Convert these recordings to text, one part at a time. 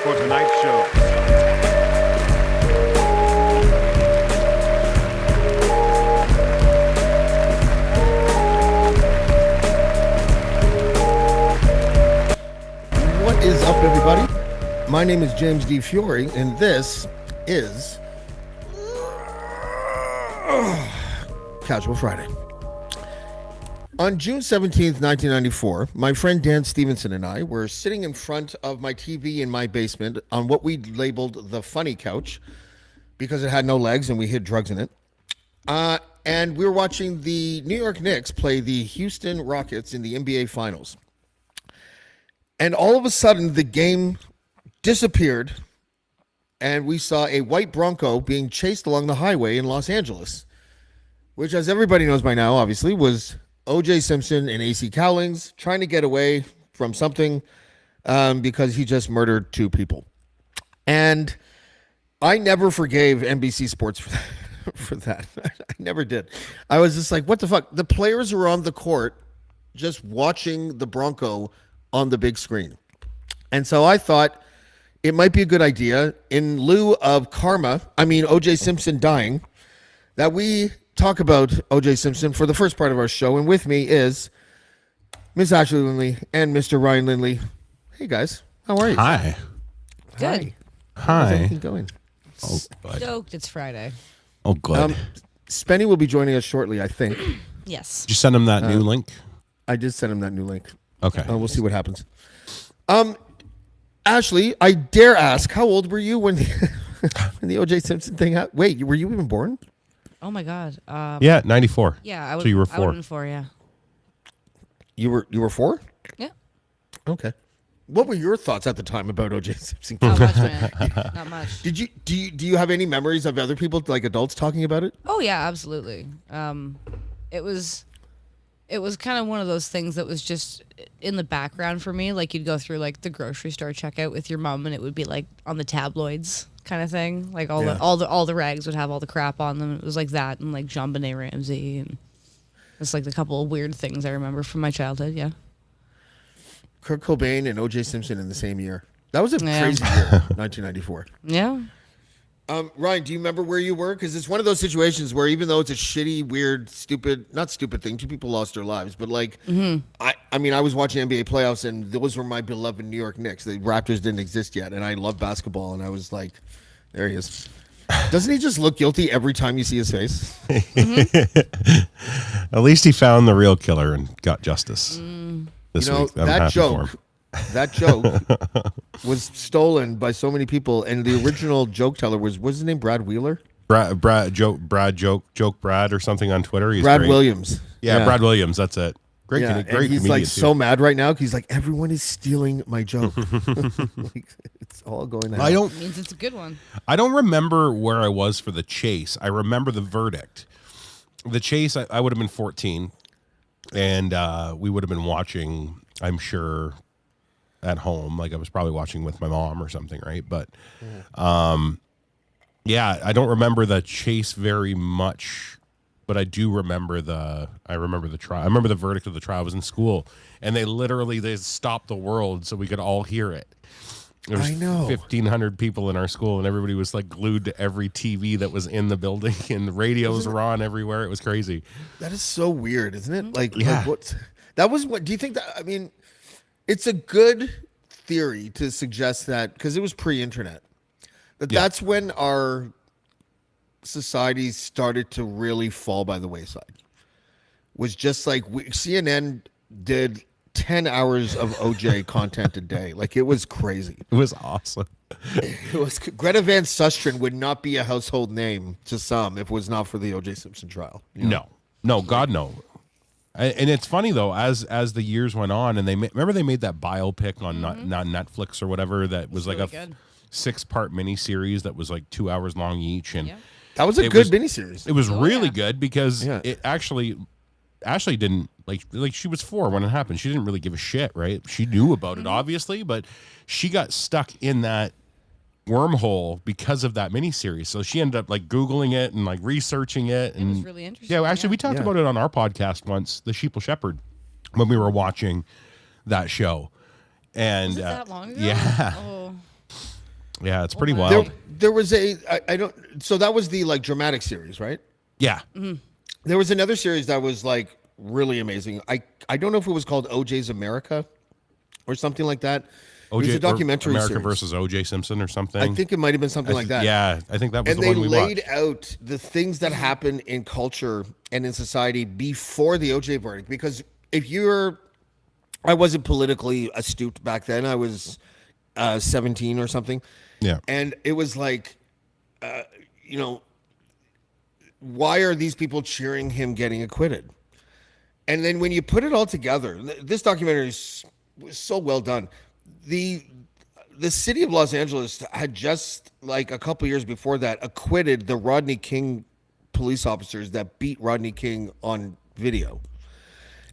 for tonight's show. What is up, everybody? My name is James D. Fiore, and this is Casual Friday. On June 17th, 1994, my friend Dan Stevenson and I were sitting in front of my TV in my basement on what we labeled the funny couch because it had no legs and we hid drugs in it. And we were watching the New York Knicks play the Houston Rockets in the NBA Finals. And all of a sudden, the game disappeared, and we saw a white Bronco being chased along the highway in Los Angeles, which, as everybody knows by now, obviously, was OJ Simpson and AC Cowlings trying to get away from something because he just murdered two people. And I never forgave NBC Sports for that. I never did. I was just like, what the fuck? The players were on the court just watching the Bronco on the big screen. And so I thought it might be a good idea, in lieu of OJ Simpson dying, that we talk about OJ Simpson for the first part of our show. And with me is Miss Ashley Lindley and Mr. Ryan Lindley. Hey guys, how are you? Hi. Good. How's everything going? Oh, good. Stoked it's Friday. Oh, good. Spenny will be joining us shortly, I think. Yes. Did you send him that new link? I did send him that new link. Okay. We'll see what happens. Ashley, I dare ask, how old were you when the OJ Simpson thing happened? Wait, were you even born? Oh my God. Yeah, 94. Yeah, I would. So you were I would 4. have been 4. Yeah. You were 4? Yeah. Okay. What were your thoughts at the time about OJ Simpson? Not much, man. Not much. Do you have any memories of other people, like adults, talking about it? Oh yeah, absolutely. It was kind of one of those things that was just in the background for me. Like you'd go through like the grocery store checkout with your mom, and it would be like on the tabloids kind of thing. Like all the rags would have all the crap on them. It was like that, and like JonBenet Ramsey, and it's like the couple of weird things I remember from my childhood. Yeah. Kurt Cobain and OJ Simpson in the same year. That was a crazy year, 1994. Yeah. Ryan, do you remember where you were? Because it's one of those situations where even though it's a shitty, weird, not stupid thing, 2 people lost their lives, but like, I mean, I was watching NBA playoffs, and those were my beloved New York Knicks. The Raptors didn't exist yet, and I love basketball, and I was like, there he is. Doesn't he just look guilty every time you see his face? At least he found the real killer and got justice this week. That joke was stolen by so many people, and the original joke teller what's his name? Brad Wheeler? Brad Joke Brad or something on Twitter. He's Brad great. Williams. Yeah, Brad Williams. That's it. Great and great he's comedian like too. so mad right now. He's like, everyone is stealing my joke. Like, it's all going to hell. It means it's a good one. I don't remember where I was for the chase. I remember the verdict. The chase, I would have been 14, and we would have been watching, I'm sure, at home. Like I was probably watching with my mom or something, right? But yeah, I don't remember the chase very much, but I do remember the trial. I remember the verdict of the trial. I was in school, and they stopped the world so we could all hear it. There was 1,500 people in our school, and everybody was like glued to every TV that was in the building, and the radios were on everywhere. It was crazy. That is so weird, isn't it? Like, yeah. Do you think that, I mean, it's a good theory to suggest that, because it was pre-internet, that's when our society started to really fall by the wayside. Was just like CNN did 10 hours of OJ content a day. Like, it was crazy. It was awesome. It was Greta Van Susteren would not be a household name to some if it was not for the OJ Simpson trial. You know? No, God no. And it's funny though, as the years went on, and they made that biopic on not Netflix or whatever that was like really a 6-part miniseries that was like 2 hours long each, and that was a good miniseries. It was really good because it actually Ashley didn't like she was 4 when it happened. She didn't really give a shit, right? She knew about it obviously, but she got stuck in that wormhole because of that miniseries. So she ended up like Googling it and like researching it. And it was really interesting. Yeah, actually we talked about it on our podcast once, The Sheeple Shepherd, when we were watching that show. And was it that long ago? yeah. Oh. Yeah, it's pretty wow. wild. There was I don't. So that was the like dramatic series, right? Yeah. There was another series that was like really amazing. I don't know if it was called OJ's America or something like that. It was a documentary America series. versus OJ Simpson or something. I think it might have been something like that. Yeah, I think that was And the they one we laid watched. out the things that happened in culture and in society before the OJ verdict. Because I wasn't politically astute back then. I was 17 or something. Yeah. And it was like, why are these people cheering him getting acquitted? And then when you put it all together, this documentary was so well done. The city of Los Angeles had just like a couple years before that acquitted the Rodney King police officers that beat Rodney King on video.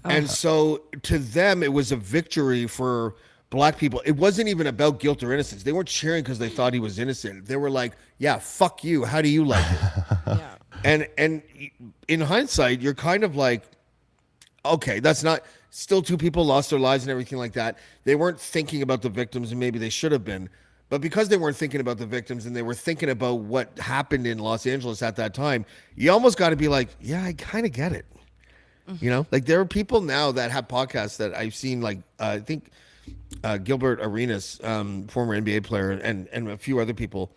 And so to them, it was a victory for black people. It wasn't even about guilt or innocence. They weren't cheering because they thought he was innocent. They were like, yeah, fuck you. How do you like it? Yeah. And in hindsight, you're kind of like, okay, that's not still two people lost their lives and everything like that. They weren't thinking about the victims, and maybe they should have been. But because they weren't thinking about the victims and they were thinking about what happened in Los Angeles at that time, you almost got to be like, yeah, I kind of get it. You know, like there are people now that have podcasts that I've seen, like I think Gilbert Arenas, former NBA player, and a few other people.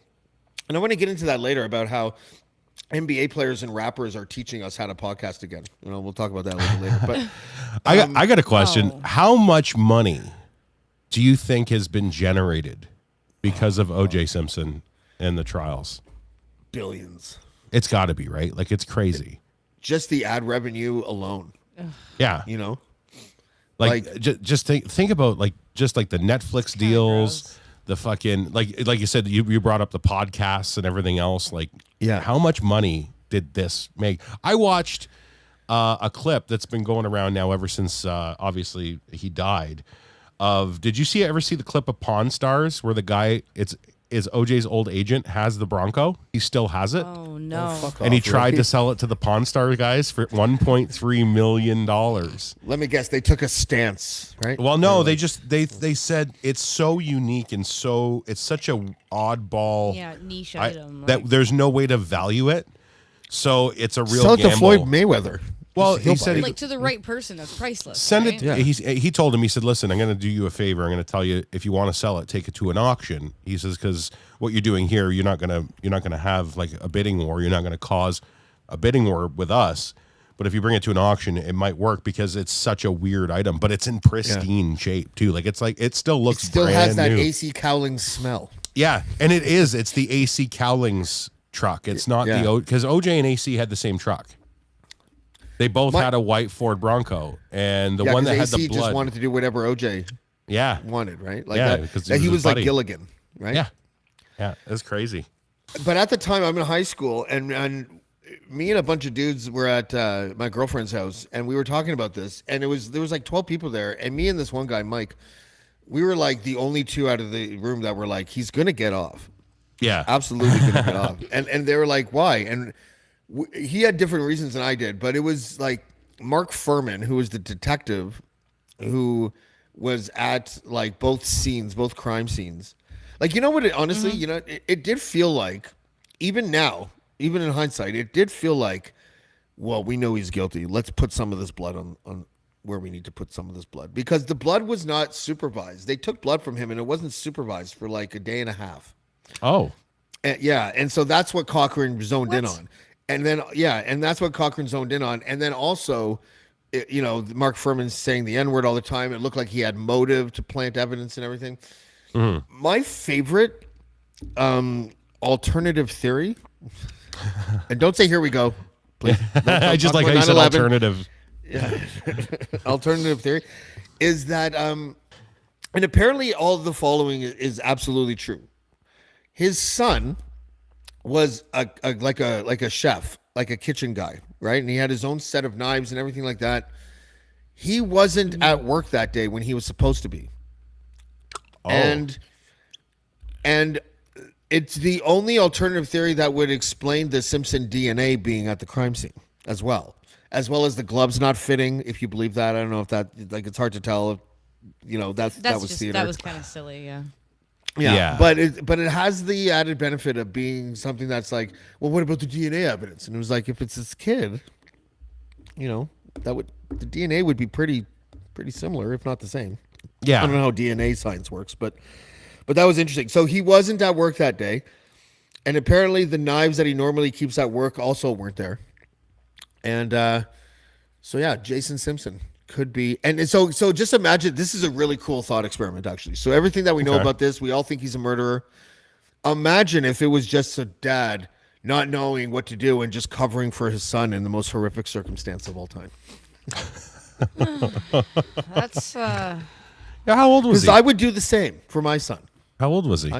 And I want to get into that later about how NBA players and rappers are teaching us how to podcast again. You know, we'll talk about that a little later. But I got a question. Oh. How much money do you think has been generated because of OJ Simpson and the trials? billions. It's got to be, right? Like, it's crazy. Just the ad revenue alone, Yeah. you know? Like just think about like just like the Netflix deals, gross. the fucking like you said, you brought up the podcasts and everything else. Like, Yeah. how much money did this make? I watched a clip that's been going around now ever since obviously he died. Did you ever see the clip of Pawn Stars where the guy is OJ's old agent has the Bronco? He still has it. Oh no. Fuck And he off, tried really. to sell it to the Pawn Star guys for $1.3 million. Let me guess, they took a stance, right? Well, no, they said it's so unique and it's such a oddball Yeah, niche item. that there's no way to value it. So it's a real Sell it to gamble. Floyd Mayweather. Well, He'll he said buy it. like to the right person, that's priceless. send right? it. Yeah. He told him, he said, listen, I'm going to do you a favor. I'm going to tell you, if you want to sell it, take it to an auction. He says, because what you're doing here, you're not going to have like a bidding war. You're not going to cause a bidding war with us. But if you bring it to an auction, it might work because it's such a weird item, but it's in pristine shape too. Like it still looks Still brand has that new. AC Cowling smell. Yeah, and it is. It's the AC Cowlings truck. It's not Yeah. because OJ and AC had the same truck. They both had a white Ford Bronco, and the one that had AC the blood. just wanted to do whatever OJ yeah, wanted, right? Like Yeah, that, because he that was he his was like buddy. Gilligan, right? yeah, that's crazy. But at the time, I'm in high school, and me and a bunch of dudes were at my girlfriend's house, and we were talking about this, and there was like 12 people there, and me and this one guy, Mike, we were like the only two out of the room that were like, he's gonna get off, Yeah, absolutely gonna get off, and they were like, why? And he had different reasons than I did, but it was like Mark Furman, who was the detective, who was at like both crime scenes. Like, you know what? Honestly, you know, it did feel like, even now, even in hindsight, it did feel like, well, we know he's guilty. Let's put some of this blood on where we need to put some of this blood, because the blood was not supervised. They took blood from him, and it wasn't supervised for like a day and a half. Oh, And so that's what Cochran zoned in What? on. And then, and that's what Cochran zoned in on. And then also, you know, Mark Furman's saying the N-word all the time. It looked like he had motive to plant evidence and everything. My favorite alternative theory, and don't say here we go, please. I just like how you said 9/11. alternative. Alternative theory is that, and apparently all the following is absolutely true. His son was like a chef, like a kitchen guy, right? And he had his own set of knives and everything like that. He wasn't at work that day when he was supposed to be. Oh. And it's the only alternative theory that would explain the Simpson DNA being at the crime scene as well as the gloves not fitting. If you believe that, I don't know if that, like, it's hard to tell. You know, that was theater. That was kind of silly, yeah. Yeah. but it has the added benefit of being something that's like, well, what about the DNA evidence? And it was like, if it's this kid, the DNA would be pretty similar, if not the same. Yeah. I don't know how DNA science works, but that was interesting. So he wasn't at work that day, and apparently the knives that he normally keeps at work also weren't there. And so yeah, Jason Simpson could be. And so just imagine, this is a really cool thought experiment, actually. So everything that we know about this, we all think he's a murderer. Imagine if it was just a dad not knowing what to do and just covering for his son in the most horrific circumstance of all time. That's Yeah, how old was Because he? I would do the same for my son. How old was he?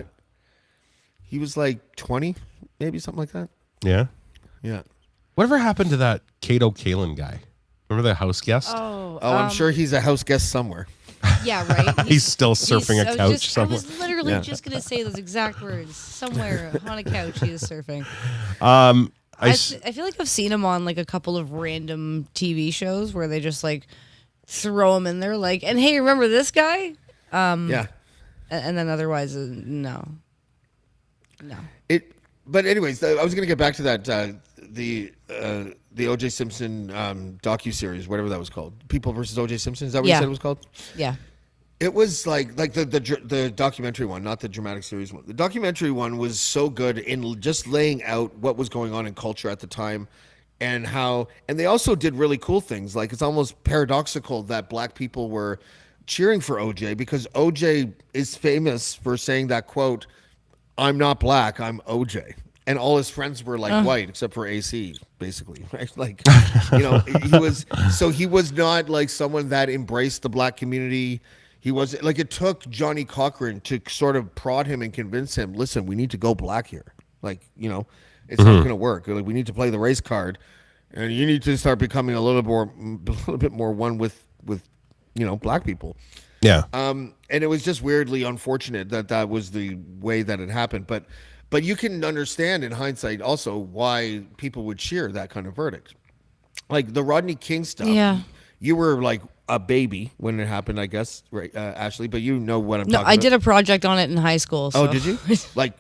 He was like 20, maybe something like that. Yeah. Yeah. Whatever happened to that Kato Kalin guy? Remember the house guest? oh, I'm sure he's a house guest somewhere. yeah, right. He's still surfing a couch somewhere. I was literally just gonna say those exact words. Somewhere on a couch, he is surfing. I feel like I've seen him on like a couple of random TV shows where they just like throw him in there, like, and hey, remember this guy? Yeah. And then otherwise, no. But anyways, I was gonna get back to that the OJ Simpson docuseries, whatever that was called, People versus OJ Simpson. Is that what you said it was called? Yeah. It was like the documentary one, not the dramatic series one. The documentary one was so good in just laying out what was going on in culture at the time, and they also did really cool things. Like, it's almost paradoxical that black people were cheering for OJ, because OJ is famous for saying that quote, "I'm not black, I'm OJ." And all his friends were like white, except for AC, basically, right? Like, he was not like someone that embraced the black community. He was like, it took Johnny Cochran to sort of prod him and convince him, listen, we need to go black here. Like, it's not going to work. Like, we need to play the race card, and you need to start becoming a little bit more one with black people. Yeah. And it was just weirdly unfortunate that was the way that it happened. But you can understand in hindsight also why people would cheer that kind of verdict. Like the Rodney King stuff. Yeah. You were like a baby when it happened, I guess, right, Ashley? But you know what I'm talking about. No, I did a project on it in high school. So. Oh, did you? Like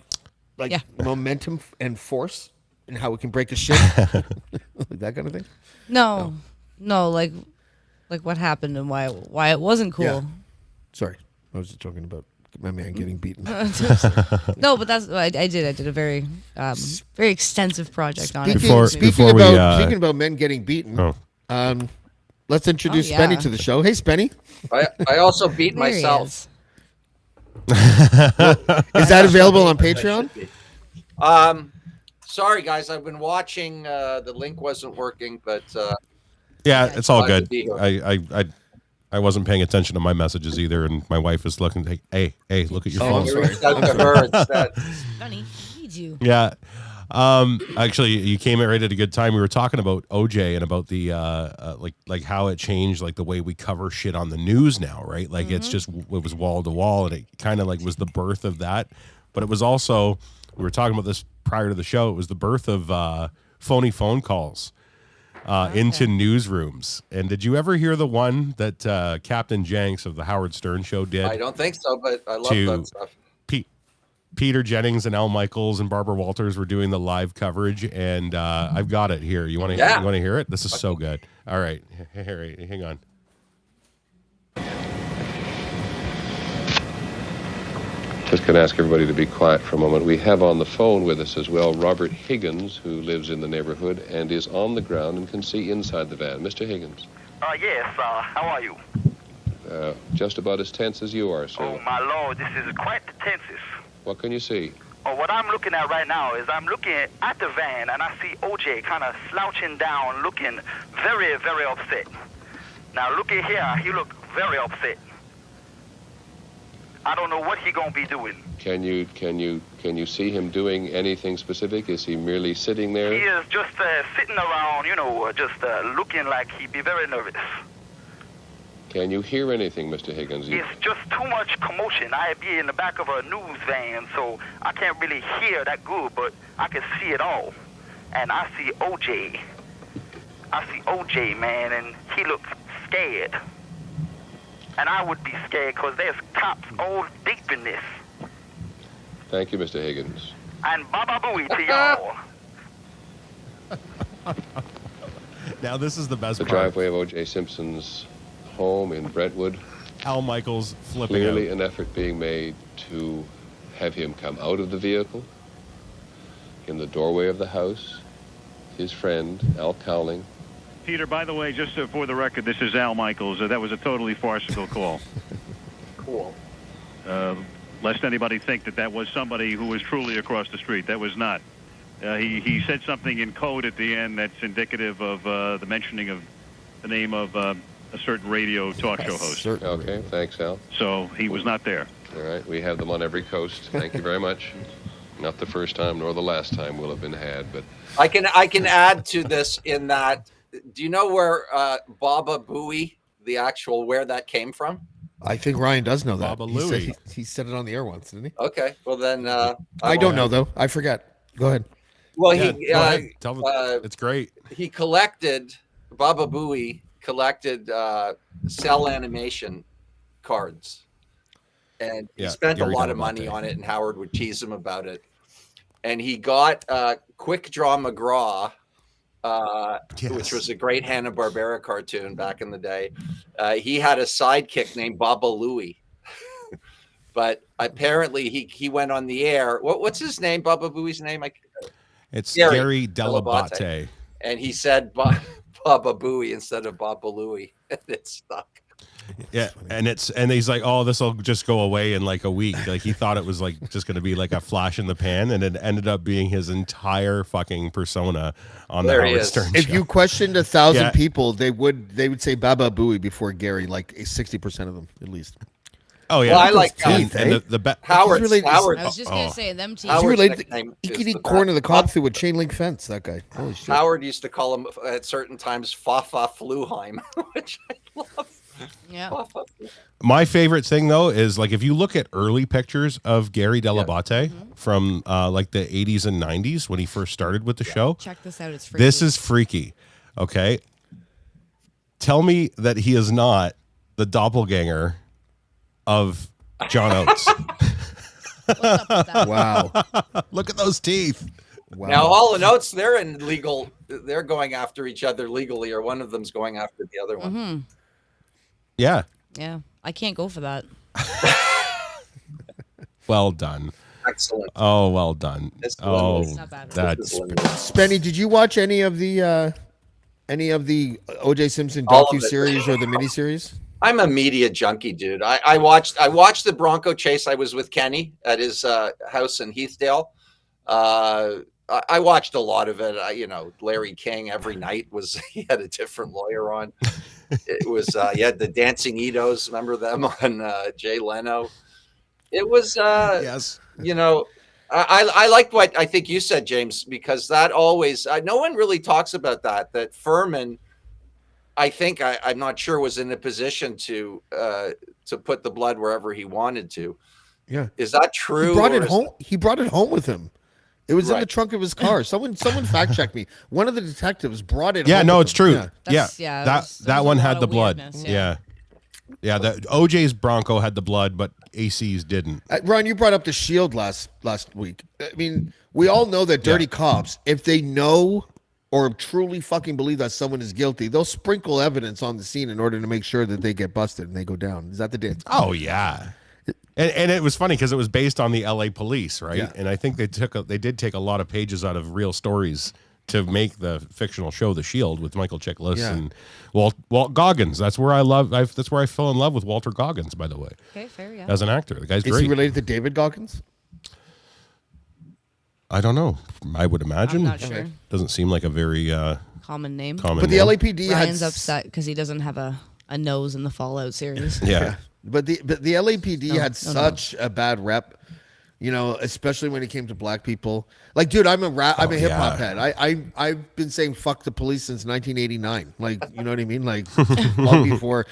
Yeah. momentum and force and how it can break a ship? Like that kind of thing? No, like what happened and why it wasn't cool. Yeah. Sorry. I was just talking about my man getting beaten. No, but that's I did a very very extensive project on it. Before we speaking about men getting beaten, let's introduce Spenny to the show. Hey, Spenny. I also beat There he myself. is. Is that available on Patreon? Sorry guys, I've been watching. The link wasn't working, but yeah, it's all glad to good. be here. I wasn't paying attention to my messages either, and my wife is looking like, hey, look at your phone. I'm sorry. Reached out to her instead. Funny, I need you. Yeah. Actually, you came right at a good time. We were talking about OJ and about the like how it changed, like the way we cover shit on the news now, right? Like it was wall to wall, and it kind of like was the birth of that. But it was also, we were talking about this prior to the show, it was the birth of phony phone calls into newsrooms. And did you ever hear the one that Captain Jenks of the Howard Stern show did? I don't think so, but I love that stuff. Peter Jennings and Al Michaels and Barbara Walters were doing the live coverage, and I've got it here. You want to hear it? This is so good. All right, hang on. Just going to ask everybody to be quiet for a moment. We have on the phone with us as well Robert Higgins, who lives in the neighborhood and is on the ground and can see inside the van. Mr. Higgins. Yes, how are you? Just about as tense as you are, sir. Oh, my Lord, this is quite the tensest. What can you see? Oh, what I'm looking at right now is I'm looking at the van, and I see OJ kind of slouching down, looking very, very upset. Now, look at here. He look very upset. I don't know what he gonna be doing. Can you see him doing anything specific? Is he merely sitting there? He is just sitting around, just looking like he'd be very nervous. Can you hear anything, Mr. Higgins? It's just too much commotion. I be in the back of a news van, so I can't really hear that good, but I can see it all. And I see OJ. Man, and he looks scared. And I would be scared because there's cops all deep in this. Thank you, Mr. Higgins. And Baba Booey to y'all. Now this is the best The part. driveway of O.J. Simpson's home in Brentwood. Al Michaels flipping Clearly out. an effort being made to have him come out of the vehicle. In the doorway of the house, his friend, Al Cowling. Peter, by the way, just for the record, this is Al Michaels. That was a totally farcical call. Cool. Lest anybody think that was somebody who was truly across the street. That was not. He said something in code at the end that's indicative of the mentioning of the name of a certain radio talk show host. Okay, thanks, Al. So he was not there. All right, we have them on every coast. Thank you very much. Not the first time nor the last time will have been had, but I can add to this in that. Do you know where Baba Booey, the actual where that came from? I think Ryan does know that. Baba He said, Louie. he said it on the air once, didn't he? Okay, well then I don't know though. I forget. Go ahead. Well, Yeah, he go ahead. Tell them. It's great. he collected Baba Booey collected cell animation cards, and he Yeah, spent Gary a lot of money Delabate. on it. And Howard would tease him about it. And he got Quick Draw McGraw, which was a great Hanna-Barbera cartoon back in the day. He had a sidekick named Baba Louie. But apparently he went on the air. What's his name? Baba Booey's name? It's Gary Gary Delabate. And he said Baba Booey instead of Baba Louie. And it stuck. Yeah, and he's like, oh, this will just go away in like a week. Like he thought it was like just going to be like a flash in the pan, and it ended up being his entire fucking persona on There the he Howard is. Stern If show. you questioned 1,000 Yeah. people, they would say Baba Booey before Gary, like 60% of them at least. Oh yeah, Well, I like teeth, and eh? the Howard. He's related- Howard. I was just gonna say them teeth. He's Howard's related. nickname He is could the eat corn in the best. cob through a chain link fence. That guy. Holy shit. Howard used to call him at certain times Fafa Fluheim, which I love. Yeah. Fafa. My favorite thing though is like if you look at early pictures of Gary Delabate from like the 80s and 90s when he first started with the show. Check this out. It's freaky. This is freaky. Okay. Tell me that he is not the doppelganger of John Oates. What's up with that? Wow. Look at those teeth. Wow. Now, Hall and Oates, they're in legal. They're going after each other legally, or one of them's going after the other one. Yeah. Yeah, I can't go for that. Well done. Excellent. Oh, well done. It's Oh, delicious. Not bad. that's Spenny, did you watch any of the OJ Simpson All of it. docu-series or the miniseries? I'm a media junkie, dude. I watched the Bronco chase. I was with Kenny at his house in Heathdale. I watched a lot of it. Larry King every night he had a different lawyer on. It was you had the Dancing Itos. Remember them on Jay Leno? It was yes. I liked what I think you said, James, because that always no one really talks about that Furman. I think I'm not sure was in a position to put the blood wherever he wanted to. Yeah. Is that true? He brought or it is home. He brought it home with him. It was in the Right. trunk of his car. Someone fact checked me. One of the detectives brought it. Yeah, home no, with it's him. true. Yeah. That's- Yeah, there that was one a had lot the of blood. weirdness, Yeah. The OJ's Bronco had the blood, but AC's didn't. Ron, you brought up the Shield last week. I mean, we all know that dirty cops, if they know or truly fucking believe that someone is guilty, they'll sprinkle evidence on the scene in order to make sure that they get busted and they go down. Is that the deal? Oh yeah. And it was funny because it was based on the LA police, right? Yeah. And I think they did take a lot of pages out of real stories to make the fictional show The Shield with Michael Chiklis and Walt Goggins. That's where that's where I fell in love with Walter Goggins, by the way, Okay, fair, yeah. as an actor. The guy's Is great. he related to David Goggins? I don't know. I would imagine. I'm not sure. Doesn't seem like a very Common name. common. But the name. LAPD Ryan's had upset because he doesn't have a nose in the Fallout series. Yeah. But the LAPD No, had no. such a bad rep, especially when it came to black people. Like, dude, I'm a hip hop head. I've been saying fuck the police since 1989. Like, you know what I mean? Like, long before,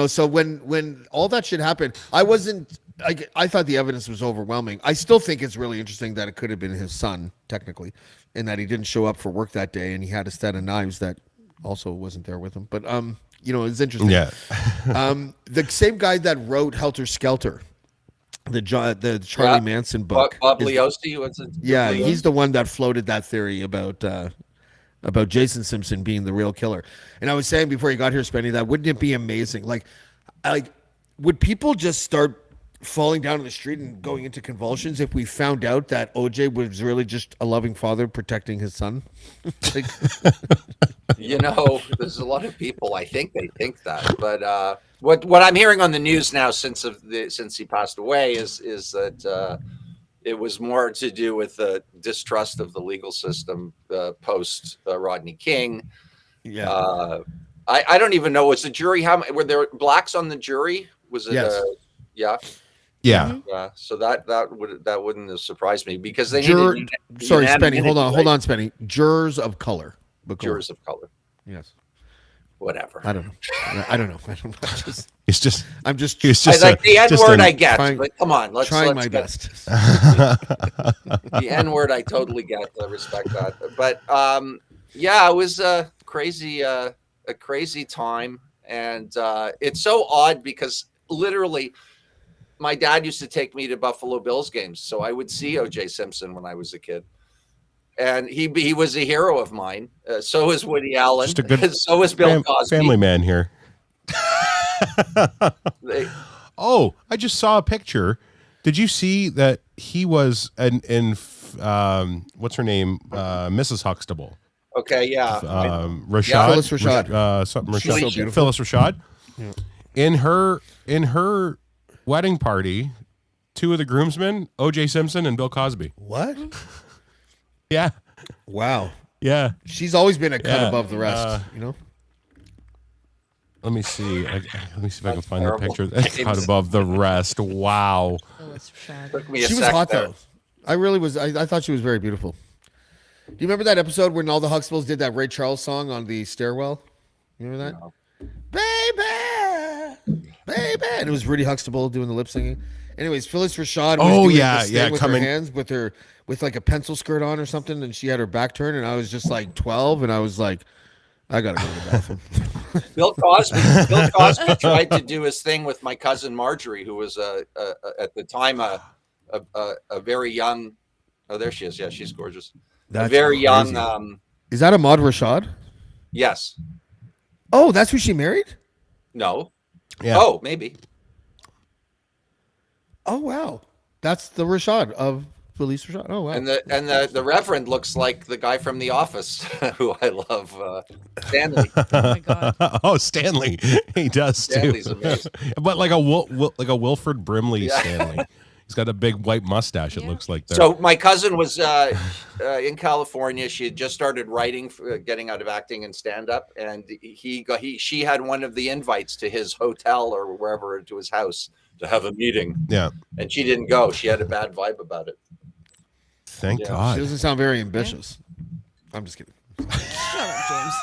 So when all that shit happened, I thought the evidence was overwhelming. I still think it's really interesting that it could have been his son, technically, and that he didn't show up for work that day, and he had a set of knives that also wasn't there with him. But it's interesting. Yeah. The same guy that wrote Helter Skelter the Charlie Manson book. Bubliosi was it? Yeah, he's the one that floated that theory about Jason Simpson being the real killer. And I was saying before you got here, Spenny, that wouldn't it be amazing? Like, would people just start falling down in the street and going into convulsions if we found out that OJ was really just a loving father protecting his son? Like, there's a lot of people. I think they think that, but what I'm hearing on the news now since he passed away is that it was more to do with the distrust of the legal system post Rodney King. Yeah, I don't even know. Was the jury? Were there blacks on the jury? Was it? Yes. Yeah. Yeah. Yeah. So that wouldn't have surprised me because they Sorry, Spenny. Hold on, Spenny. Jurors of color. Jurors of color. Yes. Whatever. I don't know. I'm just. The N word. I get, but come on, let's trying my get, best. The N word, I totally get. I respect that, but it was a crazy time, and it's so odd because literally, my dad used to take me to Buffalo Bills games, so I would see OJ Simpson when I was a kid. And he was a hero of mine. So is Woody Allen. So is Bill Cosby. Family man here. I just saw a picture. Did you see that he was in what's her name? Mrs. Huxtable. Okay, yeah. Rashad. Phyllis Rashad. Something She's so Rashad. beautiful. Phyllis Rashad. Yeah. In her wedding party, two of the groomsmen, OJ Simpson and Bill Cosby. What? Yeah. Wow. Yeah. She's always been a cut above the rest, Let me see. Let me see if I can find the terrible. picture. Cut above the rest. Wow. Took me a She was sec hot there. though. I really was. I thought she was very beautiful. Do you remember that episode when all the Huxtables did that Ray Charles song on the stairwell? You remember that? No. Baby, and it was Rudy Huxtable doing the lip singing. Anyways, Phyllis Rashad was Oh, doing yeah, this thing yeah, with coming- her hands, with like a pencil skirt on or something, and she had her back turned, and I was just like 12, and I was like, I gotta go to the bathroom. Bill Cosby tried to do his thing with my cousin Marjorie, who was at the time a very young. Oh, there she is. Yeah, she's gorgeous. That's a very crazy. young. Is that Ahmad Rashad? Yes. Oh, that's who she married? No. Yeah. Oh, maybe. Oh wow, that's the Rashad of Felice Rashad. Oh wow. And the Reverend looks like the guy from The Office, who I love, Stanley. Oh my god. Oh, Stanley. He does Stanley's too. amazing. But like a Wilford Brimley Yeah. Stanley. He's got a big white mustache. It Yeah. looks like. There. So my cousin was in California. She had just started writing, getting out of acting and stand up, and she had one of the invites to his hotel or wherever, to his house, to have a meeting. Yeah. And she didn't go. She had a bad vibe about it. Thank Yeah. God. She doesn't sound very ambitious. I'm just kidding. Shut up, James.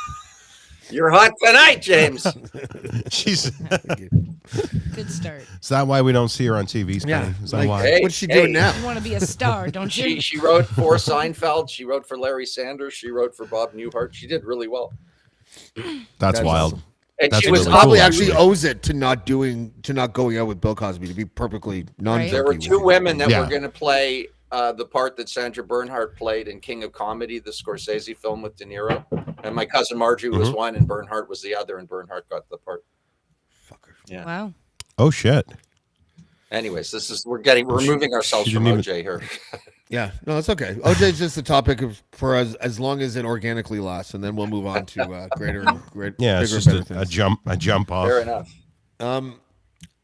You're hot tonight, James. She's. Good start. Is that why we don't see her on TV? Spenny? Yeah, Is that like- why? Hey, What's she doing now? You want to be a star, don't you? She wrote for Seinfeld. She wrote for Larry Sanders. She wrote for Bob Newhart. She did really well. That's wild. awesome. And That's she was really Probably cool, actually owes it to not going out with Bill Cosby, to be perfectly non-junky. There were with two you. women that Yeah. were going to play the part that Sandra Bernhard played in King of Comedy, the Scorsese film with De Niro. And my cousin Marjorie was one, and Bernhard was the other, and Bernhard got the part. Fucker. Yeah. Wow. Oh shit. Anyways, we're removing ourselves she from didn't OJ here. Yeah, no, it's okay. OJ's just a topic for us as long as it organically lasts, and then we'll move on to greater, Yeah, it's bigger, just better a things. jump off. Fair enough.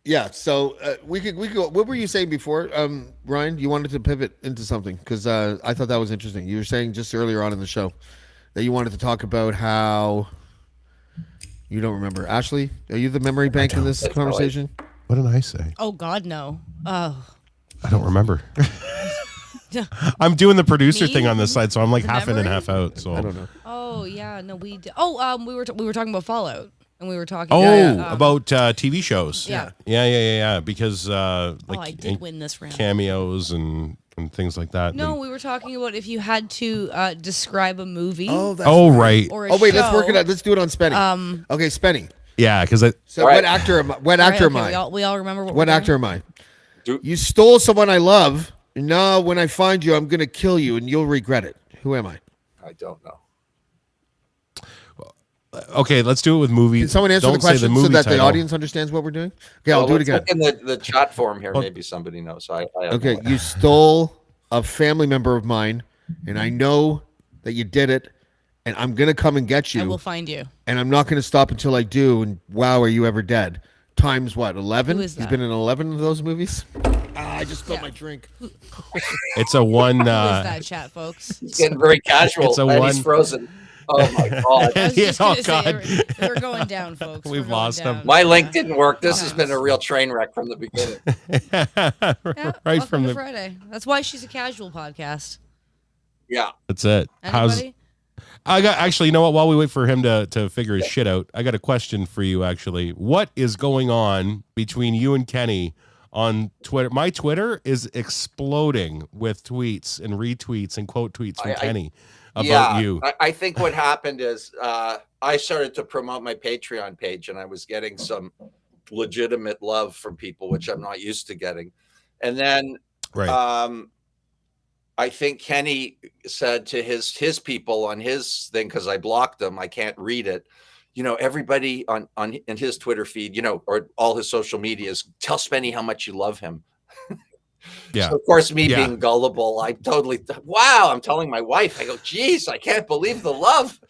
Yeah, so we could go. What were you saying before, Ryan? You wanted to pivot into something because I thought that was interesting. You were saying just earlier on in the show that you wanted to talk about how you don't remember. Ashley, are you the memory bank in this conversation? What did I say? Oh God, no. Oh. I don't remember. I'm doing the producer Me? thing on this side, so I'm like The half in and memory? half out. So I don't know. Oh yeah, no, we. We were talking about Fallout, and we were talking. About TV shows. Yeah. Yeah. Because I did win this round. cameos and things like that. No, And- we were talking about if you had to describe a movie. Oh, that's right. Or a Oh wait, show. let's work it out. Let's do it on Spenny. Okay, Spenny. Yeah, because So what actor am I? What All right, actor am okay, I? we all remember What we're doing? actor am I? You stole someone I love. And now when I find you, I'm going to kill you and you'll regret it. Who am I? I don't know. Okay, let's do it with movies. Can someone answer the question so that the audience understands what we're doing? Okay, I'll do it again. Look in the chat form here. Maybe somebody knows. Okay, you stole a family member of mine, and I know that you did it, and I'm going to come and get you. I will find you. And I'm not going to stop until I do, and wow, are you ever dead? Times what, 11? Who is that? He's been in 11 of those movies? I just spilled my drink. It's a one. Who is that chat, folks? He's getting very casual. It's a and one. He's frozen. Oh my god! I was Yeah, just gonna oh, say, God. we're going down, folks. We've We're going lost him. down. My link didn't work. This has been a real train wreck from the beginning. Yeah, right welcome from to the. Friday. That's why she's a casual podcast. Yeah. That's it. Anybody? I got actually. You know what? While we wait for him to figure his shit out, I got a question for you. Actually, what is going on between you and Kenny on Twitter? My Twitter is exploding with tweets and retweets and quote tweets from Kenny about you. I think what happened is I started to promote my Patreon page, and I was getting some legitimate love from people, which I'm not used to getting. And then I think Kenny said to his people on his thing, because I blocked them, I can't read it. You know, everybody on in his Twitter feed, you know, or all his social medias, tell Spenny how much you love him. Yeah. So of course, me being gullible, I totally wow. I'm telling my wife, I go, geez, I can't believe the love.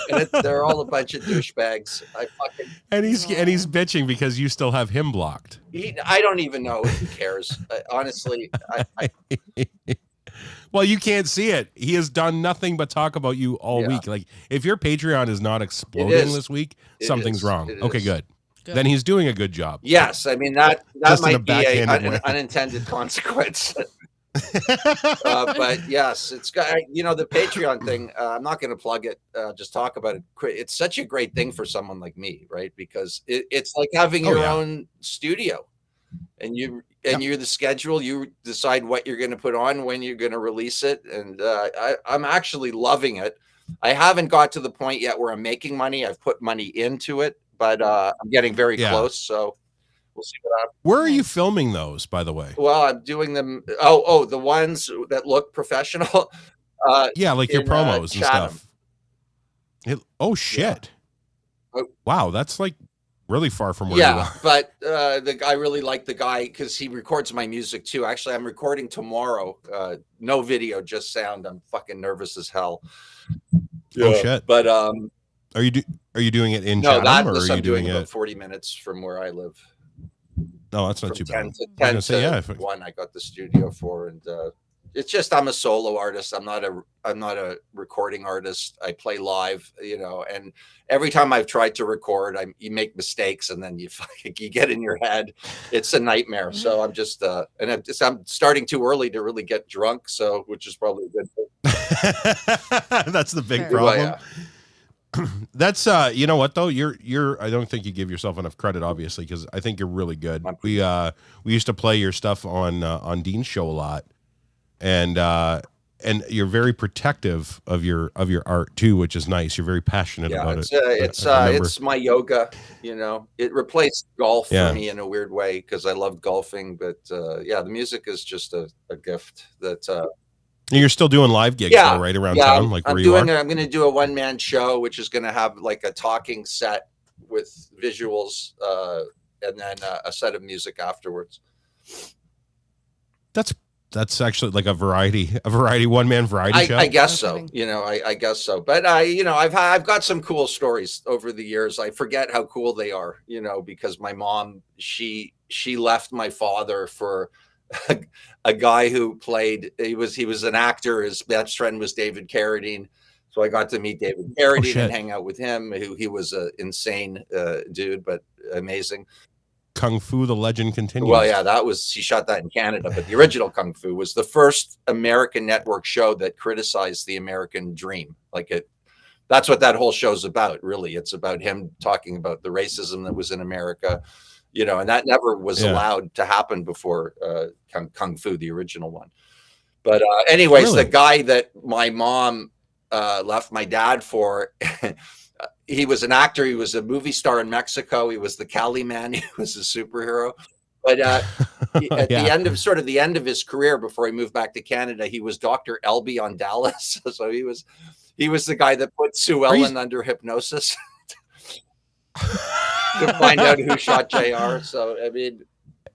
And they're all a bunch of douchebags. And he's bitching because you still have him blocked. I don't even know if he cares. Honestly, well, you can't see it. He has done nothing but talk about you all week. Like, if your Patreon is not exploding this week, something's wrong. Okay, good. Then he's doing a good job. Yes, I mean that Just might be an unintended consequence. But yes, it's got, you know, the Patreon thing. I'm not going to plug it. Just talk about it. It's such a great thing for someone like me, right? Because it's like having your own studio, and you're the schedule. You decide what you're going to put on, when you're going to release it, and I'm actually loving it. I haven't got to the point yet where I'm making money. I've put money into it, but I'm getting very close. So we'll see what happens. Where are you filming those, by the way? Well, I'm doing them. Oh, the ones that look professional. Yeah, like your promos and stuff. Oh shit! Yeah. Wow, that's like really far from where you are. But I really like the guy because he records my music too. Actually, I'm recording tomorrow. No video, just sound. I'm fucking nervous as hell. Oh shit! But are you doing it in no, Chatham, or are I'm you doing about it 40 minutes from where I live? No, that's not too bad. 10 to 1 I got the studio for, and it's just I'm a solo artist. I'm not a recording artist. I play live, you know, and every time I've tried to record, you make mistakes, and then you get in your head. It's a nightmare. So I'm just I'm starting too early to really get drunk, so which is probably a good thing. That's the big Fair. problem. Well, That's you know what though, you're I don't think you give yourself enough credit, obviously, because I think you're really good. We used to play your stuff on Dean's show a lot, and you're very protective of your art too, which is nice. You're very passionate about it. It's my yoga, you know. It replaced golf for me in a weird way because I loved golfing, but the music is just a gift that you're still doing live gigs though, right around town, like where you are? I'm going to do a one-man show, which is going to have like a talking set with visuals, and then a set of music afterwards. That's actually like a variety one-man variety show. I guess so. You know, I guess so. But I've got some cool stories over the years. I forget how cool they are, you know, because my mom, she left my father for a guy who played, he was an actor. His best friend was David Carradine. So I got to meet David Carradine and hang out with him. He was an insane dude, but amazing. Kung Fu, the legend continues. Well, yeah, he shot that in Canada, but the original Kung Fu was the first American network show that criticized the American dream. That's what that whole show's about, really. It's about him talking about the racism that was in America, you know, and that never was allowed to happen before Kung Fu, the original one. But anyways, the guy that my mom left my dad for, he was an actor. He was a movie star in Mexico. He was the Cali man. He was a superhero. But at Yeah. the end of his career before he moved back to Canada, he was Dr. Elby on Dallas. So he was the guy that put Sue Ellen under hypnosis to find out who shot JR. So I mean,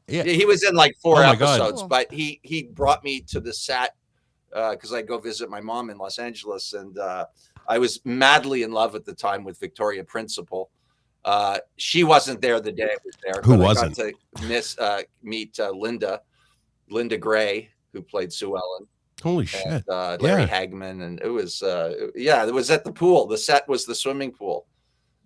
Yeah. he was in like 4 Oh my God. episodes, Cool. but he brought me to the set because I go visit my mom in Los Angeles, and I was madly in love at the time with Victoria Principal. She wasn't there the day I was there. Who but wasn't? I got to meet Linda Gray, who played Sue Ellen, Holy shit. and Larry Hagman, and it was it was at the pool. The set was the swimming pool,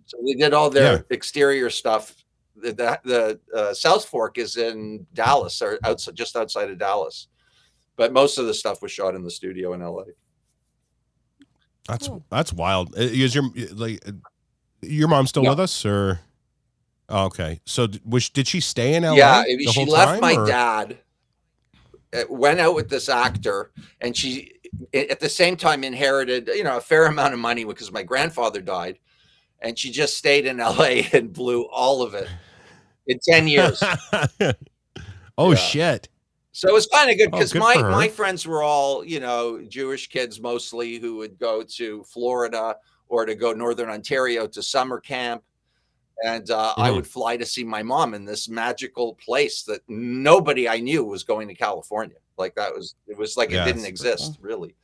so they did all their exterior stuff. The South Fork is in Dallas, or just outside of Dallas, but most of the stuff was shot in the studio in LA. That's wild. Is your mom still with us, or? Oh, okay. So did she stay in LA? Yeah, the she whole left time, my or? dad, went out with this actor, and she at the same time inherited a fair amount of money because my grandfather died, and she just stayed in LA and blew all of it in 10 years. Oh Yeah. shit. So it was kind of good because good for her. my friends were all, Jewish kids mostly who would go to Florida or to go Northern Ontario to summer camp. And I would fly to see my mom in this magical place that nobody I knew was going to California. Like it was like it didn't exist really.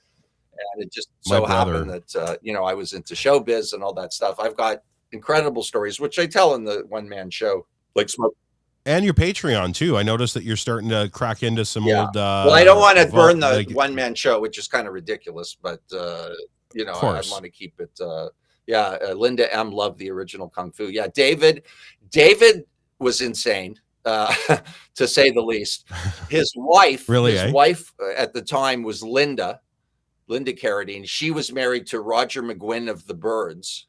And it just so happened that, I was into showbiz and all that stuff. I've got incredible stories, which I tell in the one-man show, like Smoke. And your Patreon too. I noticed that you're starting to crack into some old. Well, I don't want to burn the one-man show, which is kind of ridiculous, but I want to keep it. Linda M loved the original Kung Fu. Yeah, David was insane, to say the least. His wife, at the time was Linda Carradine. She was married to Roger McGuinn of the Byrds.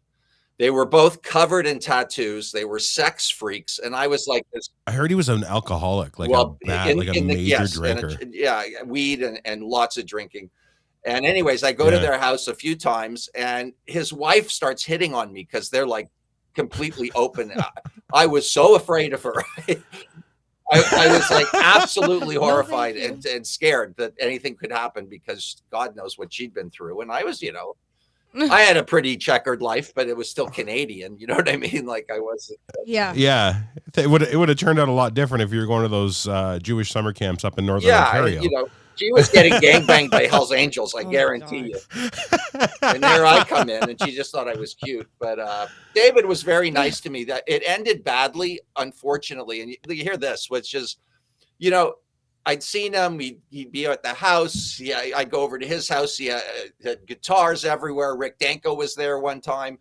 They were both covered in tattoos. They were sex freaks, and I was like this. I heard he was an alcoholic, like a major drinker. Weed and lots of drinking. And anyways, I go to their house a few times, and his wife starts hitting on me because they're like completely open. I was so afraid of her. I was like absolutely horrified and scared that anything could happen because God knows what she'd been through. And I was, I had a pretty checkered life, but it was still Canadian. You know what I mean? Like I wasn't. Yeah. It would have turned out a lot different if you were going to those Jewish summer camps up in Northern Ontario. She was getting gangbanged by Hell's Angels, I guarantee you. And there I come in, and she just thought I was cute. But David was very nice to me. That it ended badly, unfortunately. And you hear this, which is, I'd seen him. He'd be at the house. Yeah, I'd go over to his house. He had guitars everywhere. Rick Danko was there one time.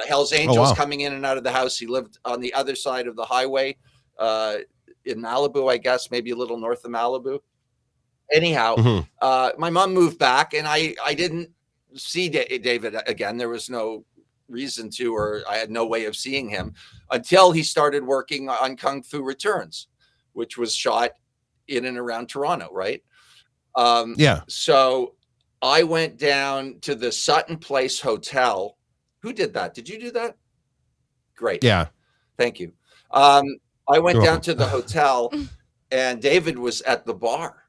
Hell's Angels coming in and out of the house. He lived on the other side of the highway in Malibu, I guess, maybe a little north of Malibu. Anyhow, my mom moved back, and I didn't see David again. There was no reason to, or I had no way of seeing him until he started working on Kung Fu Returns, which was shot in and around Toronto, right? So I went down to the Sutton Place Hotel. Who did that? Did you do that? Great. Yeah. Thank you. I went down to the hotel, and David was at the bar.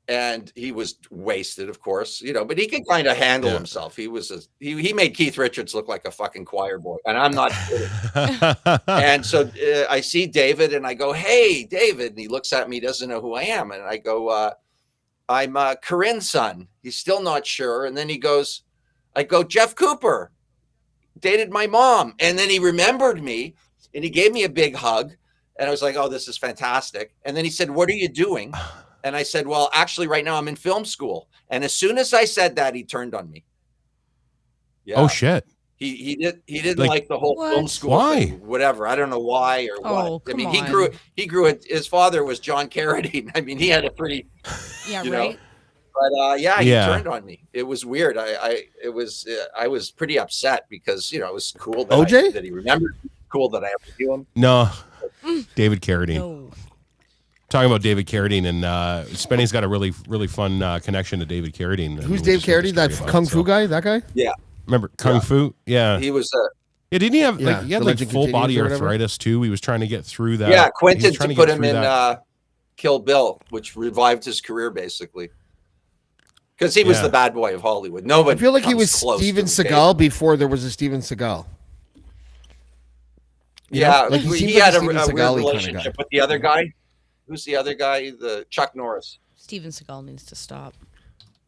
And he was wasted, of course, but he can kind of handle himself. He was he made Keith Richards look like a fucking choir boy, and I'm not kidding. And so I see David, and I go, "Hey, David," and he looks at me, doesn't know who I am, and I go, "I'm Corinne's son." He's still not sure, and then he goes, "I go, Jeff Cooper dated my mom," and then he remembered me, and he gave me a big hug, and I was like, "Oh, this is fantastic." And then he said, "What are you doing?" And I said, "Well, actually, right now I'm in film school." And as soon as I said that, he turned on me. Yeah. Oh shit. He didn't like the whole film school. Why? Thing, whatever. I don't know why or what. I mean, he grew it. His father was John Carradine. I mean, he had a pretty, right. But he turned on me. It was weird. I was pretty upset because it was cool that OJ? That he remembered. Cool that I ever knew him. No, David Carradine. No. Talking about David Carradine, and Spenny's got a really, really fun connection to David Carradine. Who's Dave Carradine? That Kung Fu guy? That guy? Yeah. Remember Kung Fu? Yeah. He was Yeah, didn't he have Yeah, he had The like Legend full body Continues or whatever. arthritis too? He was trying to get through that. Yeah, He was Quentin trying to get put him through in that. Kill Bill, which revived his career basically. Because he was Yeah. the bad boy of Hollywood. Nobody. I feel like he comes was close to Steven him, Seagal before there was a Steven Seagal. You know? Yeah, Like he he seems had like a a weird Steven Seagal-y kind of relationship guy. with the other guy. Who's the other guy? The Chuck Norris. Steven Seagal needs to stop.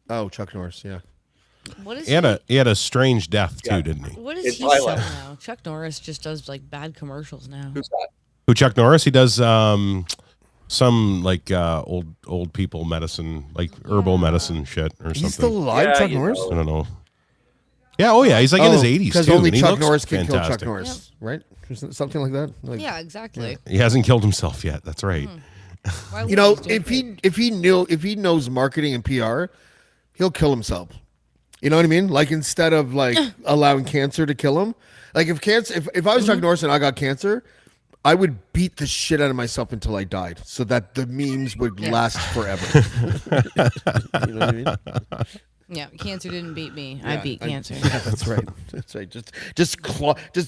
Oh, Chuck Norris, yeah. What is He had a strange death too, Yeah. didn't he? What in is he sell Thailand. now? Chuck Norris just does like bad commercials now. Who's that? Who, Chuck Norris? He does some like old people medicine, like herbal medicine shit or something. He's still alive, Yeah, Chuck you Norris? know. I don't know. Yeah, oh yeah, he's like in his 80s because too. only and he Chuck looks Norris can fantastic. kill Chuck Norris, right? Something like that. Like, Yeah, exactly. He hasn't killed himself yet. That's right. Why would you know, he? if he knows marketing and PR, he'll kill himself. You know what I mean? Like instead of like allowing cancer to kill him. Like if I was Chuck Norris and I got cancer, I would beat the shit out of myself until I died, so that the memes would last forever. You know what I mean? Yeah, cancer didn't beat me. I beat cancer. Yeah, that's right. That's right. Just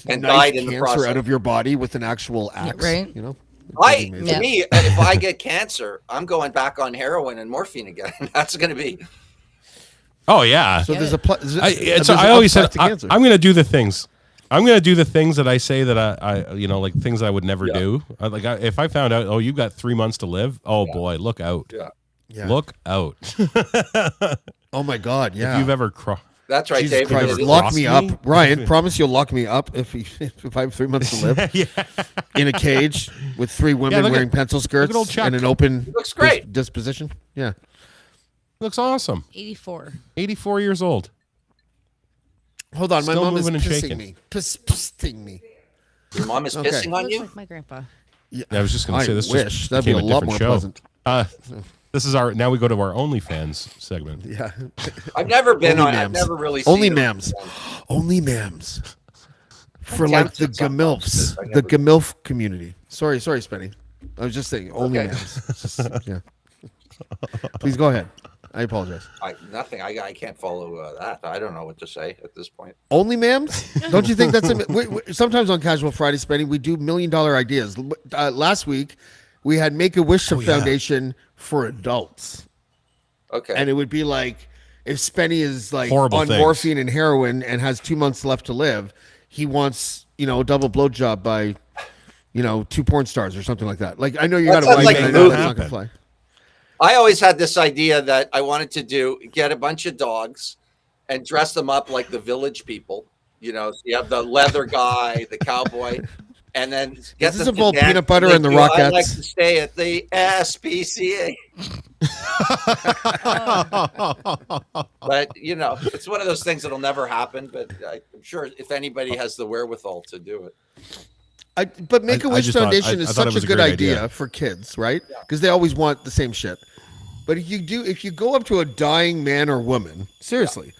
And knife died in the cancer process. out of your body with an actual axe. right. You know. To Yeah. me, if I get cancer, I'm going back on heroin and morphine again. That's going to be. Oh yeah. So there's a. I always said I'm cancer. going to do the things. I'm going to do the things that I say that I you know, like things I would never do. If I found out, oh, you've got 3 months to live. Oh boy, look out. Yeah. Look out. Oh my God! Yeah. If you've ever crossed. That's right, Jesus David. Christ, It is. lock me Cross me? up, Ryan. Promise you'll lock me up if I have 3 months to live in a cage with 3 women look wearing at- pencil skirts old Chuck. and an open Looks great. disposition. Yeah. Looks awesome. 84. 84 years old. Hold on, my Still mom is moving and pissing shaking. me. Pissing me. Your mom is Okay. pissing on Looks you? like my grandpa. Yeah. I was just going to say this. wish just that'd be a became lot more different show. pleasant. This is our. Now we go to our OnlyFans segment. Yeah. I've never been Only on. I've mams. never really Only seen mams. Only mams. For I'm like the tempted sometimes, Gamilfs, but I the never- Gamilf community. Sorry, Spenny. I was just saying only Okay. mams. Just, yeah. Please go ahead. I apologize. Nothing. I can't follow that. I don't know what to say at this point. Only mams? Don't you think that's sometimes on Casual Friday Spending we do $1 million ideas. Last week we had Make-A-Wish Foundation for adults, Okay. and it would be like if Spenny is like Horrible on things. morphine and heroin and has 2 months left to live, he wants a double blowjob by 2 porn stars or something like that. Like I know you got That a sounds wife, like and a I know movie. that's not gonna fly. I always had this idea that I wanted to get a bunch of dogs and dress them up like the village people. So you have the leather guy, the cowboy, and then get Does this them to involve dance. peanut butter They and the do, I Rockettes? like to stay at the SPCA. But it's one of those things that'll never happen. But I'm sure if anybody has the wherewithal to do it. But Make-A-Wish just thought- Foundation I is thought it such was a a good great idea idea. for kids, right? Because they always want the same shit. But if you go up to a dying man or woman, seriously,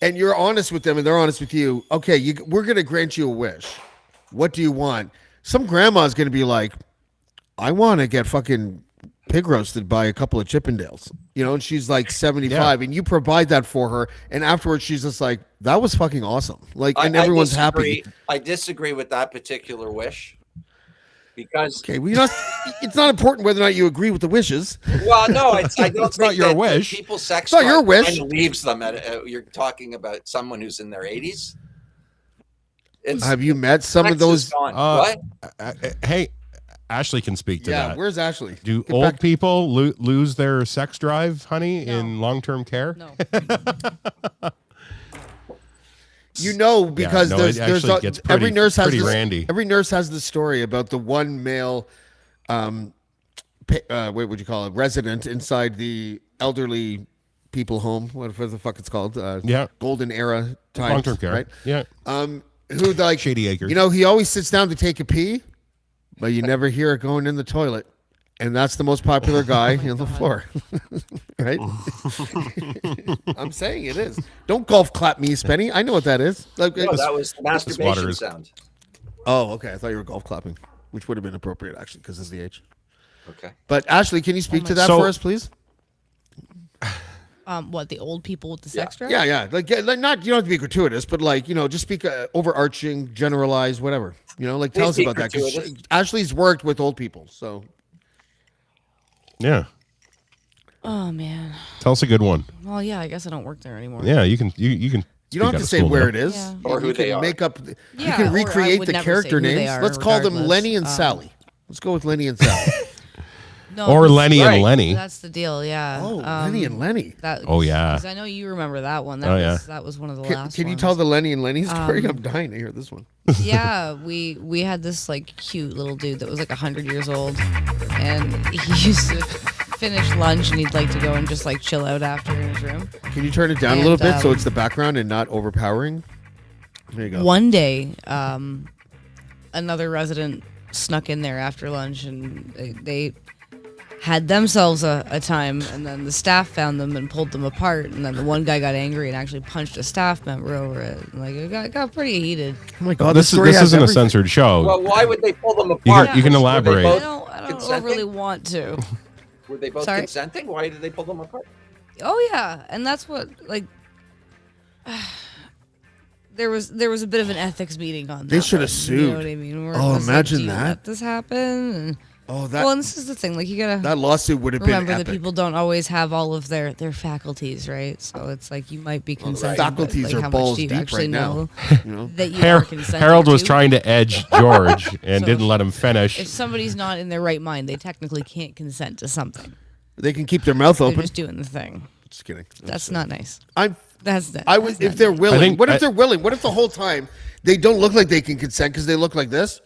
and you're honest with them and they're honest with you, okay, we're going to grant you a wish. What do you want? Some grandma's going to be like, I want to get fucking pig roasted by a couple of Chippendales, and she's like 75 and you provide that for her. And afterwards she's just like, that was fucking awesome. Like, and everyone's happy. I disagree with that particular wish because. Okay, it's not important whether or not you agree with the wishes. Well, no, I don't. It's think not your that wish. People's sex It's not your drive wish. kind of leaves them at. You're talking about someone who's in their 80s. Have you met some of Sex those? is gone. What? Hey, Ashley can speak to Yeah, that. where's Ashley? Do Get old back- people lose their sex drive, honey, No. in long-term care? No. Because no, there's it actually gets every pretty- nurse has pretty this, randy. every nurse has the story about the one male what would you call it, resident inside the elderly people home, whatever the fuck it's called, Yeah. golden era times, Long-term care. right? Yeah. Who like Shady Acres. he always sits down to take a pee, but you never hear it going in the toilet. And that's the most popular guy on the floor, right? I'm saying it is. Don't golf clap me, Spenny. I know what that is. Like, No, that was the water masturbation is- sound. oh, okay. I thought you were golf clapping, which would have been appropriate actually, because it's the age. Okay. But Ashley, can you speak to that So- for us, please? What, the old people with the sex drive? Yeah. Like not, you don't have to be gratuitous, but like, just speak overarching, generalized, whatever. Like tell us Please be about that. 'Cause gratuitous. Ashley's worked with old people, so. Yeah. Oh man. Tell us a good one. Well, yeah, I guess I don't work there anymore. Yeah, you can. You can. You don't have to say where it is, Yeah. Or who you they can are. make up. You Yeah, can or I recreate would the never character say who they names. are, Let's call them regardless. Lenny and Sally. Let's go with Lenny and Sally. No, Or Lenny Right. and Lenny. That's the deal. Yeah. Oh, Lenny and Lenny. That, Oh, yeah. 'cause I know you remember that one. That Oh, was, yeah. That was one of the Can, last. can you ones. tell the Lenny and Lenny story? I'm dying to hear this one. Yeah, we had this like cute little dude that was like 100 years old, and he used to finish lunch and he'd like to go and just like chill out after in his room. Can you turn it down a And, little bit so it's the background and not overpowering? There you go. One day, another resident snuck in there after lunch, and they had themselves a time, and then the staff found them and pulled them apart, and then the one guy got angry and actually punched a staff member over it. Like it got pretty heated. Oh my God, This story has isn't a everything. censored show. Well, why would they pull them You apart? can Were they elaborate. both I don't consenting? overly want to. Were they both Sorry? consenting? Why did they pull them apart? Oh yeah, and that's what like. There was a bit of an ethics meeting on that. They should have one, sued. You know what I mean? Where it Oh, was like, imagine do you that. Let this happen. And, Oh, well, and this is the thing. Like you gotta that lawsuit would have been remember epic. that people don't always have all of their faculties, right? So it's like you might be consenting. but, Faculties like, are how balls much do you deep actually right now. know You know? that you are consenting Harold was to? trying to edge George and So didn't let him finish. If somebody's not in their right mind, they technically can't consent to something. They can keep their mouth They're open. just doing the thing. Just kidding. That's not nice. I'm. That's that. I would if they're willing. think- What if they're willing? What if the whole time they don't look like they can consent because they look like this?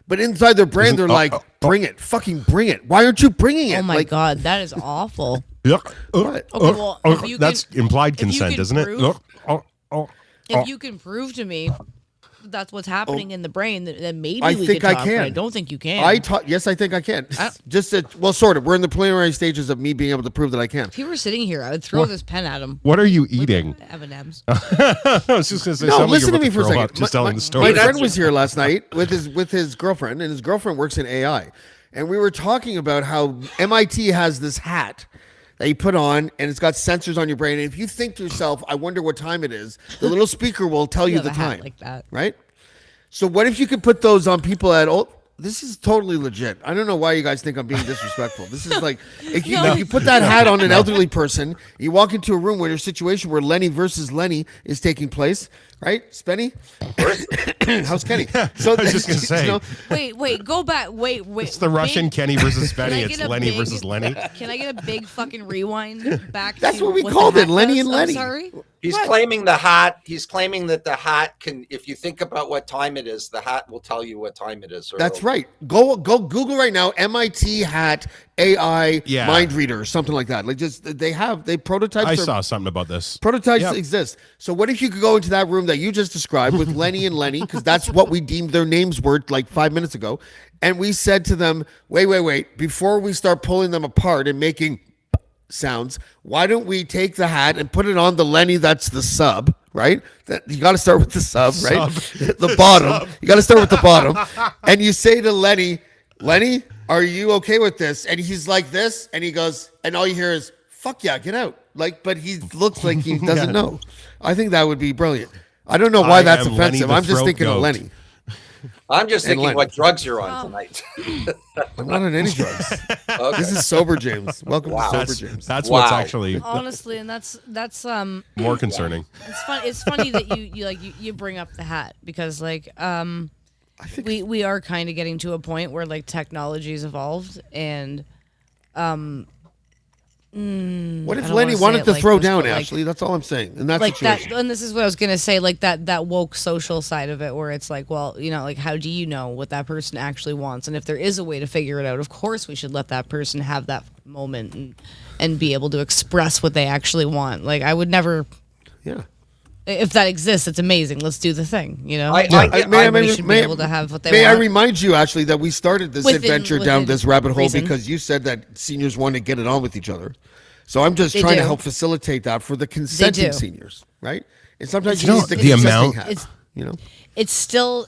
But inside their brain, they're like, "Bring it, fucking bring it." Why aren't you bringing it? Oh my Like, god, that is awful. Yuck. What? Okay, well, if you That's can- implied if you consent, can isn't it? prove- Oh. If you can prove to me that's what's happening in the brain, then maybe I we think could I talk, but can. I don't think you can. Yes, I think I can. I- Just that, well, sort of. We're in the preliminary stages of me being able to prove that I can. If he were sitting here, I would throw this pen at him. What are you eating? M&M's. I was just going to say, No, something listen you're to me about for a throw second. up, just telling the story. My That's- friend was here last night with his girlfriend, and his girlfriend works in AI, and we were talking about how MIT has this hat that you put on, and it's got sensors on your brain. And if you think to yourself, "I wonder what time it is," the little speaker will tell you have the a hat time. like that. Right? So what if you could put those on people at old? This is totally legit. I don't know why you guys think I'm being disrespectful. This is like if you put that hat on an elderly person, you walk into a room where there's a situation where Lenny versus Lenny is taking place, right? Spenny? How's Kenny? So I was just gonna say. Wait, go back. Wait. It's the Russian Kenny versus Can Benny. I It's get a Lenny big- versus Lenny. Can I get a big fucking rewind back? That's to what we the called hat it, Lenny does? and Lenny. I'm sorry. He's claiming the hat. He's claiming that the hat can, if you think about what time it is, the hat will tell you what time it is. Or That's right. Go Google right now. MIT hat AI Yeah. mind reader or something like that. Like just they prototypes. I are- saw something about this. Prototypes Yep. exist. So what if you could go into that room that you just described with Lenny and Lenny, because that's what we deemed their names were like 5 minutes ago, and we said to them, wait, before we start pulling them apart and making sounds, why don't we take the hat and put it on the Lenny that's the sub, right? That you got to start with the sub, right? The bottom. You got to start with the bottom. And you say to Lenny, are you okay with this? And he's like this, and he goes, and all you hear is, fuck yeah, get out. Like, but he looks like he doesn't know. I think that would be brilliant. I don't know why I that's am Lenny offensive. the I'm just throat thinking of goat. Lenny. I'm just And thinking Lenny. what drugs you're on tonight. I'm not on any drugs. Okay. This is sober James. Welcome Wow. to sober James. That's what's Wow. actually Honestly, and that's more concerning. it's fun. It's funny that you bring up the hat because like I think we are kind of getting to a point where like technology's evolved and what if I don't Lenny wanna say wanted it to like throw this, down, but, like- Ashley? That's all I'm saying. In that like situation. that, and this is what I was gonna say, like that woke social side of it, where it's like, well, like how do you know what that person actually wants? And if there is a way to figure it out, of course we should let that person have that moment and be able to express what they actually want. Like I would never, Yeah. if that exists, it's amazing. Let's do the thing, I- Everybody should be able to have what they may want. I remind you, Ashley, that we started this Within- adventure down within this rabbit hole reason. because you said that seniors want to get it on with each other. So I'm just They trying to do. help facilitate that for the consenting do. seniors, right? And sometimes You know, you need the the consenting amount- hat, it's- you know? it's still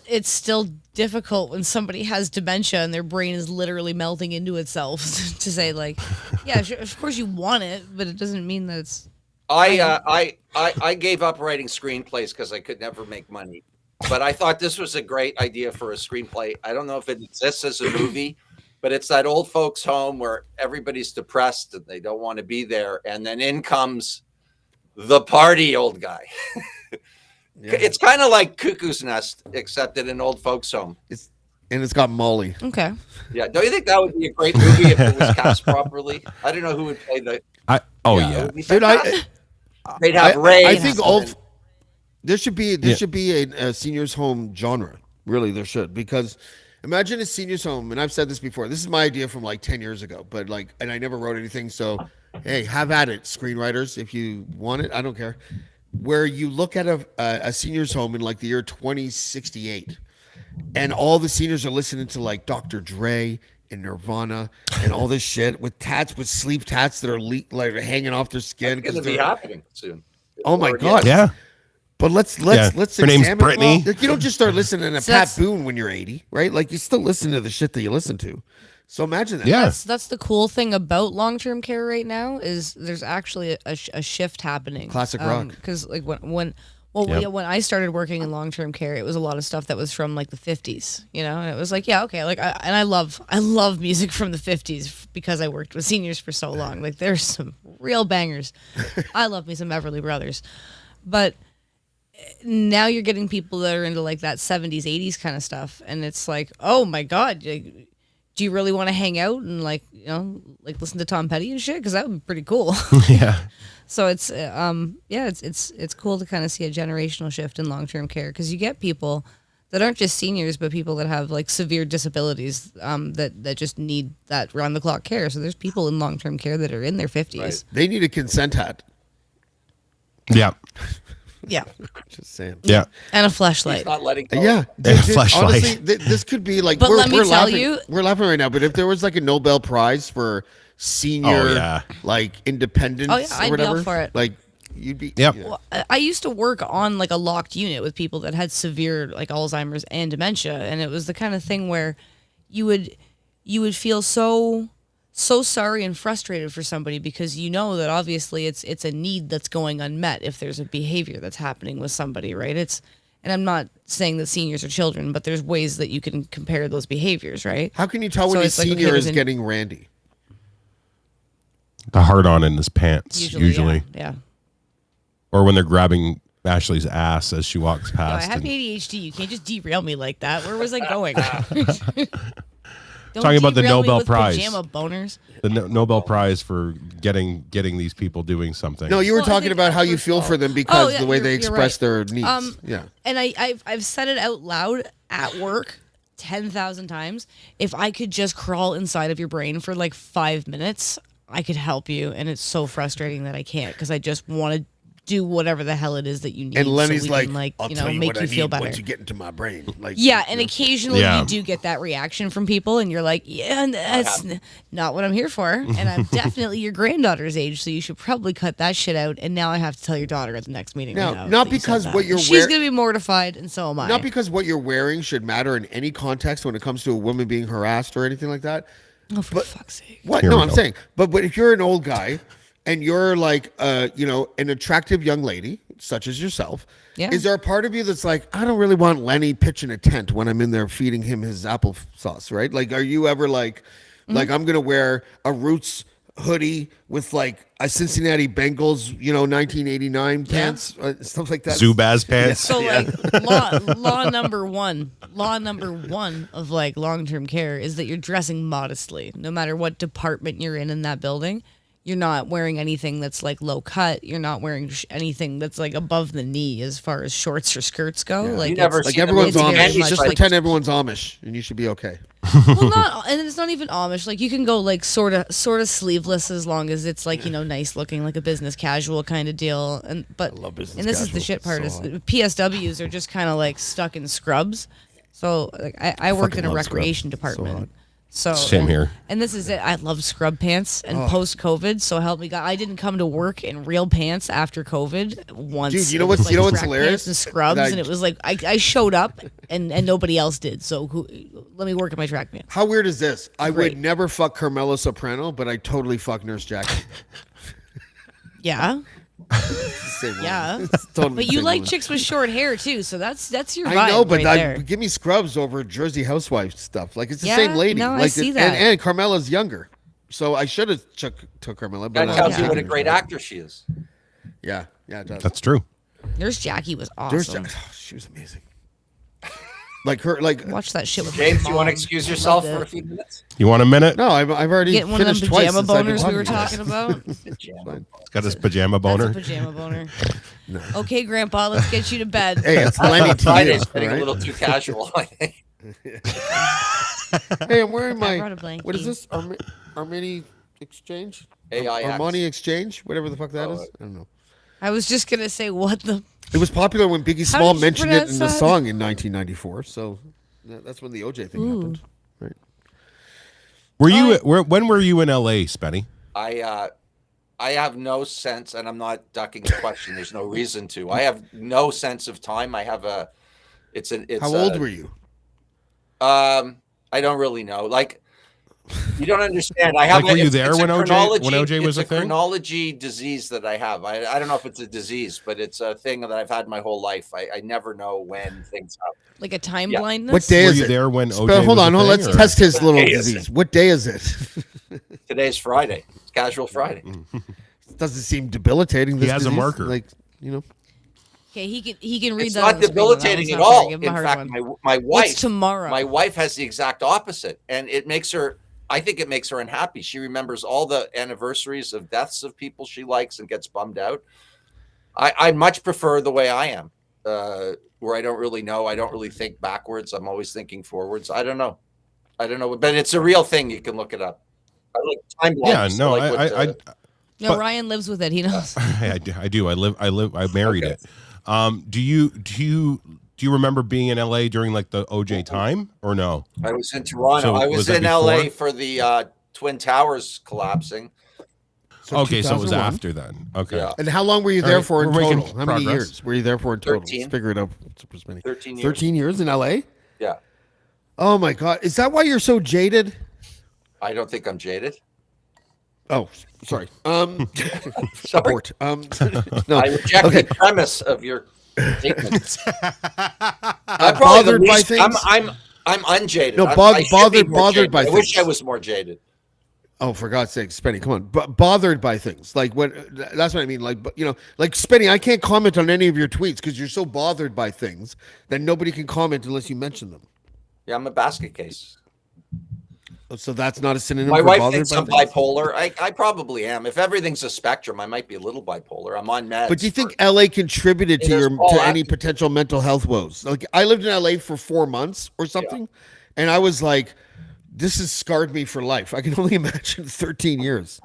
difficult when somebody has dementia and their brain is literally melting into itself to say like, yeah, sure, of course you want it, but it doesn't mean that it's. I gave up writing screenplays because I could never make money. But I thought this was a great idea for a screenplay. I don't know if it exists as a movie, but it's that old folks' home where everybody's depressed and they don't want to be there. And then in comes the party old guy. Yeah. It's kind of like Cuckoo's Nest, except in an old folks' home. It's got Molly. Okay. Yeah. Don't you think that would be a great movie if it was cast properly? I don't know who would play the. Dude, they'd have Ray. I think there should be a seniors home genre. Really, there should, because imagine a seniors home, and I've said this before. This is my idea from like 10 years ago, but and I never wrote anything. So, hey, have at it, screenwriters, if you want it. I don't care. Where you look at a seniors home in like the year 2068, and all the seniors are listening to like Dr. Dre and Nirvana and all this shit with sleeve tats that are like hanging off their skin. It's going to be happening soon. Oh my God. Yeah. But let's Her name's Brittany. Well, you don't just start listening to Pat Boone when you're 80, right? Like you still listen to the shit that you listen to. So imagine that. Yeah. That's the cool thing about long-term care right now is there's actually a shift happening. Classic rock. Because like when I started working in long-term care, it was a lot of stuff that was from like the 50s, you know, and it was like, yeah, okay, like I love music from the 50s because I worked with seniors for so long. Like there's some real bangers. I love me some Everly Brothers, but now you're getting people that are into like that 70s, 80s kind of stuff, and it's like, oh my God. Do you really want to hang out and like, you know, like listen to Tom Petty and shit? Because that would be pretty cool. Yeah. So it's it's cool to kind of see a generational shift in long-term care because you get people that aren't just seniors, but people that have like severe disabilities that just need that round-the-clock care. So there's people in long-term care that are in their 50s. Right. They need a consent hat. Yeah. Yeah. Just saying. Yeah. And a flashlight. He's not letting go. Yeah. And a flashlight. Honestly, this could be like, but let me tell laughing, you, we're laughing right now, but if there was like a Nobel Prize for senior, like independence I'd or whatever, be all for it. like you'd be. Yep. Yeah. Well, I used to work on like a locked unit with people that had severe like Alzheimer's and dementia, and it was the kind of thing where you would feel so sorry and frustrated for somebody because you know that obviously it's a need that's going unmet if there's a behavior that's happening with somebody, right? And I'm not saying that seniors are children, but there's ways that you can compare those behaviors, right? How can you tell when a senior is getting randy? The hard on in his pants, usually. Yeah. Or when they're grabbing Ashley's ass as she walks past. I have ADHD. You can't just derail me like that. Where was I going? Talking about the Nobel Prize. Pajama boners. The Nobel Prize for getting these people doing something. No, you were talking about how you feel for them because the way they express their needs. Yeah. And I've said it out loud at work 10,000 times. If I could just crawl inside of your brain for like 5 minutes, I could help you. And it's so frustrating that I can't because I just want to do whatever the hell it is that you need. And Lenny's so like, I'll tell you make what you I feel need better. once you get into my brain. Like, yeah, and occasionally you do get that reaction from people, and you're like, yeah, that's not what I'm here for. And I'm definitely your granddaughter's age, so you should probably cut that shit out. And now I have to tell your daughter at the next meeting. Now, not because what you're she's going to be mortified, and so am I. Not because what you're wearing should matter in any context when it comes to a woman being harassed or anything like that. Oh, for fuck's sake. What? No, I'm saying, but if you're an old guy and you're like, an attractive young lady, such as yourself, is there a part of you that's like, I don't really want Lenny pitching a tent when I'm in there feeding him his applesauce, right? Like, are you ever like I'm going to wear a Roots hoodie with like a Cincinnati Bengals, 1989 pants, stuff like that? Zubaz pants. So like law number one of like long-term care is that you're dressing modestly, no matter what department you're in that building. You're not wearing anything that's like low cut. You're not wearing anything that's like above the knee as far as shorts or skirts go. Yeah. Like, everyone's Amish. Just pretend everyone's Amish, and you should be okay. Well, and it's not even Amish. Like you can go like sort of sleeveless as long as it's like nice looking, like a business casual kind of deal. I love business. And this is the shit part is PSWs are just kind of like stuck in scrubs. So like I worked in a recreation department. So Same here. And this is it. I love scrub pants, and post COVID, so help me God, I didn't come to work in real pants after COVID once. Dude, you know what's track hilarious? Pants and scrubs, and it was like I showed up, and nobody else did. So let me work in my track pants. How weird is this? I Great. would never fuck Carmela Soprano, but I totally fuck Nurse Jackie. Yeah. Same woman. Yeah. It's totally But the you same like woman. chicks with short hair too, so that's your vibe. I know, but right there. give me Scrubs over Jersey Housewives stuff. Like it's the Yeah, same lady. no, I like see that. And Carmela's younger, so I should have took Carmela. But That I tells was you what a taking great Nurse actor she is. Jackie. Yeah, it does. That's true. Nurse Jackie was Nurse awesome. she was amazing. Like her, like Watch that shit with James, my you want to mom. excuse yourself Loved for a it. few minutes? You want a minute? no, I've already Get one of them finished twice pajama since I've been boners we were talking talking about. He's got his pajama boner. That's a pajama boner. Okay, Grandpa, let's get you to bed. Hey, it's plenty to Friday's you. getting Right? a little too casual, I think. Hey, I'm wearing I my. brought a blankie. What is this? Armani Exchange? AIX. Armani Exchange? Whatever the fuck that is. I don't know. I was just gonna say what the. It was popular when Biggie How Small did you mentioned it in pronounce the that? song in 1994. So that's when the OJ thing happened. Right. Were you? When were you in LA, Spenny? I have no sense, and I'm not ducking the question. There's no reason to. I have no sense of time. I have a. It's How old were you? I don't really know. Like, you don't understand. I have. Like, were you there it's a when OJ was it's a thing? chronology disease that I have. I don't know if it's a disease, but it's a thing that I've had my whole life. I never know when things happen. Like a time Yeah. blindness. What day Were is you it? there when Spell- OJ hold was on, a let's thing, or- test his little What day is disease. What day is it? Today's Friday. It's casual Friday. Doesn't seem debilitating. This has a disease. marker. Like, you know. Okay, he can read It's that. not on the screen, though. That debilitating one's at not fair. all. Give him In a hard fact, one. my What's wife tomorrow? My wife has the exact opposite, and it makes her. I think it makes her unhappy. She remembers all the anniversaries of deaths of people she likes and gets bummed out. I much prefer the way I am, where I don't really know. I don't really think backwards. I'm always thinking forwards. I don't know, but it's a real thing. You can look it up. I like time Yeah, blindness. no, like what, No, But- Ryan lives with it. He knows. I do. I married Okay. it. Do you remember being in LA during like the OJ time or no? I was in Toronto. So I was was that in LA before? for the Twin Towers collapsing. Okay, so it was 2001. after then. Okay. Yeah. And how long were you All there right, for in we're making total? How many progress. years were you there for in total? 13. Let's figure it out. Super Spinny. 13 years. 13 years in LA? Yeah. Oh my God. Is that why you're so jaded? I don't think I'm jaded. Oh, sorry. Sorry. Abort. No. I reject Okay. the premise of your statement. I'm bothered by things. I'm unjaded. No, I should be more bothered jaded. by I wish things. I was more jaded. Oh, for God's sake, Spenny, come on. Bothered by things. Like what that's what I mean. Like, you know, like Spenny, I can't comment on any of your tweets because you're so bothered by things that nobody can comment unless you mention them. Yeah, I'm a basket case. So that's not a synonym My for wife bothered thinks by I'm things? bipolar. I probably am. If everything's a spectrum, I might be a little bipolar. I'm on meds. But do you think LA contributed to There's your all to any aspects. potential mental health woes? Like I lived in LA for 4 months or something, and I was like, this has scarred me for life. I can only imagine 13 years.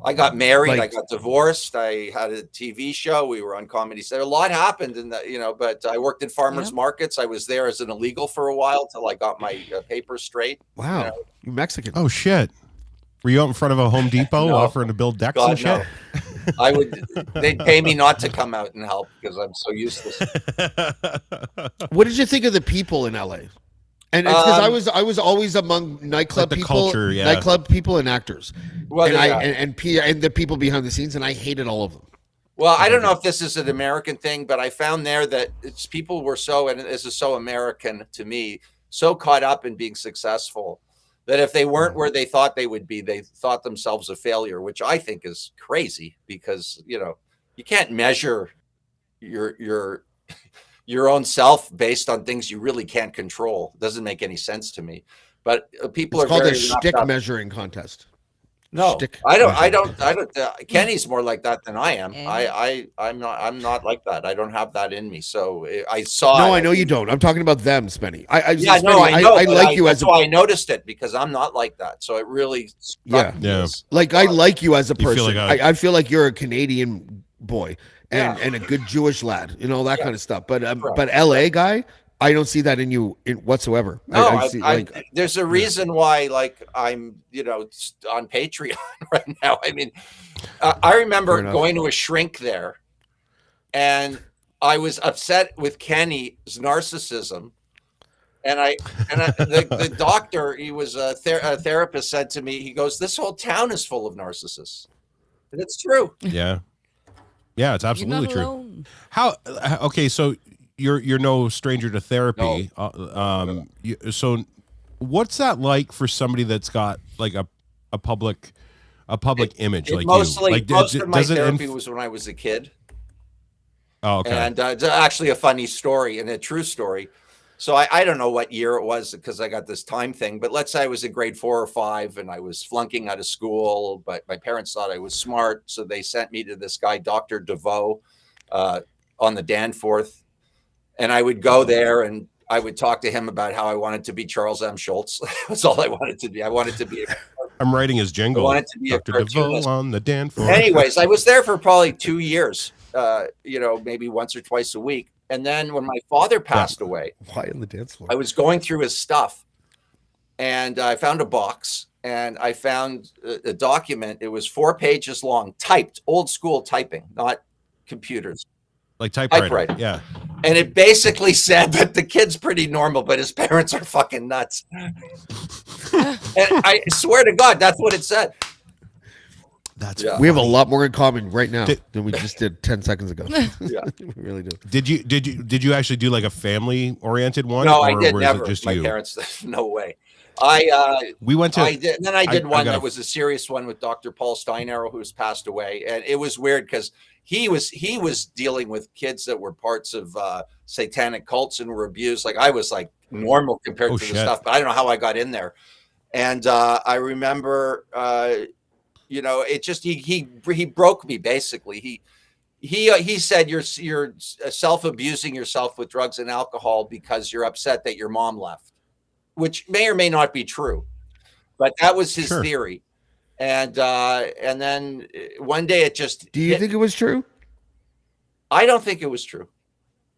I got married. Like- I got divorced. I had a TV show. We were on Comedy Center. A lot happened in that, but I worked in farmers Yeah. markets. I was there as an illegal for a while till I got my papers straight. Wow, you Mexican. Oh shit. Were you out in front of a Home Depot No. offering to build decks God, and shit? no. They'd pay me not to come out and help because I'm so useless. What did you think of the people in LA? And it's because I was always among nightclub Like the people, culture, yeah. nightclub people, and actors, Well, and yeah. and the people behind the scenes, and I hated all of them. Well, I don't know if this is an American thing, but I found there that it's people were so, and this is so American to me, so caught up in being successful that if they weren't where they thought they would be, they thought themselves a failure, which I think is crazy because, you can't measure your own self based on things you really can't control. It doesn't make any sense to me. But people It's are called very a wrapped shtick up. measuring contest. No, Shtick I measuring. don't. Kenny's more like that than I am. Eh. I'm not like that. I don't have that in me. So I saw. No, it. I know you don't. I'm talking about them, Spenny. Yeah, Spenny, no, I know. I but like you that's as a why I noticed it because I'm not like that. So it really struck me Yeah. as- like I like you as a You feel person. like I feel like you're a Canadian boy and Yeah. and a good Jewish lad, that Yeah. kind of stuff. But Correct. but LA guy, I don't see that in you whatsoever. No, see, like, there's a reason why, like, I'm, on Patreon right now. I mean, I remember going to a shrink there, and I was upset with Kenny's narcissism, and the doctor, he was a therapist, said to me, he goes, "This whole town is full of narcissists," and it's true. Yeah, it's absolutely true. Alone. Okay, so you're no stranger to therapy. No. So what's that like for somebody that's got like a public image like mostly, you? Like, most of my therapy was when I was a kid. Oh, okay. And it's actually a funny story and a true story. So I don't know what year it was because I got this time thing, but let's say I was in grade 4 or 5 and I was flunking out of school, but my parents thought I was smart. So they sent me to this guy, Dr. DeVoe, on the Danforth. And I would go there and I would talk to him about how I wanted to be Charles M. Schultz. That's all I wanted to be. I wanted to be. I'm writing his jingle. I wanted to be Dr. DeVoe on the Danforth. Anyways, I was there for probably 2 years, maybe once or twice a week. And then when my father passed away, why in the dance floor? I was going through his stuff and I found a box and I found a document. It was 4 pages long, typed, old school typing, not computers. Like typewriter. Yeah. And it basically said that the kid's pretty normal, but his parents are fucking nuts. And I swear to God, that's what it said. We have a lot more in common right now than we just did 10 seconds ago. Yeah, we really do. Did you actually do like a family oriented one? No, I did never. Just my you? parents, no way. We went to. I did, and then I did one that was a serious one with Dr. Paul Steinarrow, who's passed away, and it was weird because he was dealing with kids that were parts of satanic cults and were abused. Like I was like normal compared to the stuff, but I don't know how I got in there. And I remember, it just he broke me basically. He said you're self-abusing yourself with drugs and alcohol because you're upset that your mom left, which may or may not be true, but that was his theory. And then one day it just. Do you think it was true? I don't think it was true,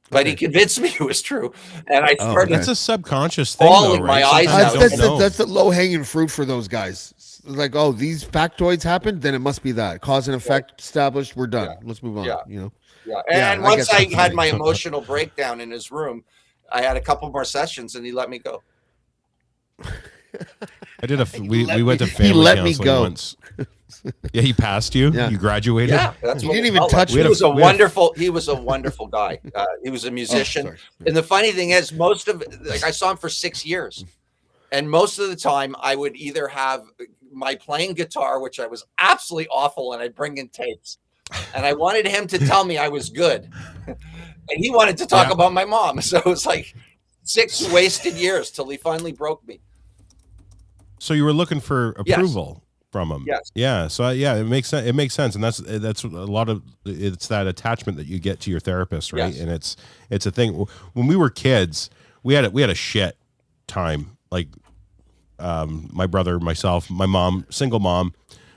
but he convinced me it was true, and I started. That's a subconscious thing, bawling though, my right? eyes out. That's the low hanging fruit for those guys. Like, oh, these factoids happened, then it must be that cause and effect established. We're done. Let's move on. Yeah. And once I had my emotional breakdown in his room, I had a couple more sessions, and he let me go. I did we went to family counseling once. Yeah, he passed you. Yeah. You graduated. Yeah, that's what he didn't even touch me. He was a wonderful guy. He was a musician, and the funny thing is, I saw him for 6 years, and most of the time I would either have my playing guitar, which I was absolutely awful, and I'd bring in tapes, and I wanted him to tell me I was good, and he wanted to talk about my mom. So it was like 6 wasted years till he finally broke me. So you were looking for approval from him. Yes. Yeah. So it makes sense. It makes sense, and that's a lot of it's that attachment that you get to your therapist, right? Yes. And it's a thing. When we were kids, we had a shit time. Like my brother, myself, my mom, single mom.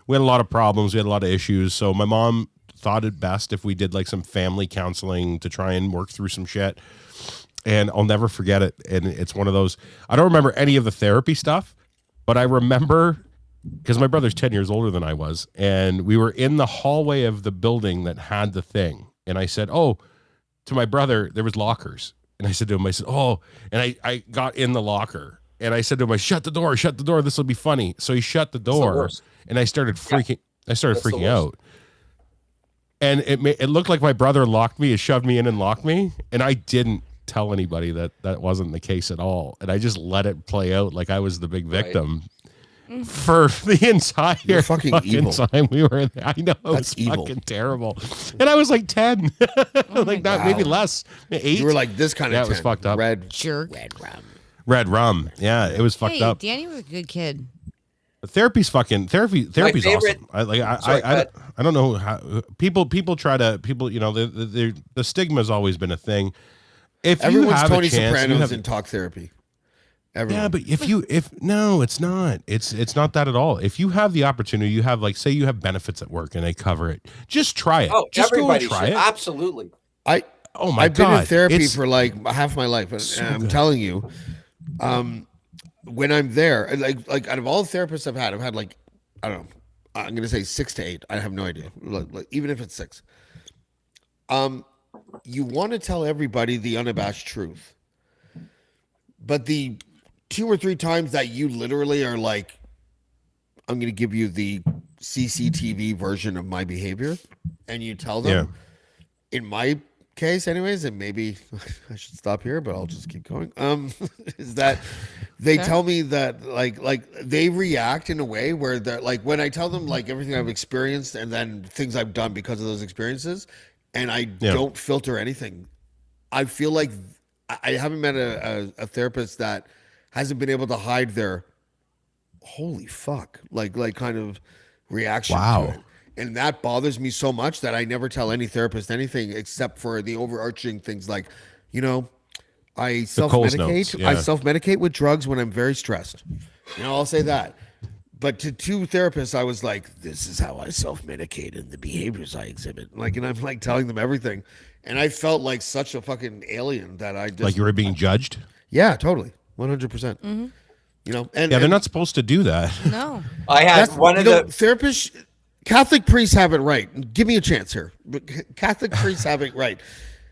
We had a lot of problems. We had a lot of issues. So my mom thought it best if we did like some family counseling to try and work through some shit. And I'll never forget it. And it's one of those. I don't remember any of the therapy stuff. But I remember, because my brother's 10 years older than I was, and we were in the hallway of the building that had the thing. And I said, to my brother, there was lockers. And I said to him, and I got in the locker. And I said to him, shut the door, this will be funny. So he shut the door, and I started freaking out. And it looked like my brother locked me, shoved me in and locked me. And I didn't tell anybody that wasn't the case at all, and I just let it play out like I was the big victim for the entire fucking time we were there. I know it's fucking terrible, and I was like 10, maybe less, 8. You were like this kind of. Yeah, it was fucked up. Red rum. Yeah, it was fucked up. Danny was a good kid. Therapy's awesome. I don't know how people try to the stigma's always been a thing. If everyone's you have Tony a chance, Soprano's in talk therapy. Everyone. Yeah, but no, it's not. It's not that at all. If you have the opportunity, you have say you have benefits at work and they cover it. Just try it. Oh, just everybody go and try should. it. Absolutely. I Oh my I've God. been in therapy It's- for like half my life, and I'm telling you, when I'm there, like out of all the therapists I've had like, I don't know, I'm gonna say 6 to 8. I have no idea, like, even if it's 6. You want to tell everybody the unabashed truth, but the 2 or 3 times that you literally are like, I'm gonna give you the CCTV version of my behavior, and you tell them, in my case anyways, and maybe I should stop here, but I'll just keep going, is that they tell me that like they react in a way where they're like, when I tell them like everything I've experienced and then things I've done because of those experiences, and I don't filter anything, I feel like I haven't met a therapist that hasn't been able to hide their holy fuck like kind of reaction to it. And that bothers me so much that I never tell any therapist anything except for the overarching things like, you know, I self-medicate. I self-medicate with drugs when I'm very stressed. You know, I'll say that. But to 2 therapists, I was like, this is how I self-medicate and the behaviors I exhibit. Like, and I'm like telling them everything. And I felt like such a fucking alien that I just... Like you were being judged? Yeah, totally. 100%. You know, and they're not supposed to do that. No. I had one of the therapists... Catholic priests have it right. Give me a chance here. Catholic priests have it right.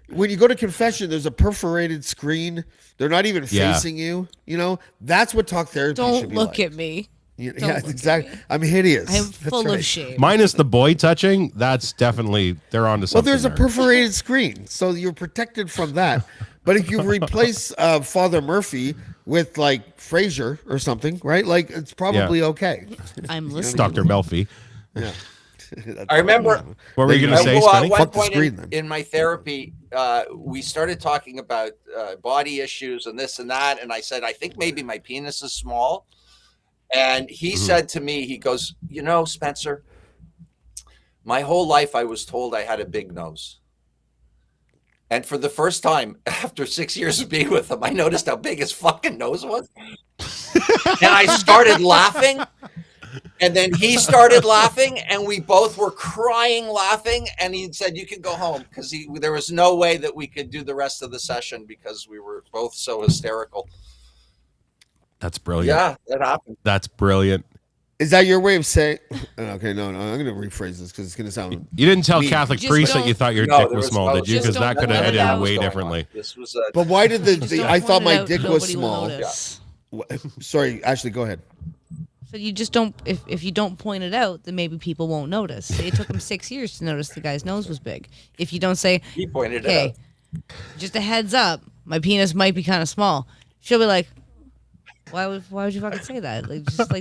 When you go to confession, there's a perforated screen. They're not even facing you. You know, that's what talk therapy should be like. Don't look at me. Yeah, exactly. I'm hideous. I'm full of shame. Minus the boy touching, that's definitely, they're onto something. Well, there's there. a perforated screen, so you're protected from that. But if you replace Father Murphy with like Fraser or something, right? Like it's probably okay. I'm listening. Dr. Melfi. Yeah. I remember. What were you going to say, At Spenny? one Fuck the point screen, then. in my therapy, we started talking about body issues and this and that. And I said, I think maybe my penis is small. And he said to me, he goes, you know, Spencer, my whole life I was told I had a big nose. And for the first time, after 6 years of being with him, I noticed how big his fucking nose was. And I started laughing. And then he started laughing, and we both were crying laughing. And he said, you can go home, because there was no way that we could do the rest of the session because we were both so hysterical. That's brilliant. Yeah, that happened. That's brilliant. Is that your way of saying? Okay, no. I'm going to rephrase this because it's going to sound. You didn't tell mean. Catholic Just priests that don't- you thought your No, dick there was was small, no- did you? just Because that don't could have point it ended out. way Going differently. on. This was But why did Just don't I thought point my it out, dick was nobody will small. notice. Sorry, Ashley, go ahead. So you just don't. If you don't point it out, then maybe people won't notice. Say it took him 6 years to notice the guy's nose was big. If you don't say, He pointed it "Hey, out. just a heads up, my penis might be kind of small," she'll be like, "Why would you fucking say that?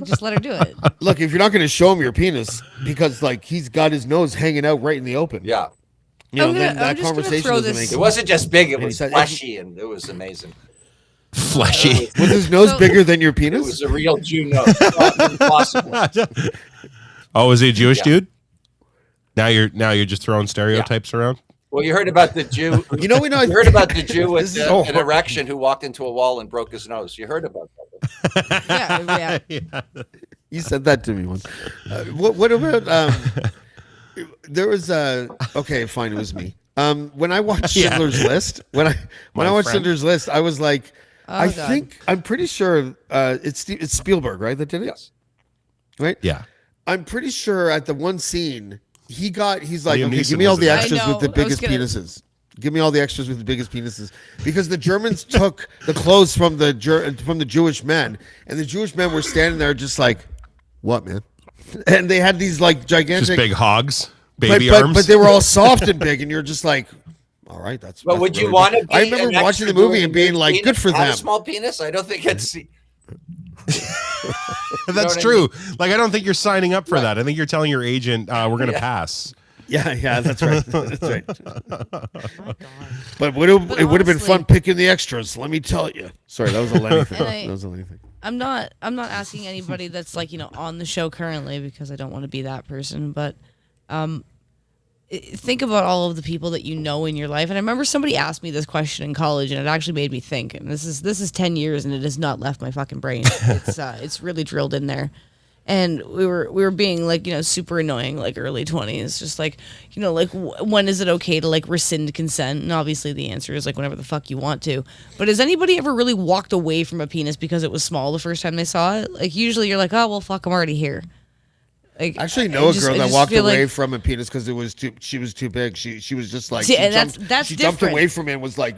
Just let her do it." Look, if you're not going to show him your penis because like he's got his nose hanging out right in the open, Yeah. you know, I'm then gonna- I'm that just gonna conversation throw doesn't this- make It wasn't just big, it And he was said- fleshy, and it was amazing. Fleshy. Was his nose So- bigger than your It penis? was a real Jew nose. Impossible. Oh, is he a Jewish Yeah. dude? Now you're just throwing stereotypes around? Well, you heard about the Jew. You know, You heard about the Jew with This is so an hard. erection who walked into a wall and broke his nose. You heard about that? Yeah. You said that to me once. What about there was okay, fine, it was me. When I watched Yeah. Schindler's List, when I watched friend. Schindler's List, I was like, I God. think I'm pretty sure it's Spielberg, right? That did it, Yes. right? Yeah. I'm pretty sure at the one scene he's like, Liam okay, Neeson give me all was the in that. extras I know, with the I was biggest gonna- penises. Give me all the extras with the biggest penises, because the Germans took the clothes from the Jewish men, and the Jewish men were standing there just like, what, man? And they had these like gigantic, Just big hogs, baby but arms. they were all soft and big, and you're just like, all right, that's. But that's would you really want good. to be I remember an watching the extra movie doing and a being big like, penis? good for Have them. a small penis? I don't think it's. That's what I true. Like, I don't think you're signing up for Right. that. I think you're telling your agent, we're going to pass. Yeah, that's right. That's right. Oh my God. But it would have been honestly- fun picking the extras. Let me tell you. Sorry, that was a Lenny thing. And That was a Lenny thing. I'm not asking anybody that's like, on the show currently, because I don't want to be that person, but think about all of the people that you know in your life. And I remember somebody asked me this question in college, and it actually made me think. And this is 10 years, and it has not left my fucking brain. It's really drilled in there. And we were being like, super annoying, like early 20s, just like, like when is it okay to like rescind consent? And obviously the answer is like whenever the fuck you want to. But has anybody ever really walked away from a penis because it was small the first time they saw it? Like usually you're like, oh well, fuck, I'm already here. Like, I actually know a girl that walked feel away like, from a penis because she was too big. She was just like, See, she and jumped, that's she jumped different. away from it and was like,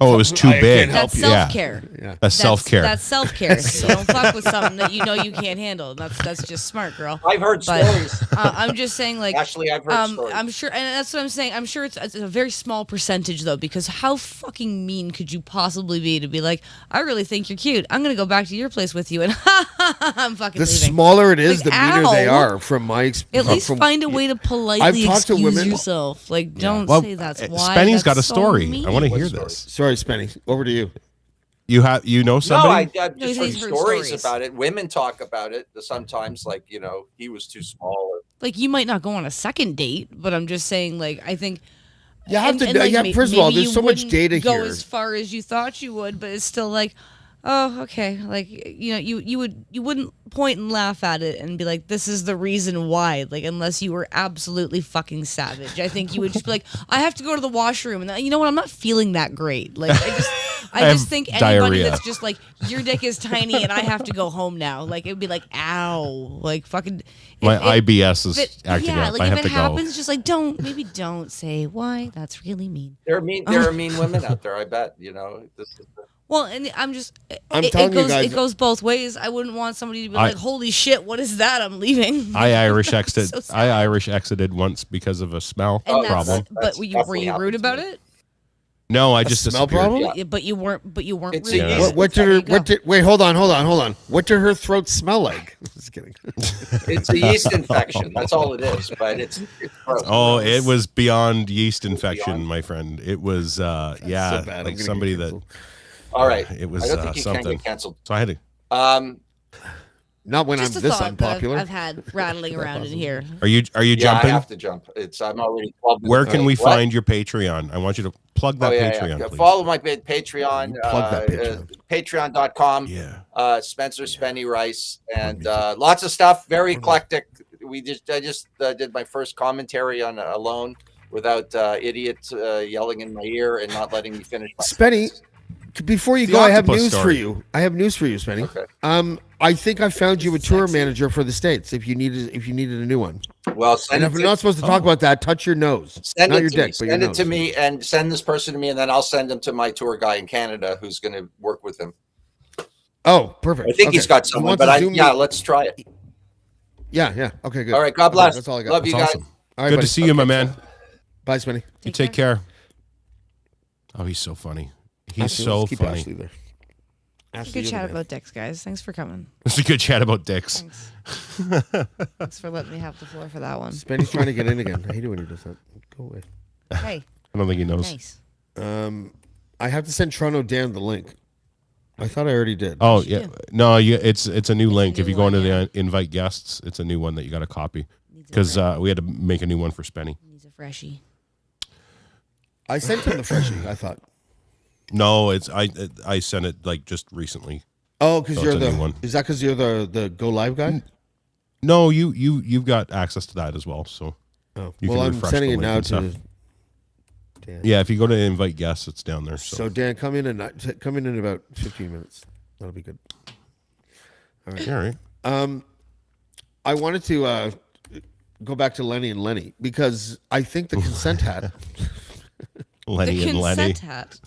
Oh, it was too I big. can't help That's you. self-care. Yeah. That's self-care. That's self-care. You don't fuck with something that you know you can't handle. That's just smart, girl. I've heard But, stories. I'm just saying, like, Actually, I've heard stories. I'm sure, and that's what I'm saying. I'm sure it's a very small percentage though, because how fucking mean could you possibly be to be like, I really think you're cute. I'm gonna go back to your place with you, and I'm fucking The leaving. smaller it is, Like, the meaner they ow. are. From my experience, At least find a way to politely talked to excuse women- yourself. Like, don't Well, say that's why. Spenny's that's got a so story. mean. I want to What hear story? this. Sorry, Spenny. Over to you. You know No, somebody? I've just heard he's heard stories stories. about it. Women talk about it sometimes, like, he was too small. Or, Like, you might not go on a second date, but I'm just saying, like, I think. You have to. like, yeah, first of all, maybe there's you so much wouldn't data go here. as far as you thought you would, but it's still like, oh, okay. Like, you wouldn't point and laugh at it and be like, this is the reason why. Like, unless you were absolutely fucking savage. I think you would just be like, I have to go to the washroom, and you know what? I'm not feeling that great. Like, I have just think anybody diarrhea. that's just like, your dick is tiny and I have to go home now. Like, it would be like, ow. Like, fucking. My IBS is If it, acting yeah, up. like I if have it to go. happens, just like don't say why. That's really mean. there are mean women out there, I bet. Well, and I'm just I'm it telling you goes guys- it goes both ways. I wouldn't want somebody to be I- like, "Holy shit, what is that? I'm leaving." I Irish exited. So sad. I Irish exited once because of a smell And that's, problem. but That's were you definitely rude happened to about me. it? No, I A just smell disappeared. problem? Yeah. But you weren't It's rude. a about yeast it. What There you did? go. Wait, hold on. What did her throat smell like? Just kidding. It's a yeast infection. That's all it is. But it's gross. Oh, it was beyond yeast infection, Beyond. my friend. It was, So bad, I'm like gonna somebody get that. canceled. All right. It was I don't think you can something. get canceled. So I had to. Not when Just I'm a this thought that unpopular. I've had rattling around in here. Are you Yeah, jumping? I have to jump. I'm already. Plugged in. Where can we What? find your Patreon? I want you to plug that Oh, yeah, Patreon, yeah. please. Follow my Patreon. Plug that Patreon. Patreon.com. Yeah. Spencer Spenny Rice, and lots of stuff. Very eclectic. I just did my first commentary on Alone without idiots yelling in my ear and not letting me finish. My Spenny, before you The go, I have octopus news for story. you. Spenny. Okay. I think I found you a tour manager for the States. If you needed a new one, Well, send and it if to, we're not supposed to talk about that, touch your nose, send not it your to dick, me. but your Send it nose. to me, and send this person to me, and then I'll send him to my tour guy in Canada, who's going to work with him. Oh, perfect. I think Okay. he's got He someone, wants but to Zoom me- let's try it. Yeah. Okay, good. All right. God Okay, bless. that's all I got. Love you That's guys. awesome. All right, Good buddy. to see you, my man. Bye, Spenny. You take care. Oh, he's so funny. He's Ashley, so let's keep funny. Ashley there. Ashley, Good you're chat the man. about dicks, guys. Thanks for coming. It's a good chat about dicks. Thanks. Thanks for letting me have the floor for that one. Spenny's trying to get in again. I hate it when he does that. Go away. Hey, I don't think he knows. nice. I have to send Toronto Dan the link. I thought I already did. Oh yeah, no, it's a new link. a If new you go one, into yeah. the invite guests, it's a new one that you got to copy because we had to make a new one for Spenny. He's a freshie. I sent him the freshie. I thought. No, I sent it like just recently. Oh, because So you're it's a the new one. Is that because you're the Go Live guy? No, you've got access to that as well. So Oh, You well, can I'm refresh sending the it link now and to stuff. Dan. yeah, if you go to invite guests, it's down there. So Dan, come in in about 15 minutes. That'll be good. all right. I wanted to go back to Lenny and Lenny because I think the consent hat. Lenny The and Lenny. consent hat.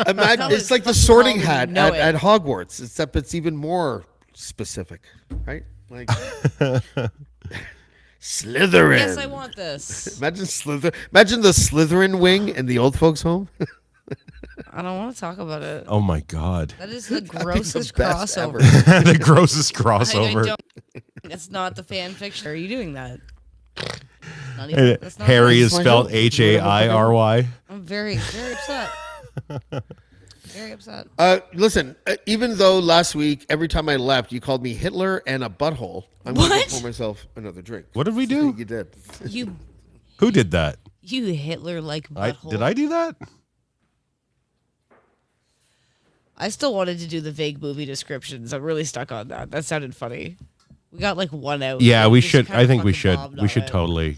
Imagine That it's was like the fucking sorting all hat you know at it. Hogwarts, except it's even more specific, right? Like Slytherin. Yes, I want this. Imagine Imagine the Slytherin wing in the old folks' home. I don't want to talk about it. Oh my god, That is the be the grossest best crossover. the grossest I crossover. don't. It's not the fan fiction. Are you doing that? Not even, that's not Harry nice. is spelled Hairy. I'm very, very upset. Very upset. Listen, even though last week every time I left you called me Hitler and a butthole, I'm going What? to pour myself another drink. What did we I do? think you did. Who did that? You Hitler-like butthole. Did I do that? I still wanted to do the vague movie descriptions. I'm really stuck on that. That sounded funny. We got like one out. Yeah, Like, we just should. kinda I think we fucking should. bobbed We on should it. totally.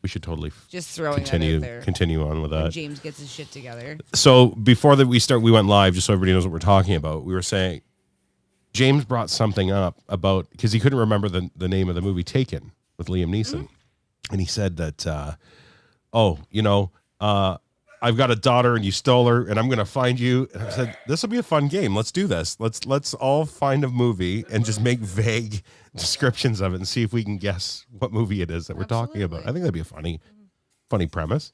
We should totally Just throwing that out there. continue on with When that. James gets his shit together. So before that we start, we went live just so everybody knows what we're talking about. We were saying James brought something up about because he couldn't remember the name of the movie Taken with Liam Neeson, and he said that, I've got a daughter and you stole her, and I'm going to find you. And I said, this will be a fun game. Let's do this. Let's all find a movie and just make vague descriptions of it and see if we can guess what movie it is that we're talking about. I think that'd be a funny premise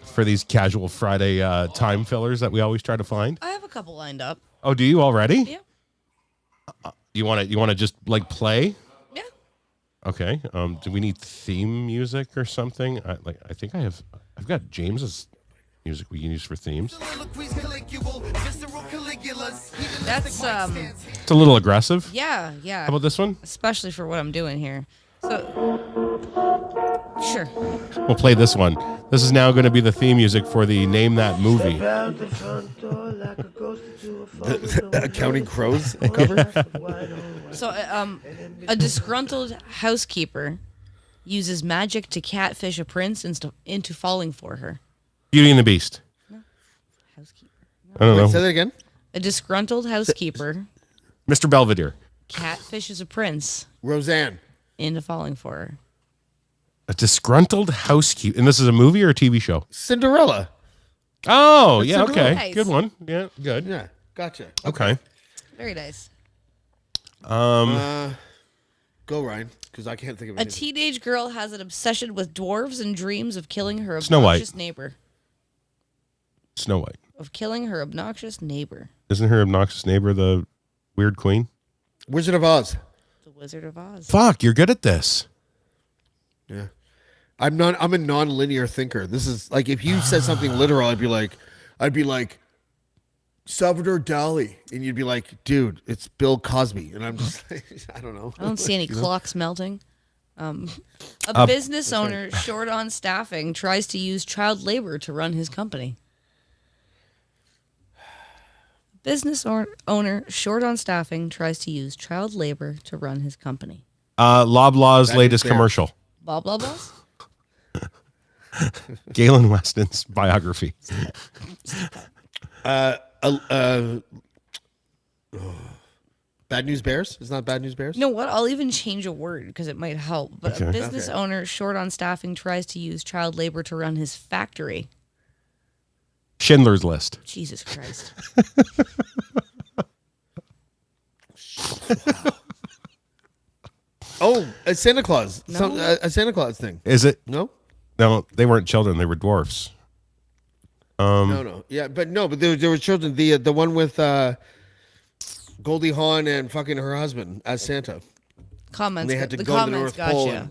for these casual Friday time fillers that we always try to find. I have a couple lined up. Oh, do you already? Yeah. You want to just like play? Yeah. Okay. Do we need theme music or something? I think I've got James's music we can use for themes. That's It's a little aggressive. yeah. How about this one? Especially for what I'm doing here. So sure. We'll play this one. This is now going to be the theme music for the Name That Movie. Counting Crows cover. So a disgruntled housekeeper uses magic to catfish a prince into falling for her. Beauty and the Beast. Housekeeper. I don't Wait, say know. that again. A disgruntled housekeeper Mr. Belvedere. catfishes a prince Roseanne. into falling for her. A disgruntled housekeeper. And this is a movie or a TV show? Cinderella. Oh, yeah, okay. Nice. Good one. Yeah, good. Yeah, gotcha. Okay. Very nice. Go, Ryan, because I can't think of A anything. teenage girl has an obsession with dwarves and dreams of killing her Snow White. obnoxious neighbor. Snow White. Of killing her obnoxious neighbor. Isn't her obnoxious neighbor the weird queen? Wizard of Oz. The Wizard of Oz. Fuck, you're good at this. Yeah. I'm a non-linear thinker. This is like if you said something literal, I'd be like Salvador Dali, and you'd be like, dude, it's Bill Cosby, and I'm just like, I don't know. I don't see any clocks melting. A business owner short on staffing tries to use child labor to run his company. Business owner short on staffing tries to use child labor to run his company. Loblaw's That latest is fair. commercial. Blah, blah, blah. Galen Weston's biography. Bad News Bears? It's not Bad News Bears? You know what? I'll even change a word because it might help. But a business owner short on staffing tries to use child labor to run his factory. Schindler's List. Jesus Christ. Oh, a Santa Claus. No. A Santa Claus thing. Is it? No? No, they weren't children. They were dwarfs. No. Yeah, but there were children. The one with Goldie Hawn and fucking her husband as Santa. Comments. And they had to the go to the comments North got Pole. you.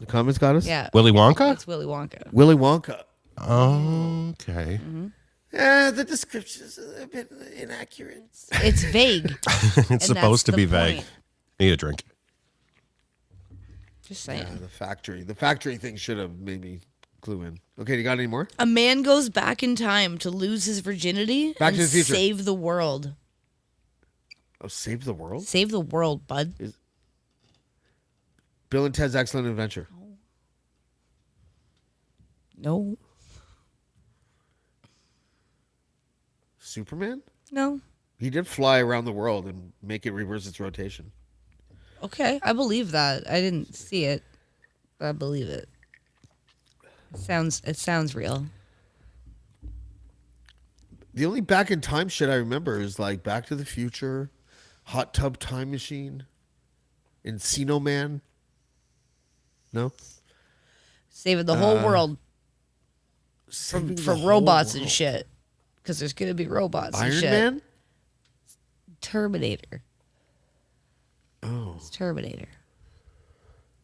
The comments got us? Yeah. Willy Wonka? That's Willy Wonka. Willy Wonka. Okay. The description is a bit inaccurate. It's vague. It's supposed to the be vague. point. Need a drink. Just saying. The factory thing should have made me clue in. Okay, you got any more? A man goes back in time to lose his virginity Back and to the Future. save the world. Oh, Save the World? Save the world, bud. Bill and Ted's Excellent Adventure. No. Superman? No. He did fly around the world and make it reverse its rotation. Okay, I believe that. I didn't see it, but I believe it. It sounds real. The only back in time shit I remember is like Back to the Future, Hot Tub Time Machine, Encino Man. No? Saving the whole world Saving the from whole robots and world. shit. Because there's going to be robots and Iron shit. Man? Terminator. Oh. It's Terminator.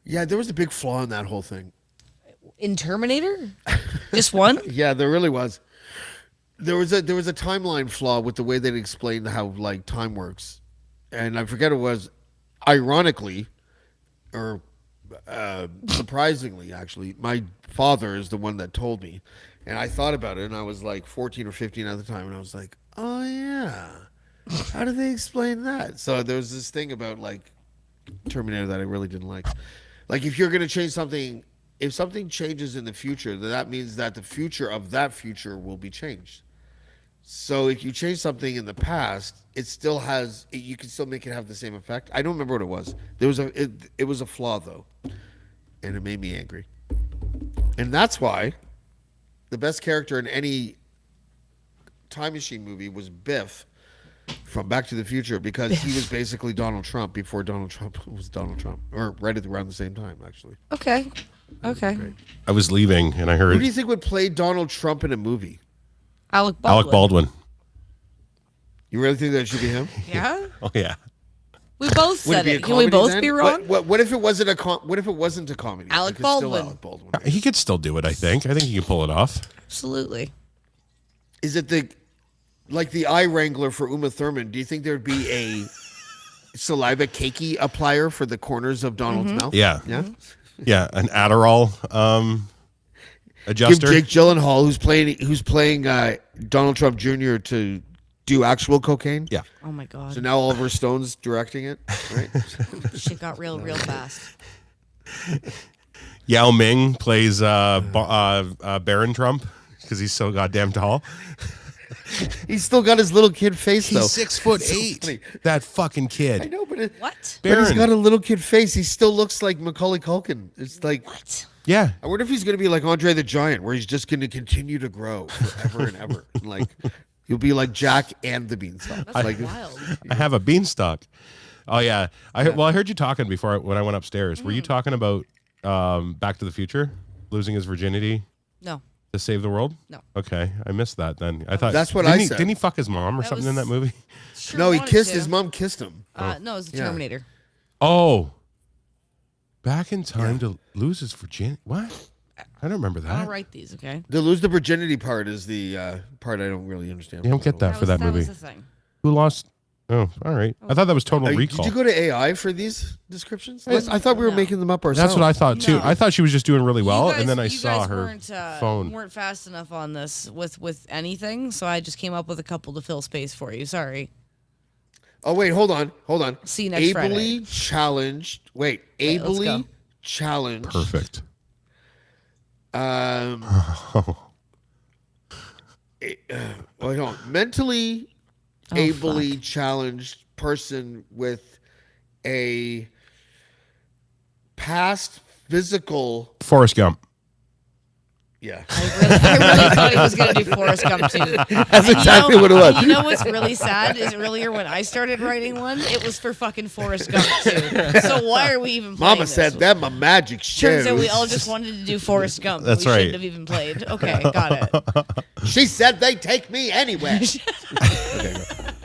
Yeah, there was a big flaw in that whole thing. In Terminator? Just one? Yeah, there really was. There was a timeline flaw with the way they explained how like time works, and I forget it was, ironically, or surprisingly, actually, my father is the one that told me, and I thought about it, and I was like 14 or 15 at the time, and I was like, oh yeah, How do they explain that? So there's this thing about like Terminator that I really didn't like. Like if you're gonna change something, if something changes in the future, then that means that the future of that future will be changed. So if you change something in the past, it still has. You can still make it have the same effect. I don't remember what it was. There was it was a flaw though, and it made me angry. And that's why the best character in any time machine movie was Biff from Back to the Future, because he was basically Donald Trump before Donald Trump was Donald Trump, or right around the same time, actually. Okay. I was leaving and I Who heard do you think would play Donald Trump in a movie? Alec Baldwin. Alec Baldwin. You really think that should be him? Yeah. Oh yeah. We both Would said be a it. Can we comedy both then? be wrong? What if it wasn't what if it wasn't a comedy? Alec Like, it's still Baldwin. Alec Baldwin. He could still do it, I think. I think he can pull it off. Absolutely. Is it like the eye wrangler for Uma Thurman? Do you think there'd be a saliva cakey applier for the corners of Donald's mouth? Yeah. Yeah. Yeah, an Adderall Give adjuster. Jake Gyllenhaal, who's playing Donald Trump Jr. to do actual cocaine. Yeah. Oh my God. So now Oliver Stone's directing it, right? Shit got real fast. Yao Ming plays Baron Trump because he's so goddamn tall. He's still got his little kid face though. He's 6'8". funny. That fucking kid. I know, but What? but he's Baron. got a little kid face. He still looks like Macaulay Culkin. It's like, Yeah. I wonder if he's going to be like Andre the Giant, where he's just going to continue to grow forever and ever. And like, he'll be like Jack and the Beanstalk. That's Like, wild. I have a beanstalk. Oh yeah. I heard you talking before when I went upstairs. Were you talking about Back to the Future losing his virginity No. to save the world? No. Okay, I missed that. Then I thought That's what didn't I he, said. Didn't he fuck his mom or That something in was- that movie? Sure no, he wanted kissed to. his mom. Kissed him. No, it was the Yeah. Terminator. Oh, back in time to lose his virginity. What? I don't remember that. I'll write these, okay? The lose the virginity part is the part I don't really understand. You don't get that for that movie. was the thing. Who lost? Oh, all right. I thought that was Total Recall. Did you go to AI for these descriptions? I thought we were No. making them up ourselves. That's what I thought too. No. I thought she was just doing really well, You guys- and then I you saw guys her phone. weren't fast enough on this with anything, so I just came up with a couple to fill space for you. Sorry. Oh wait, hold on. See you next Friday. Ably challenged. Wait, Wait, let's ably go. challenged. Perfect. Wait, hold on. Mentally ably challenged person with a past physical. Forrest Gump. Yeah, I really thought he was going to do Forrest Gump too. that's exactly what it was. You know what's really sad is earlier when I started writing one, it was for fucking Forrest Gump too. So why are we even playing Mama this? said that my magic shows. Turns out we all just wanted to do Forrest Gump. That's we right. shouldn't have even played. Okay, got it. She said they take me anywhere. Okay, go.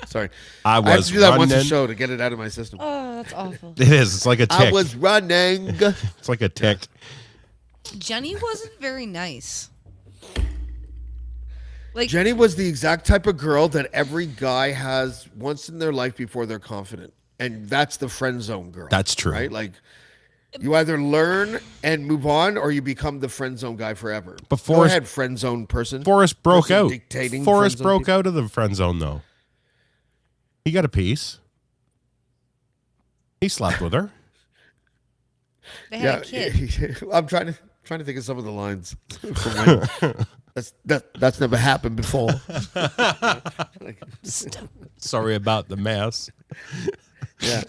Sorry. I I have was to do that once a running. show to get it out of my system. Oh, that's awful. It is. It's like a tick. I was running. It's like a tick. Jenny wasn't very nice. Like Jenny was the exact type of girl that every guy has once in their life before they're confident. And that's the friend zone girl. That's true. Right? Like, you either learn and move on or you become the friend zone guy forever. But Go Forrest- ahead, friend zone person. Forrest broke Person out. dictating Forrest friend zone broke people. out of the friend zone though. He got a piece. He slept with her. they had a kid. I'm trying to think of some of the lines. From when, that's never happened before. Sorry about the mess. Yeah.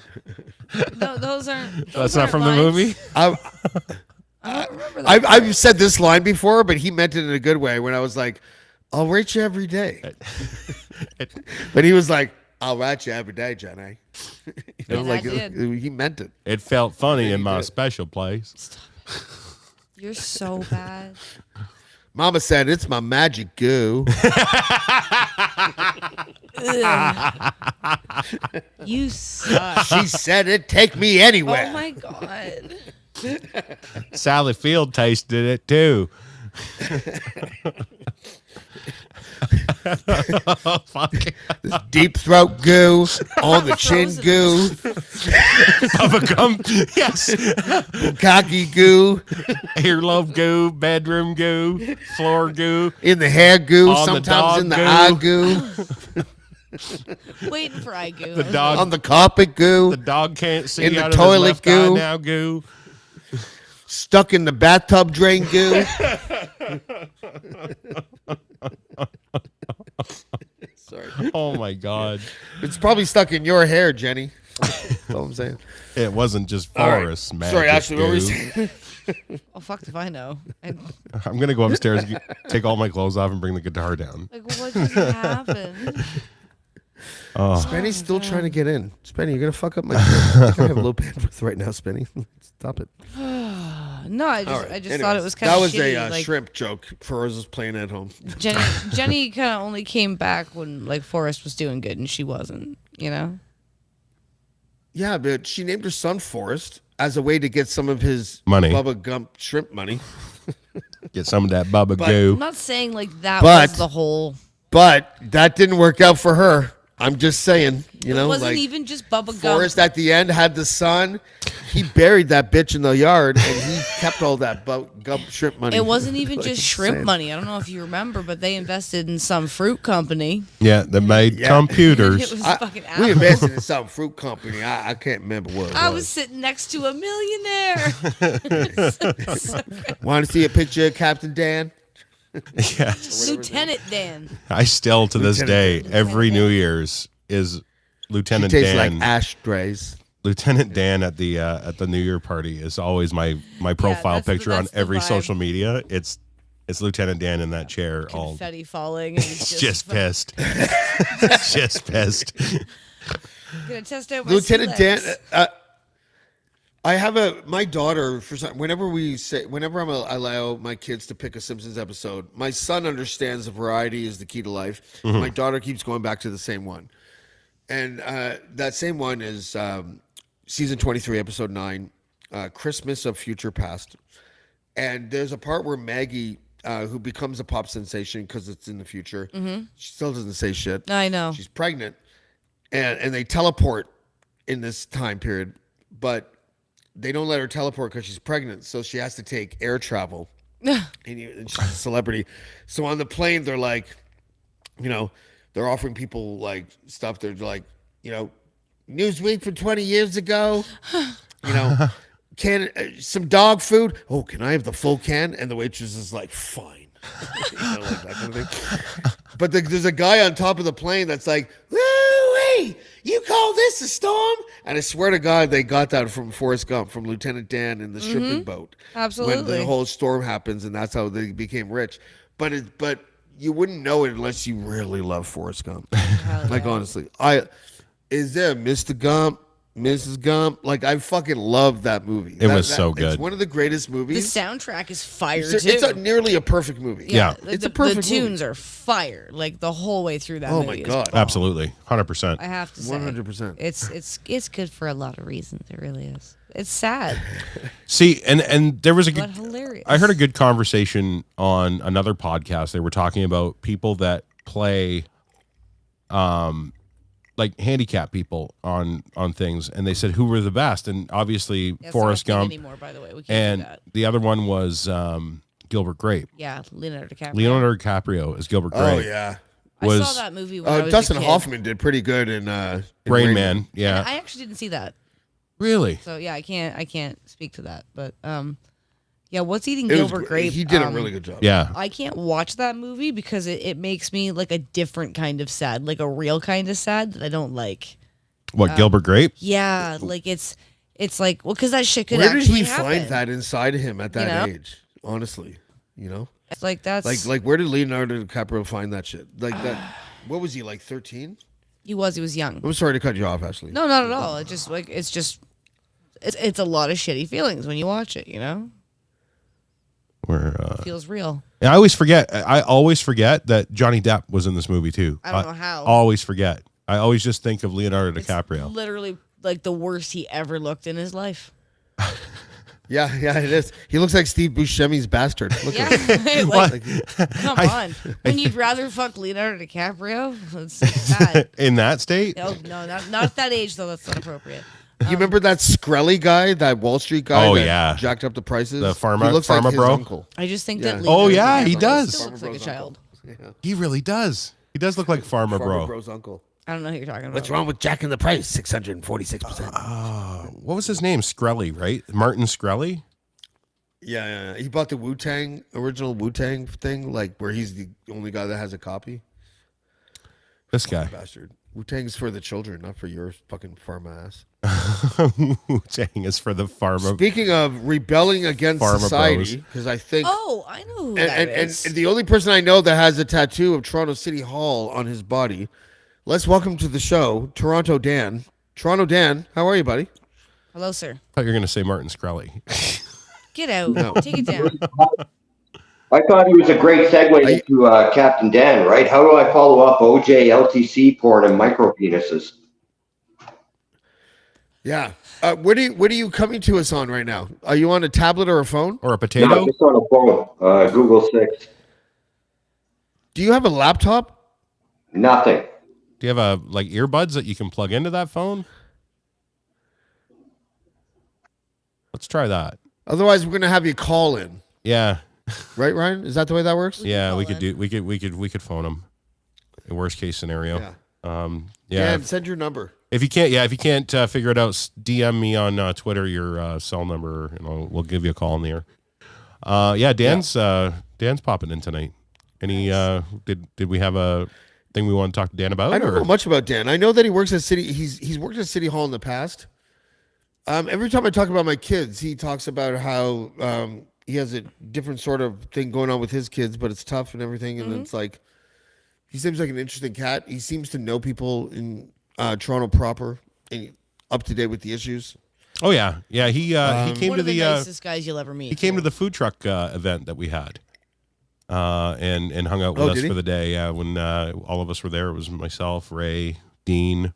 No, those aren't. That's not from the movie. I I don't remember that. I've said this line before, but he meant it in a good way when I was like, I'll rate you every day. But he was like, I'll write you every day, Jenny. You know, And like I did. he meant it. It felt funny in my special place. You're so bad. Mama said it's my magic goo. You suck. She said it take me anywhere. Oh my god. Sally Field tasted it too. Fuck. Deep throat goo on the chin Frozen. goo, Bubba gum. Yes. bukkake goo, Earlobe goo, bedroom goo, floor goo. in the hair goo, On the sometimes in the dog eye goo. goo. Waiting for eye goo. The dog On the carpet goo. The dog can't see In the out toilet of his left eye goo. now goo. Stuck in the bathtub drain goo. Sorry. Oh my God. It's probably stuck in your hair, Jenny. That's all I'm saying. It wasn't just All right. Forrest, man. Sorry, Ashley, what were you saying? Oh, fuck if I know. I'm going to go upstairs, take all my clothes off, and bring the guitar down. Like, what just happened? Spenny's still trying to get in. Spenny, you're going to fuck up my show. I think I have a low bandwidth right now, Spenny. Stop it. No, I just, All right. I just Anyways, thought it was kind that of was shitty. a like, shrimp joke for us playing at home. Jenny kind of only came back when like Forrest was doing good and she wasn't, you know? Yeah, but she named her son Forrest as a way to get some of his Money. Bubba Gump shrimp money. Get some of that Bubba But- goo. I'm not saying like that But- was the whole. But that didn't work out for her. I'm just saying, you know, It wasn't like even just Bubba Gump. Forrest at the end had the son. He buried that bitch in the yard, and he kept all that Gump shrimp money. It wasn't even Like just I'm shrimp saying. money. I don't know if you remember, but they invested in some fruit company. Yeah, they made Yeah. computers. It was I- fucking we Apple. invested in some fruit company. I can't remember what it I was. was sitting next to a millionaire. Want to see a picture of Captain Dan? Yeah. Lieutenant Dan. I still, to this day, Lieutenant every New Year's is He Lieutenant tastes Dan. like ashtrays. Lieutenant Dan at the New Year party is always my profile that's the- picture on that's the every vibe. social media. It's Lieutenant Dan in that chair, all Confetti falling. And he's just pissed, just pissed. Gonna test out my Lieutenant Dan. sea I have my daughter for some. Whenever I allow my kids to pick a Simpsons episode, my son understands the variety is the key to life. Mm-hmm. My daughter keeps going back to the same one, and that same one is season 23, episode 9, Christmas of Future Past. And there's a part where Maggie, who becomes a pop sensation because it's in the future, she still doesn't say shit. I know. She's pregnant, and they teleport in this time period, but they don't let her teleport because she's pregnant, so she has to take air travel. and she's a celebrity. So on the plane, they're like, you know, they're offering people like stuff. They're like, you know, Newsweek from 20 years ago, you know, some dog food. Oh, can I have the full can? And the waitress is like, fine. You know, like that kind of thing. But there's a guy on top of the plane that's like, woo-wee, you call this a storm? And I swear to God, they got that from Forrest Gump, from Lieutenant Dan in the shipping boat. Absolutely. When the whole storm happens, and that's how they became rich. But you wouldn't know it unless you really love Forrest Gump. Like, honestly. Is there Mr. Gump, Mrs. Gump? Like, I fucking love that movie. It was so good. It's one of the greatest The movies. soundtrack is fire It's too. nearly a perfect movie. Yeah. like, It's the, a perfect The tunes are fire, like the whole way through that. Oh movie my is God. bomb. Absolutely, 100%. I have to say, 100%. It's good for a lot of reasons. It really is. It's sad, See, and there was a but good. hilarious. I heard a good conversation on another podcast. They were talking about people that play, like handicapped people on things, and they said who were the best, and obviously Yeah, it's not Forrest a thing Gump, anymore. By the way, we can't and do that. the other one was Gilbert Grape. Yeah, Leonardo DiCaprio. Leonardo DiCaprio as Gilbert Oh, Grape. yeah. I was- saw that movie when I was Dustin a kid. Hoffman did pretty good in Rain Man. Yeah, And I actually didn't see that, really. so yeah, I can't speak to that. But yeah, What's Eating It was Gilbert gr- Grape? He did a really good job. Yeah, I can't watch that movie because it makes me like a different kind of sad, like a real kind of sad that I don't like. what Gilbert Grape? Yeah, like it's like, well, because that shit could Where did actually he happen. find that inside of him at that know? age? Honestly, you know, It's like that's like where did Leonardo DiCaprio find that shit? Like that. What was he, like 13? he was young. I'm sorry to cut you off, Ashley. No, not at all. It's just like it's a lot of shitty feelings when you watch it. You know, Where it feels real. I always forget. I always forget that Johnny Depp was in this movie too. I don't know how. Always forget. I always just think of Leonardo It's DiCaprio. literally like the worst he ever looked in his life. Yeah, it is. He looks like Steve Buscemi's bastard. Look Yeah, at him. like, come on. When you'd rather fuck Leonardo DiCaprio, it's sad. In that state? Oh no, not at that age though. That's not appropriate. You remember that Skrelly guy, that Wall Street guy? Oh, that yeah. jacked up the prices. The He pharma looks like his bro? uncle. I just think Yeah. that. Oh, Leonardo yeah, he DiCaprio does. Still looks like a child. He really does. He does look like Farmer Farmer Bro. Bro's uncle. I don't know who you're talking about. What's wrong with jacking the price? 646%. What was his name? Skrelly, right? Martin Skrelly? Yeah. He bought the Wu-Tang, original Wu-Tang thing, like where he's the only guy that has a copy. This guy. Bastard. Wu-Tang's for the children, not for your fucking pharma ass. Wu-Tang is for the pharma. Speaking of rebelling against Pharma society, because I think... Oh, I know who that is. And the only person I know that has a tattoo of Toronto City Hall on his body, let's welcome to the show, Toronto Dan. Toronto Dan, how are you, buddy? Hello, sir. I thought you were going to say Martin Skrelly. Get out. No. Take it down. I thought he was a great segue into Captain Dan, right? How do I follow up OJ, LTC porn, and micro penises? Yeah. What are you coming to us on right now? Are you on a tablet or a phone? Or a potato? No, just on a phone. Google 6. Do you have a laptop? Nothing. Do you have like earbuds that you can plug into that phone? Let's try that. Otherwise, we're gonna have you call in. Yeah. Right, Ryan? Is that the way that works? Yeah, we could phone him. In worst case scenario. Yeah. Yeah. Dan, send your number. If you can't figure it out, DM me on Twitter your cell number, and we'll give you a call in the air. Dan's popping in tonight. Any did we have a thing we want to talk to Dan about? I don't know much about Dan. I know that he works at City. He's worked at City Hall in the past. Every time I talk about my kids, he talks about how he has a different sort of thing going on with his kids, but it's tough and everything. And it's like he seems like an interesting cat. He seems to know people in Toronto proper and up to date with the issues. Oh yeah. He came one to of the the nicest guys you'll ever meet. he came to the food truck event that we had. And hung out with us for the day. When all of us were there, it was myself, Ray, Dean,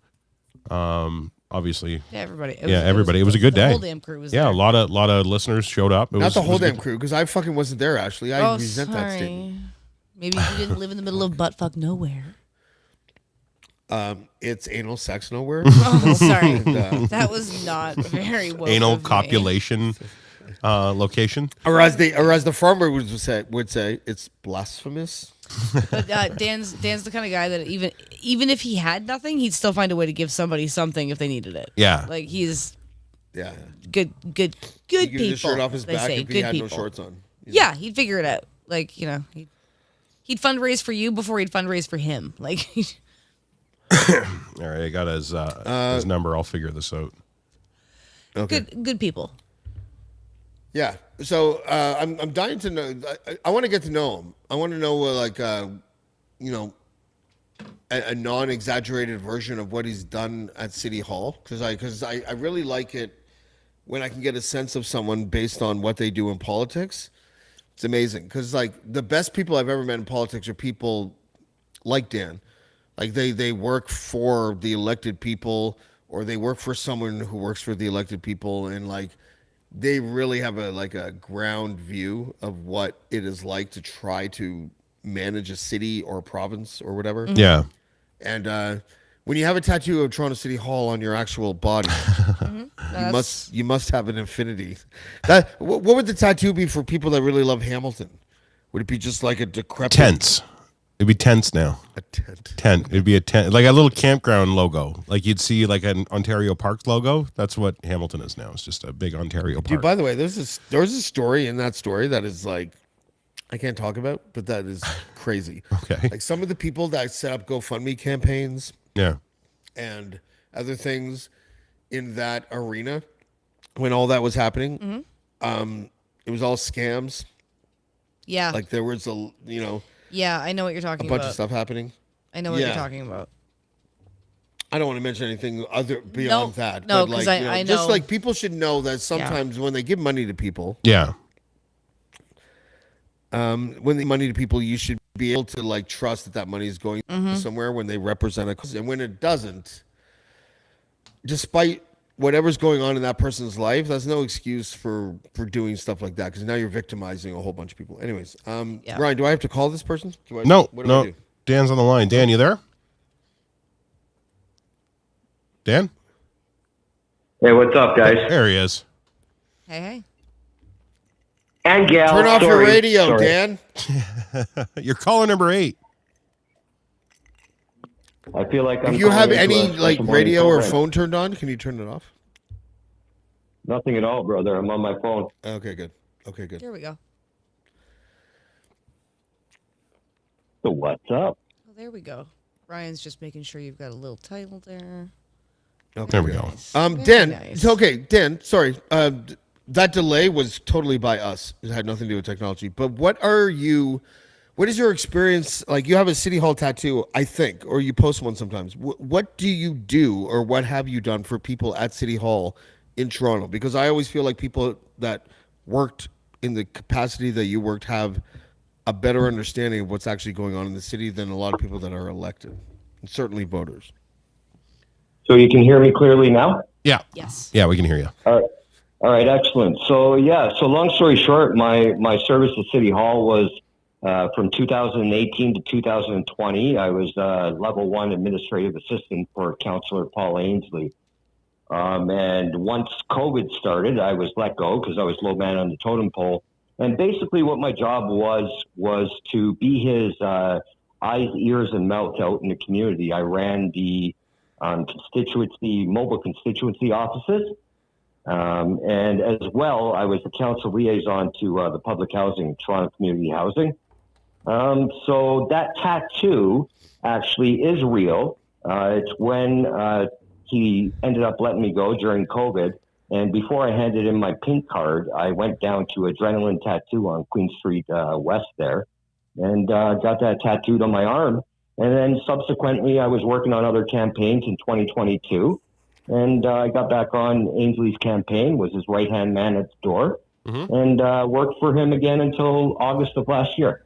obviously. Yeah, everybody. Everybody. It was a good day. The whole damn crew was there. Yeah, a lot of listeners showed up. Not the whole damn crew, because I fucking wasn't there, Ashley. I resent that statement. Maybe you didn't live in the middle of buttfuck nowhere. It's anal sex nowhere. Oh, sorry. That was not very well. Anal copulation location. Or as the farmer would say, it's blasphemous. But Dan's the kind of guy that even if he had nothing, he'd still find a way to give somebody something if they needed it. Yeah. Like he's Yeah. good He people. gives his shirt off his they back say. if he Good had people. no shorts on. Yeah, he'd figure it out. Like, he'd fundraise for you before he'd fundraise for him. Like All right, I got his number. I'll figure this out. Okay. good people. Yeah. So I'm dying to know. I want to get to know him. I want to know a non-exaggerated version of what he's done at City Hall, because I really like it when I can get a sense of someone based on what they do in politics. It's amazing, because like the best people I've ever met in politics are people like Dan. Like they work for the elected people, or they work for someone who works for the elected people, and like they really have a ground view of what it is like to try to manage a city or a province or whatever. Yeah. And when you have a tattoo of Toronto City Hall on your actual body, you must have an infinity. What would the tattoo be for people that really love Hamilton? Would it be just like a decrepit Tents. It'd be tents now. A tent. Tent. It'd be a tent, like a little campground logo, like you'd see like an Ontario Parks logo. That's what Hamilton is now. It's just a big Ontario Park. Dude, by the way, there's a story in that story that is like I can't talk about, but that is crazy. Okay. Like some of the people that set up GoFundMe campaigns, Yeah. and other things in that arena when all that was happening, it was all scams. Yeah. Like there was Yeah, I know what you're a talking bunch about. of stuff happening. I know what you're talking about. I don't want to mention anything other beyond that. No, but like, 'cause I know. just like people should know that sometimes when they give money to people, Yeah. when they money to people, you should be able to like trust that money is going somewhere when they represent a cause. And when it doesn't, despite whatever's going on in that person's life, that's no excuse for doing stuff like that, because now you're victimizing a whole bunch of people. Anyways, Ryan, do I have to call this person? No. What do I do? Dan's on the line. Dan, you there? Dan? Hey, what's up, guys? There he is. Hey. And gal. Turn off your radio, Sorry. Dan. You're caller number 8. I feel like I'm. If you have calling into any a like special radio morning or program. phone turned on, can you turn it off? Nothing at all, brother. I'm on my phone. Okay, good. Okay, good. There we go. So what's up? Oh, there we go. Ryan's just making sure you've got a little title there. Okay. There we go. Nice. Dan, Very nice. it's okay. Dan, sorry. That delay was totally by us. It had nothing to do with technology. But what is your experience? Like, you have a City Hall tattoo, I think, or you post one sometimes. What do you do, or what have you done for people at City Hall in Toronto? Because I always feel like people that worked in the capacity that you worked have a better understanding of what's actually going on in the city than a lot of people that are elected, and certainly voters. So you can hear me clearly now? Yeah. Yes. Yeah, we can hear you. All right, excellent. So long story short, my service at City Hall was from 2018 to 2020. I was level 1 administrative assistant for Councillor Paul Ainsley. And once COVID started, I was let go because I was low man on the totem pole. And basically what my job was to be his eyes, ears, and mouth out in the community. I ran the mobile constituency offices. And as well, I was the council liaison to the public housing, Toronto Community Housing. So that tattoo actually is real. It's when he ended up letting me go during COVID. And before I handed in my pink card, I went down to Adrenaline Tattoo on Queen Street West there and got that tattooed on my arm. And then subsequently, I was working on other campaigns in 2022. And I got back on Ainsley's campaign, was his right-hand man at the door, and worked for him again until August of last year.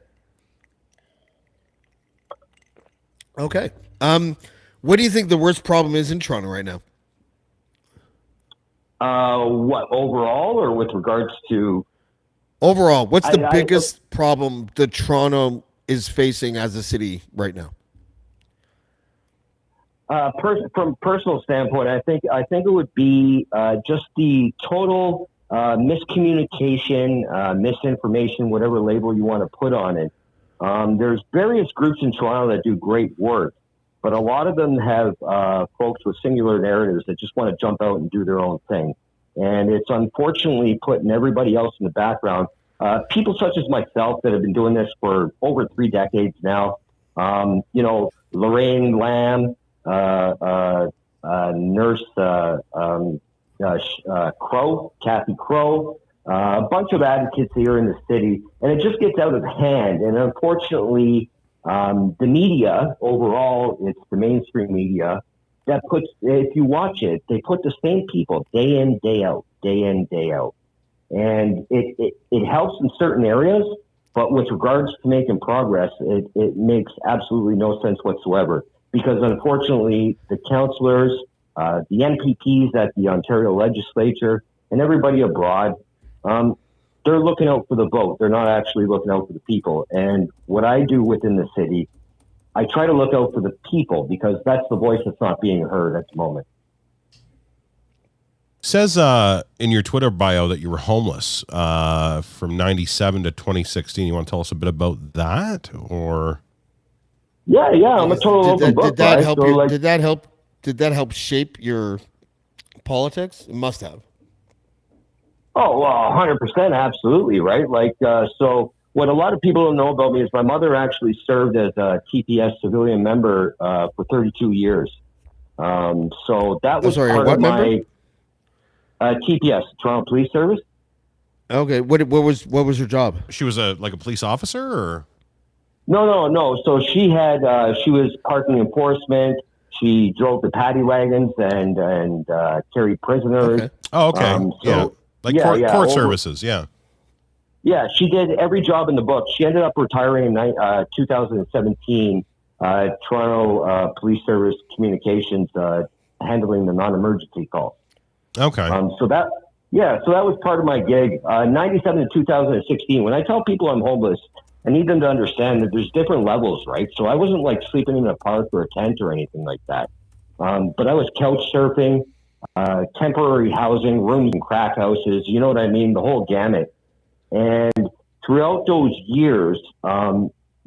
Okay. What do you think the worst problem is in Toronto right now? What, overall or with regards to? Overall, what's the biggest problem that Toronto is facing as a city right now? From personal standpoint, I think it would be just the total miscommunication, misinformation, whatever label you want to put on it. There's various groups in Toronto that do great work, but a lot of them have folks with singular narratives that just want to jump out and do their own thing. And it's unfortunately putting everybody else in the background. People such as myself that have been doing this for over 3 decades now, Lorraine Lamb, Nurse Crow, Kathy Crow, a bunch of advocates here in the city, and it just gets out of hand. And unfortunately, the media overall, it's the mainstream media that puts, if you watch it, they put the same people day in, day out, day in, day out. And it helps in certain areas, but with regards to making progress, it makes absolutely no sense whatsoever. Because unfortunately, the councillors, the NPPs at the Ontario legislature, and everybody abroad, they're looking out for the vote. They're not actually looking out for the people. And what I do within the city, I try to look out for the people because that's the voice that's not being heard at the moment. Says in your Twitter bio that you were homeless from 97 to 2016. You want to tell us a bit about that, or? Yeah, I'm a total open book. Did that right? help so you? like, Did that help shape your politics? It must have. Oh, well, 100%, absolutely, right? Like, so what a lot of people don't know about me is my mother actually served as a TPS civilian member for 32 years. So that was part of my TPS, Toronto Police Service. Okay, what was her job? She was a police officer, or? No. So she was parking enforcement. She drove the paddy wagons and carried prisoners. Okay. Oh, okay. Court services. Yeah. Yeah, she did every job in the book. She ended up retiring in 2017. Toronto Police Service Communications, handling the non-emergency calls. Okay. So that was part of my gig. 97 to 2016. When I tell people I'm homeless, I need them to understand that there's different levels, right? So I wasn't like sleeping in a park or a tent or anything like that. But I was couch surfing, temporary housing, rooms in crack houses, you know what I mean? The whole gamut. And throughout those years,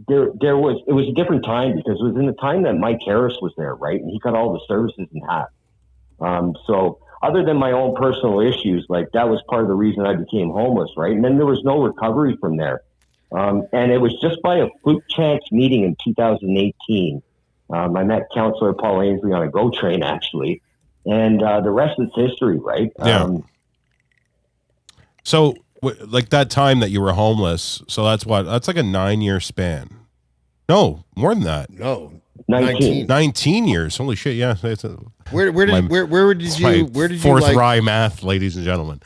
it was a different time because it was in the time that Mike Harris was there, right? And he got all the services in half. So other than my own personal issues, like that was part of the reason I became homeless, right? And then there was no recovery from there. And it was just by a fluke chance meeting in 2018. I met Councillor Poilievre on a GO train, actually. And the rest is history, right? Yeah. So, like that time that you were homeless, so that's like a 9-year span. No, more than that. No, 19. 19 years. Holy shit! Yeah. Where did you fourth rye math, ladies and gentlemen?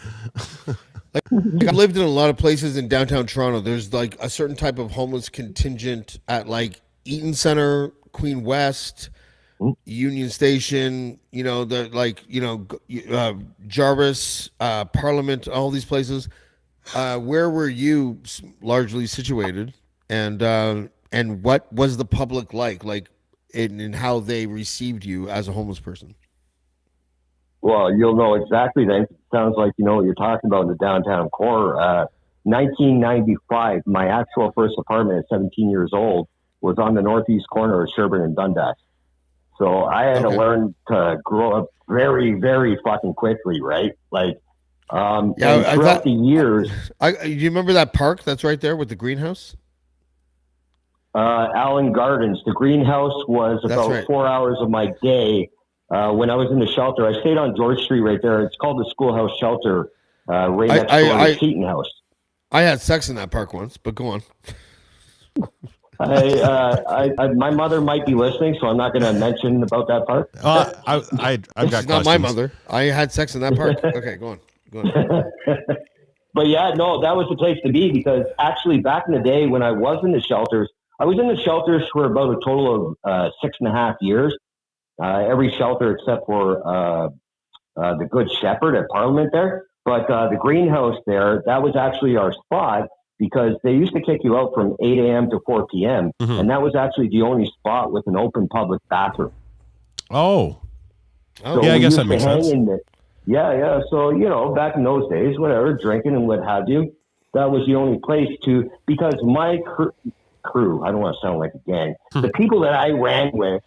Like, I lived in a lot of places in downtown Toronto. There's like a certain type of homeless contingent at like Eaton Center, Queen West, Union Station. You know, Jarvis, Parliament, all these places. Where were you largely situated, and what was the public like in how they received you as a homeless person? Well, you'll know exactly then. It sounds like you know what you're talking about in the downtown core. 1995, my actual first apartment at 17 years old was on the northeast corner of Sherbourne and Dundas. So I had to learn to grow up very, very fucking quickly, right? Like, throughout the years. Do you remember that park that's right there with the greenhouse? Allen Gardens. The greenhouse was about 4 hours of my day. When I was in the shelter, I stayed on George Street right there. It's called the Schoolhouse Shelter, right next door to the Keaton House. I had sex in that park once, but go on. My mother might be listening, so I'm not going to mention about that park. I've got not my mother. I had sex in that park. Okay, go on. But yeah, no, that was the place to be because actually back in the day when I was in the shelters, I was in the shelters for about a total of 6.5 years. Every shelter except for the Good Shepherd at Parliament there. But the greenhouse there, that was actually our spot because they used to kick you out from 8 a.m. to 4 p.m. Mm-hmm. And that was actually the only spot with an open public bathroom. Oh. So yeah, I guess that makes sense. Yeah. So, you know, back in those days, whatever, drinking and what have you, that was the only place to, because my crew, I don't want to sound like a gang, the people that I ran with,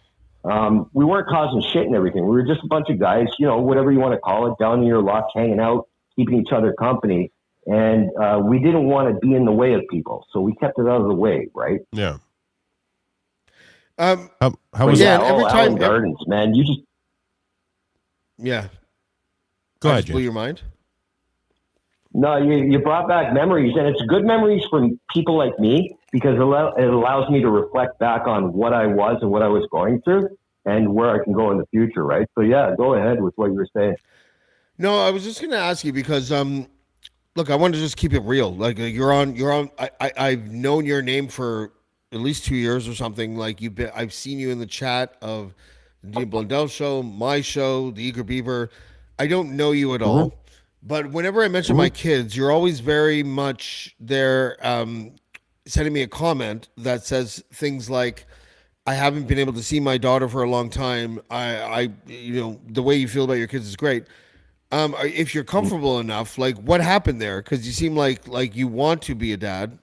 we weren't causing shit and everything. We were just a bunch of guys, you know, whatever you want to call it, down in your luck, hanging out, keeping each other company. And we didn't want to be in the way of people. So we kept it out of the way, right? Yeah. How was that? Every time Gardens, man, you just... Yeah. Go ahead, blew your mind? No, you brought back memories, and it's good memories from people like me because it allows me to reflect back on what I was and what I was going through and where I can go in the future, right? So, yeah, go ahead with what you were saying. No, I was just going to ask you because, look, I want to just keep it real. Like, you're on. I've known your name for at least 2 years or something. Like, I've seen you in the chat of the Dean Blundell show, my show, the Eager Beaver. I don't know you at all. But whenever I mention my kids, you're always very much there sending me a comment that says things like, I haven't been able to see my daughter for a long time. I you know, the way you feel about your kids is great. If you're comfortable enough, like what happened there? Because you seem like you want to be a dad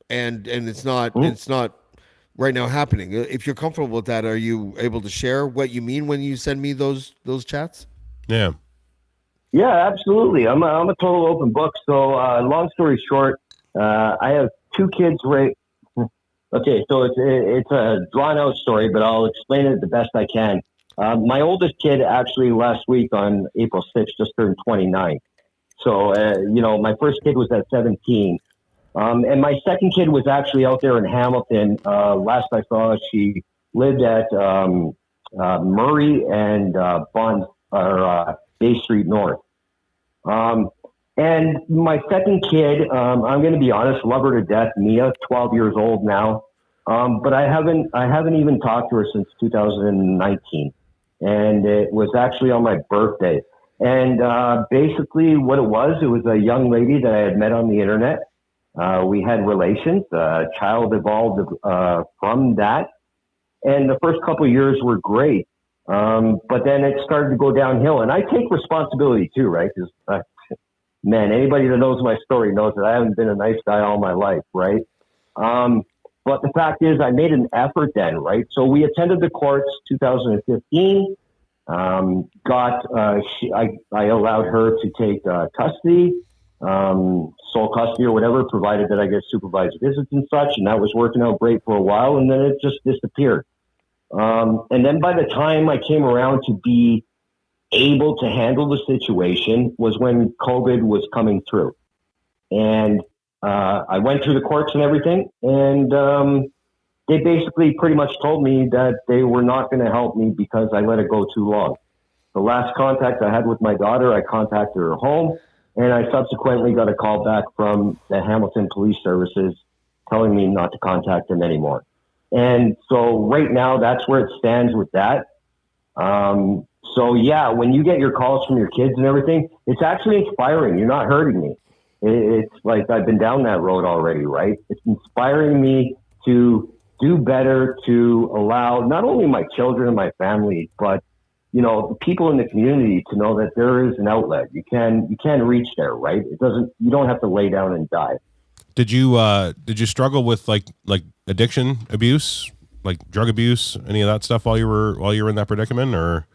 and it's not right now happening. If you're comfortable with that, are you able to share what you mean when you send me those chats? Yeah. Yeah, absolutely. I'm a total open book. So, long story short, I have 2 kids. Right. Okay, so it's a drawn out story, but I'll explain it the best I can. My oldest kid actually last week on April 6th just turned 29. So, you know, my first kid was at 17. And my second kid was actually out there in Hamilton. Last I saw, she lived at Murray and Bay Street North. And my second kid, I'm going to be honest, love her to death. Mia, 12 years old now. But I haven't even talked to her since 2019. And it was actually on my birthday. And basically what it was a young lady that I had met on the internet. We had relations. A child evolved from that. And the first couple of years were great. But then it started to go downhill. And I take responsibility too, right? Because, man, anybody that knows my story knows that I haven't been a nice guy all my life, right? But the fact is, I made an effort then, right? So we attended the courts 2015. I allowed her to take custody, sole custody or whatever, provided that I get supervised visits and such. And that was working out great for a while. And then it just disappeared. And then by the time I came around to be able to handle the situation was when COVID was coming through. And I went through the courts and everything, and they basically pretty much told me that they were not going to help me because I let it go too long. The last contact I had with my daughter, I contacted her home, and I subsequently got a call back from the Hamilton Police Services telling me not to contact them anymore. And so right now, that's where it stands with that. So yeah, when you get your calls from your kids and everything, it's actually inspiring. You're not hurting me. It's like I've been down that road already, right? It's inspiring me to do better, to allow not only my children and my family, but the people in the community to know that there is an outlet. You can reach there, right? You don't have to lay down and die. Did you struggle with like addiction abuse, like drug abuse, any of that stuff while you were in that predicament, or?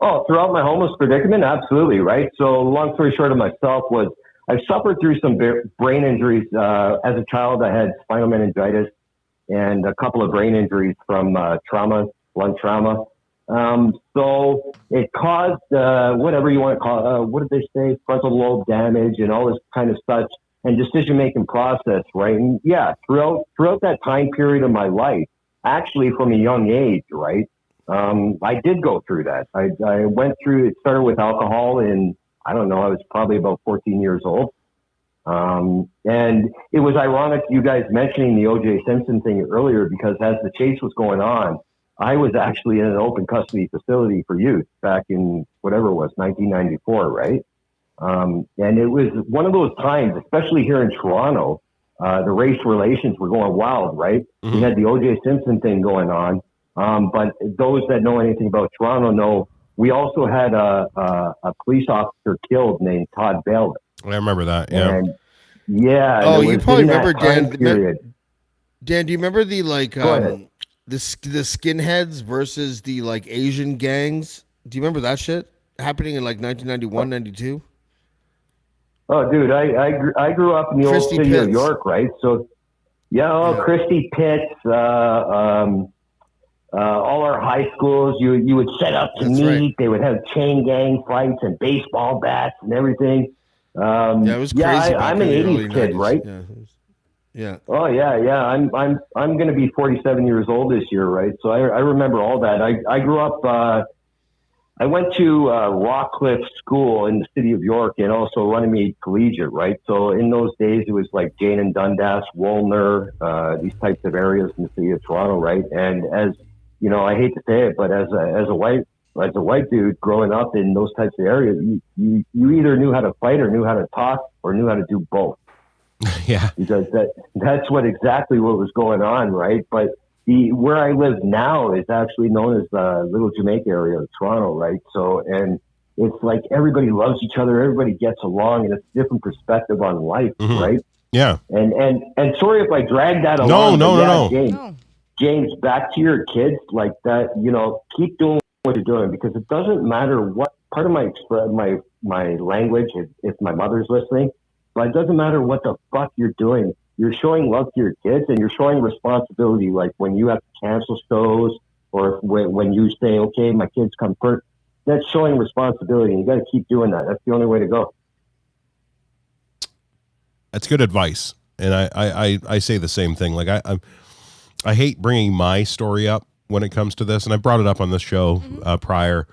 Oh, throughout my homeless predicament, absolutely, right? So long story short of myself was I suffered through some brain injuries. As a child, I had spinal meningitis and a couple of brain injuries from trauma, lung trauma. So it caused whatever you want to call it, what did they say, frontal lobe damage and all this kind of stuff, and decision-making process, right? And yeah, throughout that time period of my life, actually from a young age, right? I did go through that. I went through, it started with alcohol and I don't know, I was probably about 14 years old. And it was ironic you guys mentioning the OJ Simpson thing earlier, because as the chase was going on, I was actually in an open custody facility for youth back in whatever it was, 1994, right? And it was one of those times, especially here in Toronto, the race relations were going wild, right? Mm-hmm. We had the OJ Simpson thing going on. But those that know anything about Toronto know we also had a police officer killed named Todd Bailiff. I remember that. Yeah. And yeah. Oh, you probably remember Dan. Dan, do you remember the the skinheads versus the Asian gangs? Do you remember that shit happening in 1991, 92? Oh, dude, I grew up in the old city of York, right? So, Christy Pitts, all our high schools, you would set up to meet. Right. They would have chain gang fights and baseball bats and everything. It was crazy. I'm an '80s kid, 90s. Right? Yeah. Oh yeah. I'm going to be 47 years old this year, right? So I remember all that. I grew up. I went to Rockcliffe School in the city of York and also Runnymede Collegiate, right? So in those days, it was like Jane and Dundas, Woolner, these types of areas in the city of Toronto, right? And as I hate to say it, but as a white dude growing up in those types of areas, you either knew how to fight or knew how to talk or knew how to do both. Yeah, because that's exactly what was going on, right? But where I live now is actually known as the Little Jamaica area of Toronto, right? So, and it's like everybody loves each other, everybody gets along, and it's a different perspective on life, mm-hmm. right? Yeah. And sorry if I dragged that along. No. James, back to your kids like that. Keep doing what you're doing, because it doesn't matter what part of my language. If my mother's listening, but it doesn't matter what the fuck you're doing. You're showing love to your kids, and you're showing responsibility. Like when you have to cancel shows, or when you say, "Okay, my kids come first," that's showing responsibility. And you got to keep doing that. That's the only way to go. That's good advice, and I say the same thing. Like I hate bringing my story up when it comes to this, and I brought it up on this show prior,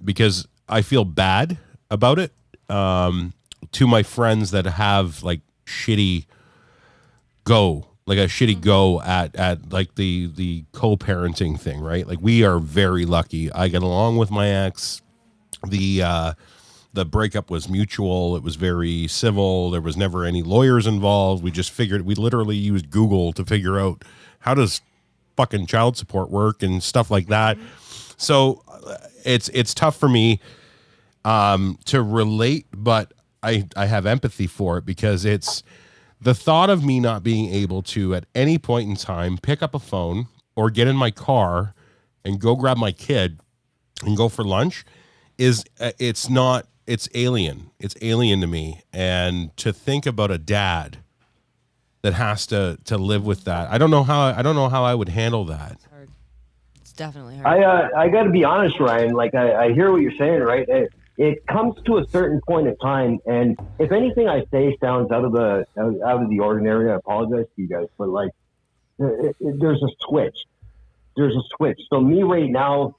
because I feel bad about it to my friends that have shitty go at like the co-parenting thing, right? Like we are very lucky. I get along with my ex. The breakup was mutual. It was very civil. There was never any lawyers involved. We literally used Google to figure out how does fucking child support work and stuff like that. So it's tough for me to relate, but I have empathy for it, because the thought of me not being able to at any point in time pick up a phone or get in my car and go grab my kid and go for lunch is it's alien. It's alien to me. And to think about a dad that has to live with that, I don't know how I would handle that. It's hard. It's definitely hard. I got to be honest, Ryan. Like I hear what you're saying, right? It comes to a certain point of time, and if anything I say sounds out of the ordinary, I apologize to you guys. But like, there's a switch. There's a switch. So me right now,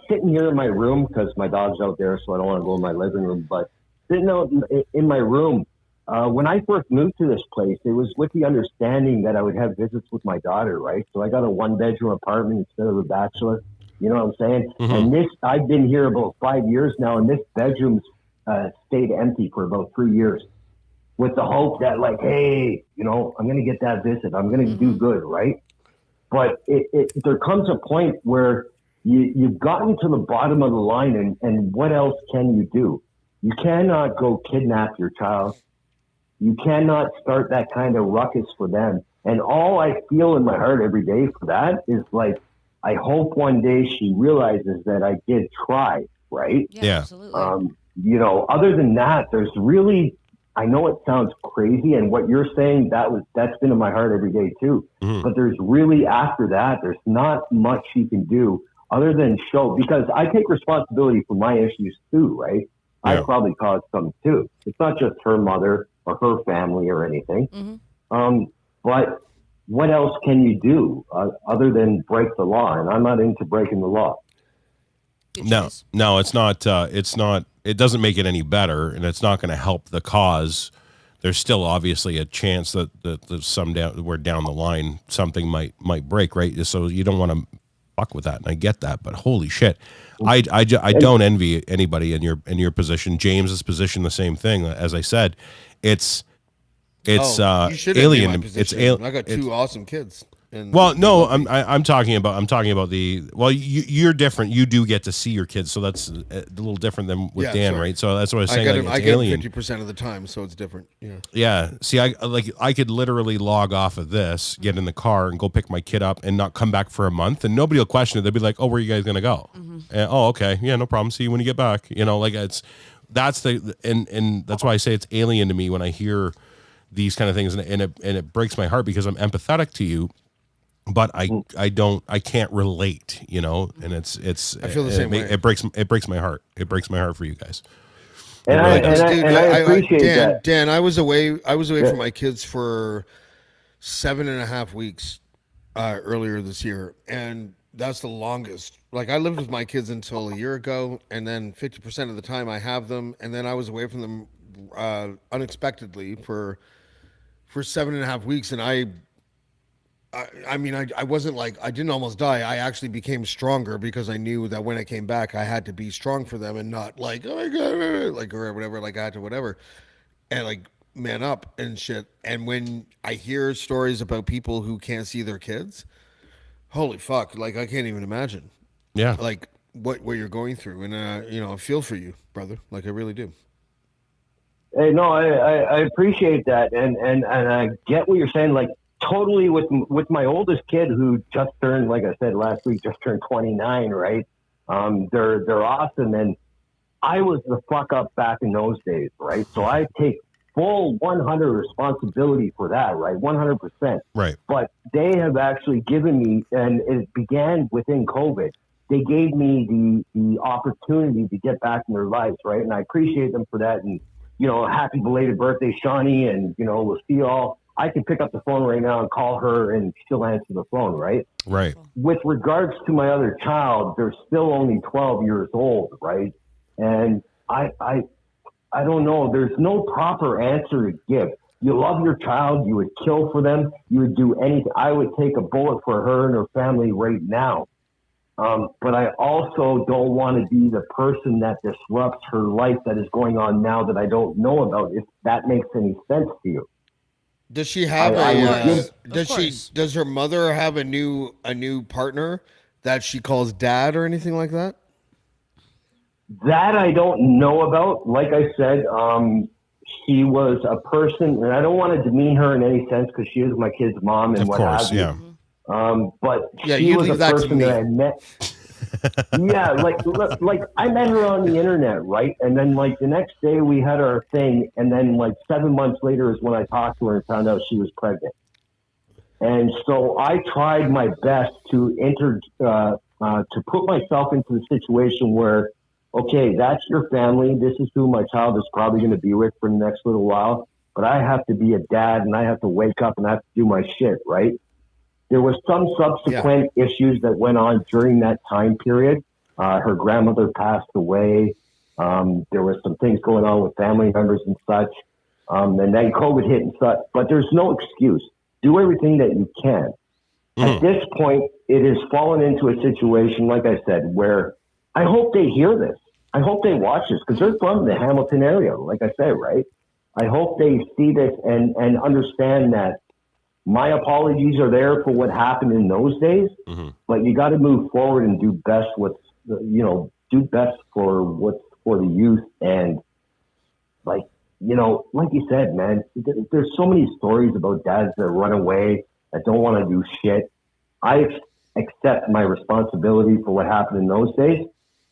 sitting here in my room because my dog's out there, so I don't want to go in my living room. But sitting out in my room, when I first moved to this place, it was with the understanding that I would have visits with my daughter, right? So I got a 1-bedroom apartment instead of a bachelor. You know what I'm saying? Mm-hmm. And I've been here about 5 years now, and this bedroom's stayed empty for about 3 years with the hope that, like, hey, I'm going to get that visit. I'm going to do good, right? But there comes a point where you've gotten to the bottom of the line, and what else can you do? You cannot go kidnap your child. You cannot start that kind of ruckus for them. And all I feel in my heart every day for that is like, I hope one day she realizes that I did try, right? Yeah. Absolutely. Other than that, there's really, I know it sounds crazy, and what you're saying, that's been in my heart every day too. Mm-hmm. But there's really, after that, there's not much she can do other than show, because I take responsibility for my issues too, right? Yeah. I probably caused some too. It's not just her mother or her family or anything. Mm-hmm. But what else can you do other than break the law? And I'm not into breaking the law. No, it's not. It doesn't make it any better, and it's not going to help the cause. There's still obviously a chance that where down the line something might break, right? So you don't want to fuck with that, and I get that. But holy shit, I don't envy anybody in your position. James's position, the same thing. As I said, it's you should alien. envy my It's position. I got two awesome kids. Well, no, I'm talking about the. Well, you're different. You do get to see your kids, so that's a little different than with Dan, sorry. right? So that's what I was saying. I get 50% of the time, so it's different. Yeah. Yeah. See, I could literally log off of this, get in the car, and go pick my kid up, and not come back for a month, and nobody will question it. They'll be like, "Oh, where are you guys gonna go?" Mm-hmm. And, oh, okay, yeah, no problem. See you when you get back. That's that's why I say it's alien to me when I hear these kind of things, and it breaks my heart because I'm empathetic to you. But I can't relate, and it's I feel the same way. It breaks my heart. It breaks my heart for you guys. And I appreciate that. Dan, I was away from my kids for 7.5 weeks earlier this year, and that's the longest. Like, I lived with my kids until a year ago, and then 50% of the time I have them, and then I was away from them unexpectedly for 7.5 weeks, and I wasn't like, I didn't almost die. I actually became stronger because I knew that when I came back, I had to be strong for them and not like, oh my God, like, or whatever, like I had to whatever, and like man up and shit. And when I hear stories about people who can't see their kids, holy fuck, like I can't even imagine. Yeah. Like what you're going through. And, I feel for you, brother. Like I really do. Hey, no, I appreciate that. And I get what you're saying. Like, totally with my oldest kid who just turned, like I said last week, just turned 29, right? They're awesome, and I was the fuck up back in those days, right? So I take full 100 responsibility for that, right? 100%. Right. But they have actually given me, and it began within COVID. They gave me the opportunity to get back in their lives, right? And I appreciate them for that. And happy belated birthday, Shawnee, and we'll see you all. I can pick up the phone right now and call her, and she'll answer the phone, right? Right. With regards to my other child, they're still only 12 years old, right? And I don't know. There's no proper answer to give. You love your child. You would kill for them. You would do anything. I would take a bullet for her and her family right now. But I also don't want to be the person that disrupts her life that is going on now that I don't know about, if that makes any sense to you. Does she have does her mother have a new partner that she calls dad or anything like that? That I don't know about. Like I said, she was a person, and I don't want to demean her in any sense because she is my kid's mom and Of what course, have you. yeah. But Yeah, she you was a leave that to person me. that I met. Yeah, like I met her on the internet, right? And then like the next day we had our thing, and then like 7 months later is when I talked to her and found out she was pregnant. And so I tried my best to to put myself into the situation where, okay, that's your family. This is who my child is probably going to be with for the next little while. But I have to be a dad, and I have to wake up and I have to do my shit, right? There was some subsequent issues that went on during that time period. Her grandmother passed away. There was some things going on with family members and such. And then COVID hit and such. But there's no excuse. Do everything that you can. At this point, it has fallen into a situation, like I said, where I hope they hear this. I hope they watch this because they're from the Hamilton area, like I said, right? I hope they see this and understand that my apologies are there for what happened in those days, but you got to move forward and do best do best for what's for the youth. And like you said, man, there's so many stories about dads that run away, that don't want to do shit. I accept my responsibility for what happened in those days,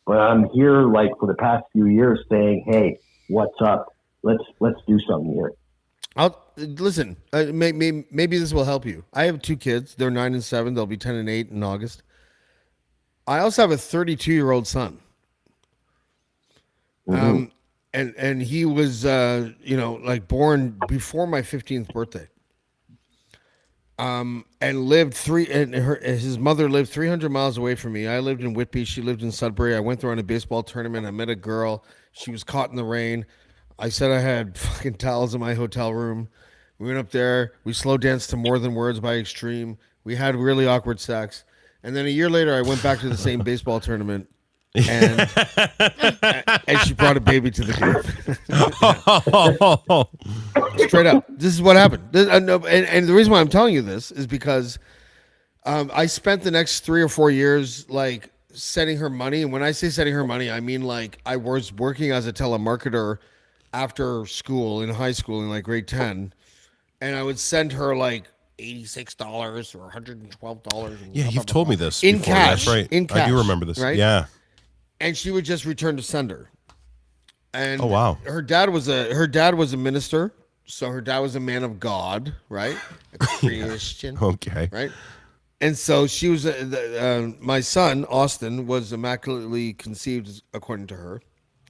but I'm here like for the past few years saying, hey, what's up? Let's do something here. Listen. Maybe this will help you. I have 2 kids. They're 9 and 7. They'll be 10 and 8 in August. I also have a 32-year-old son. And he was born before my 15th birthday. And his mother lived 300 miles away from me. I lived in Whitby. She lived in Sudbury. I went there on a baseball tournament. I met a girl. She was caught in the rain. I said I had fucking towels in my hotel room. We went up there. We slow danced to More Than Words by Extreme. We had really awkward sex. And then a year later, I went back to the same baseball tournament. And she brought a baby to the game. Straight up. This is what happened. And the reason why I'm telling you this is because I spent the next 3 or 4 years like sending her money. And when I say sending her money, I mean like I was working as a telemarketer after school in high school in like grade 10. And I would send her like $86 or $112. Yeah, you've told me this in before. cash. That's right. In cash, I do remember this. Right? Yeah. And she would just return to sender. And oh wow, her dad was a minister, so her dad was a man of God, right? A Christian. Okay. Right. And so she was. My son Austin was immaculately conceived, according to her.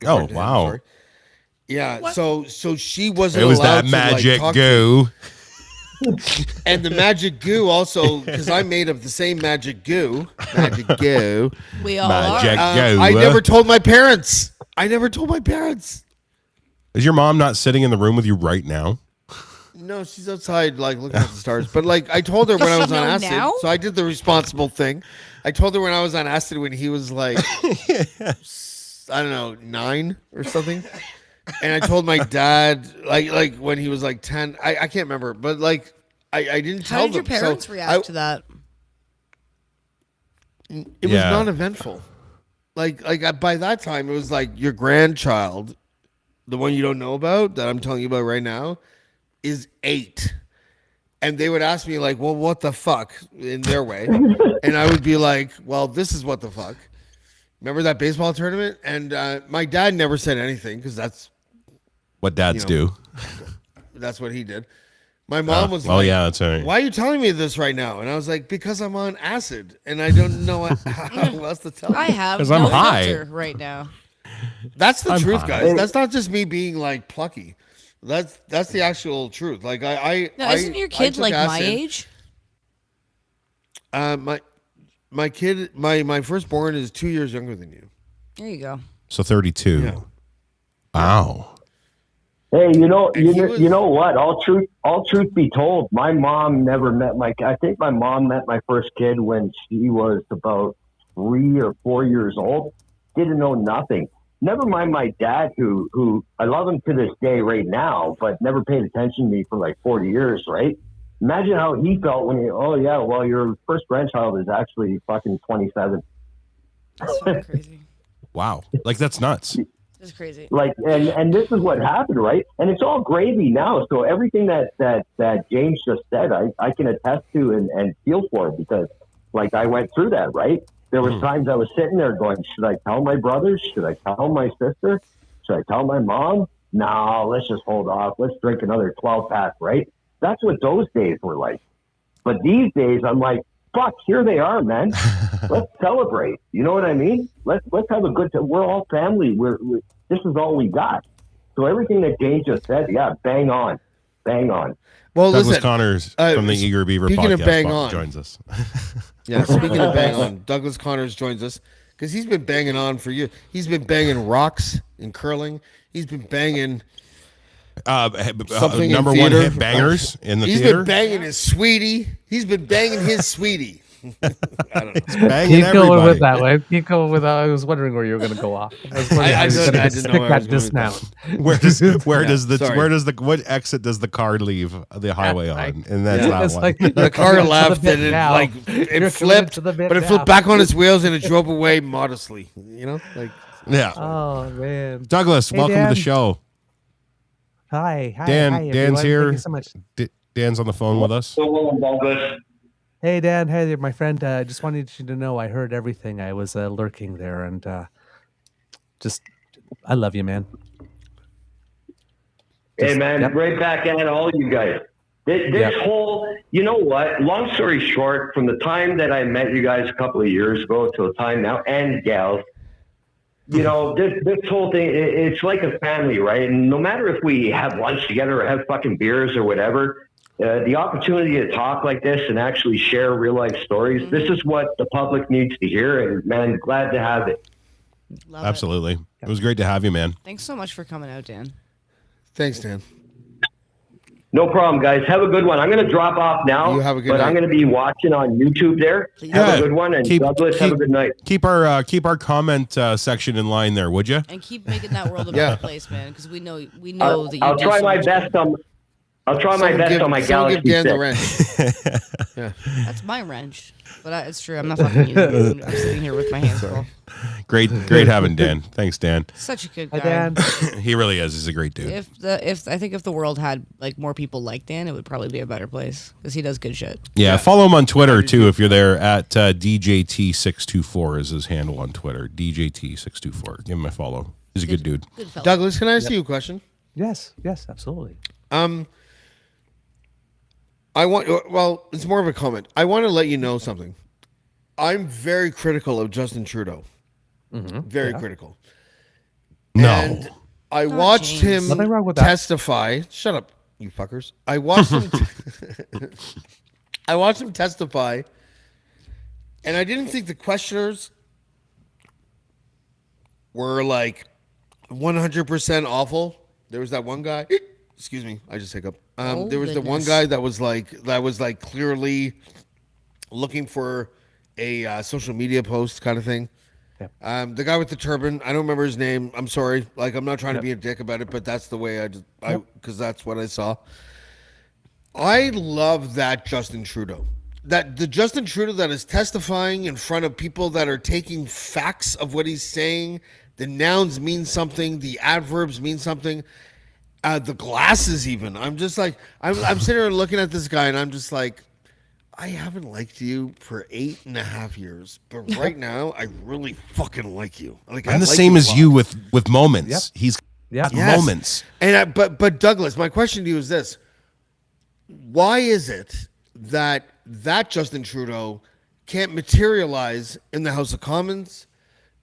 Oh wow. Him, yeah. What? So she wasn't. It was allowed that magic to, like, goo. And the magic goo also, because I'm made of the same magic goo. Magic goo. We all magic are. goo. I never told my parents. Is your mom not sitting in the room with you right now? No, she's outside, like looking at the stars. But like, I told her when I was on acid, so I did the responsible thing. I told her when I was on acid when he was like, I don't know, 9 or something. And I told my dad, like when he was like 10, I can't remember, but like I didn't tell them. How did your parents react to that? It was non-eventful. Like by that time, it was like your grandchild, the one you don't know about that I'm telling you about right now, is 8. And they would ask me like, well, what the fuck, in their way. And I would be like, well, this is what the fuck. Remember that baseball tournament? And my dad never said anything because that's what dads do. That's what he did. My mom was like, oh yeah, that's right. Why are you telling me this right now? And I was like, because I'm on acid and I don't know how else to tell you. I have because no I'm high filter right now. That's the truth, high. guys. That's not just me being like plucky. That's the actual truth. Like isn't your kid like acid. My age? My kid, my firstborn is 2 years younger than you. There you go. So 32. Yeah. Wow. Hey, you know what? All truth be told, my mom never met I think my mom met my first kid when she was about 3 or 4 years old. Didn't know nothing. Never mind my dad, who I love him to this day right now, but never paid attention to me for like 40 years, right? Imagine how he felt when your first grandchild is actually fucking 27. That's so crazy. Wow. Like, that's nuts. It's crazy. Like, and this is what happened, right? And it's all gravy now. So everything that James just said, I can attest to and feel for it, because like I went through that, right? There was times I was sitting there going, should I tell my brothers? Should I tell my sister? Should I tell my mom? No, let's just hold off. Let's drink another 12 pack, right? That's what those days were like. But these days I'm like, fuck, here they are, man. Let's celebrate. You know what I mean? Let's have a good time. We're all family. This is all we got. So everything that James just said, yeah, bang on. Bang on. Well, Douglas listen, Connors from the Eager Beaver speaking podcast of bang on, joins us. Yeah, speaking of bang on, Douglas Connors joins us because he's been banging on for you. He's been banging rocks in curling. He's been banging something number in one theater. hit bangers in the He's theater. been banging his sweetie. He's been banging his sweetie. I don't know. Banging Keep going everybody. with that way. Keep going with that. I was wondering where you were going to go off. I was wondering how you were going to stick that dismount. Where does the what exit does the car leave the highway on? And that's that It's one. like, The car left bit and it now. like You're it committed flipped, to the bit but it now. flipped back on its wheels and it drove away modestly. You know, like yeah. Oh man, Douglas, Hey, welcome to Dan. the show. Hi, Dan, hi, Dan's everyone. here. Thank you so much. Dan's on the phone with us. Hey Dan, hey there, my friend. Just wanted you to know I heard everything. I was lurking there, and just I love you, man. Hey, man, Yep. right back at all you guys. This whole, you know what? Long story short, from the time that I met you guys a couple of years ago to the time now, and gals, you know, this whole thing, it's like a family, right? And no matter if we have lunch together or have fucking beers or whatever, the opportunity to talk like this and actually share real life stories, this is what the public needs to hear. And man, glad to have it. Love Absolutely. It was great to have you, man. Thanks so much for coming out, Dan. thanks, Dan. No problem, guys. Have a good one. I'm going to drop off now, You have a good but I'm night. going to be watching on YouTube there. Have a good one, and Douglas, have a good night. Keep our comment section in line there, would you? And keep making that world a Yeah. better place, man, because we know that you I'll do try so my much best good. I'll try my best on my Someone Galaxy give Dan the 6. wrench. Yeah. That's my wrench. But it's true. I'm not fucking using it. I'm sitting here with my hands full. Great having Dan. Thanks, Dan. Such a good Hi, guy. Dan. He really is. He's a great dude. I think if the world had like more people like Dan, it would probably be a better place because he does good shit. Yeah, follow him on Twitter too if you're there at DJT624 is his handle on Twitter. DJT624. Give him a follow. He's a good dude. Good fella. Douglas, can I ask you a question? Yes, absolutely. It's more of a comment. I want to let you know something. I'm very critical of Justin Trudeau. Very critical. No. And I watched him Nothing wrong with that. testify. Shut up, you fuckers. I watched him. I watched him testify, and I didn't think the questioners were like 100% awful. There was that one guy. Excuse me, I just hiccup. There was the one goodness. guy that was like clearly looking for a social media post kind of thing. The guy with the turban, I don't remember his name. I'm sorry. Like, I'm not trying to be a dick about it, but that's the way because that's what I saw. I love that Justin Trudeau. That the Justin Trudeau that is testifying in front of people that are taking facts of what he's saying. The nouns mean something. The adverbs mean something. The glasses even. I'm just like, I'm sitting here looking at this guy and I'm just like, I haven't liked you for 8.5 years, but right now I really fucking like you. Like, I'm the same as you with moments. Yep. He's got Yes. moments. And but Douglas, my question to you is this: why is it that Justin Trudeau can't materialize in the House of Commons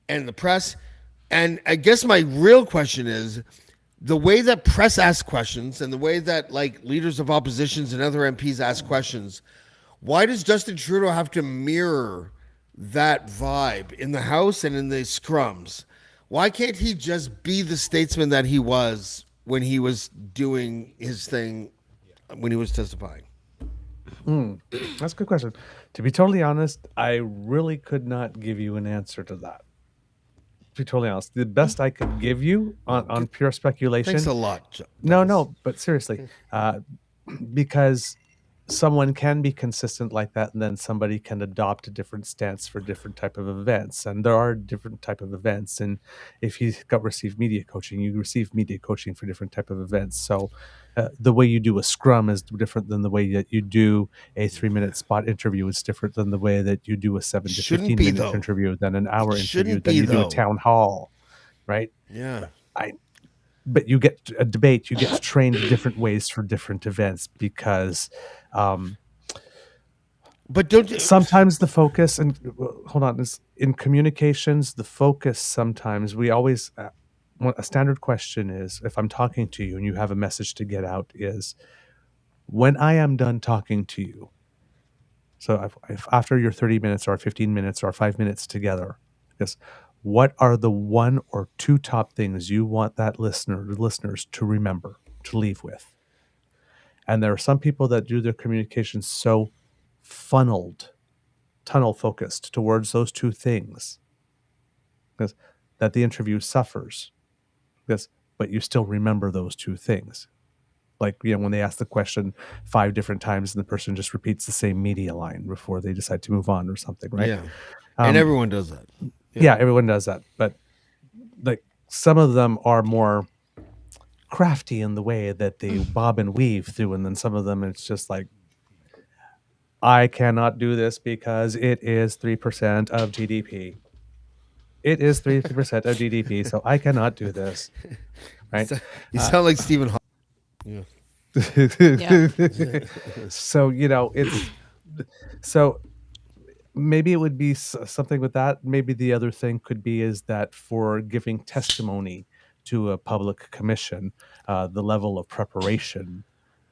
and the press? And I guess my real question is, the way that press asks questions and the way that like leaders of oppositions and other MPs ask questions, why does Justin Trudeau have to mirror that vibe in the House and in the scrums? Why can't he just be the statesman that he was when he was doing his thing, when he was testifying? That's a good question. To be totally honest, I really could not give you an answer to that. To be totally honest, the best I could give you on pure speculation. Thanks a lot. No, but seriously, because someone can be consistent like that, and then somebody can adopt a different stance for different type of events, and there are different type of events. And if you receive media coaching, you receive media coaching for different type of events. So the way you do a scrum is different than the way that you do a 3-minute spot interview. It's different than the way that you do a 7 to Shouldn't 15 be, minute though. interview, than an hour It interview, shouldn't than be, you do a though. town hall, right? Yeah. But you get a debate, you get trained different ways for different events, because But don't you, sometimes the focus, and hold on, is in communications, the focus sometimes, we always, a standard question is, if I'm talking to you and you have a message to get out, is when I am done talking to you, so if after your 30 minutes or 15 minutes or 5 minutes together, because what are the 1 or 2 top things you want that listeners to remember, to leave with? And there are some people that do their communication so funneled, tunnel focused towards those 2 things, because that the interview suffers, because but you still remember those 2 things. Like, when they ask the question 5 different times and the person just repeats the same media line before they decide to move on or something, right? yeah. And everyone does that. Yeah, everyone does that. But like, some of them are more crafty in the way that they bob and weave through, and then some of them it's just like, I cannot do this because it is 3% of GDP. It is 3% of GDP, so I cannot do this. Right? You sound like Stephen Hawking. So, so maybe it would be something with that. Maybe the other thing could be is that for giving testimony to a public commission, the level of preparation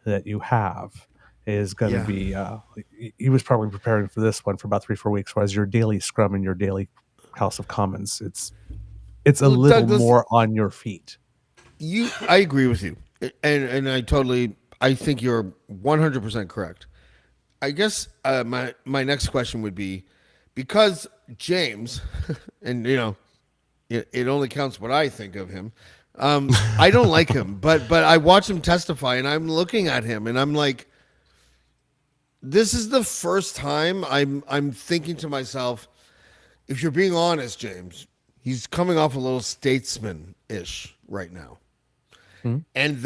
that you have is going to be, he was probably preparing for this one for about 3-4 weeks, whereas your daily scrum and your daily House of Commons, it's a little Douglas, more on your feet. I agree with you. And I think you're 100% correct. I guess my next question would be, because James, and it only counts what I think of him. I don't like him, but I watch him testify, and I'm looking at him, and I'm like, this is the first time I'm thinking to myself, if you're being honest, James, he's coming off a little statesman-ish right now. And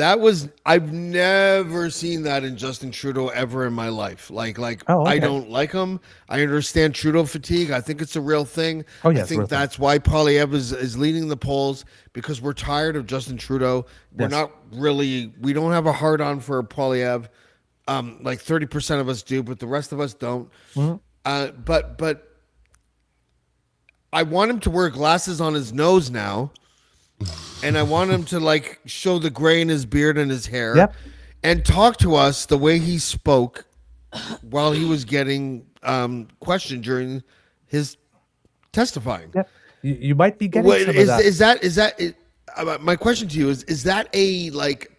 I've never seen that in Justin Trudeau ever in my life. Like, I don't like him. I understand Trudeau fatigue. I think it's a real thing. I think that's why Poilievre is leading the polls, because we're tired of Justin Trudeau. We don't have a hard on for Poilievre. Like 30% of us do, but the rest of us don't. But I want him to wear glasses on his nose now. And I want him to show the gray in his beard and his hair, and talk to us the way he spoke while he was getting questioned during his testifying. Yep. You might be getting some of that. Is that my question to you is that a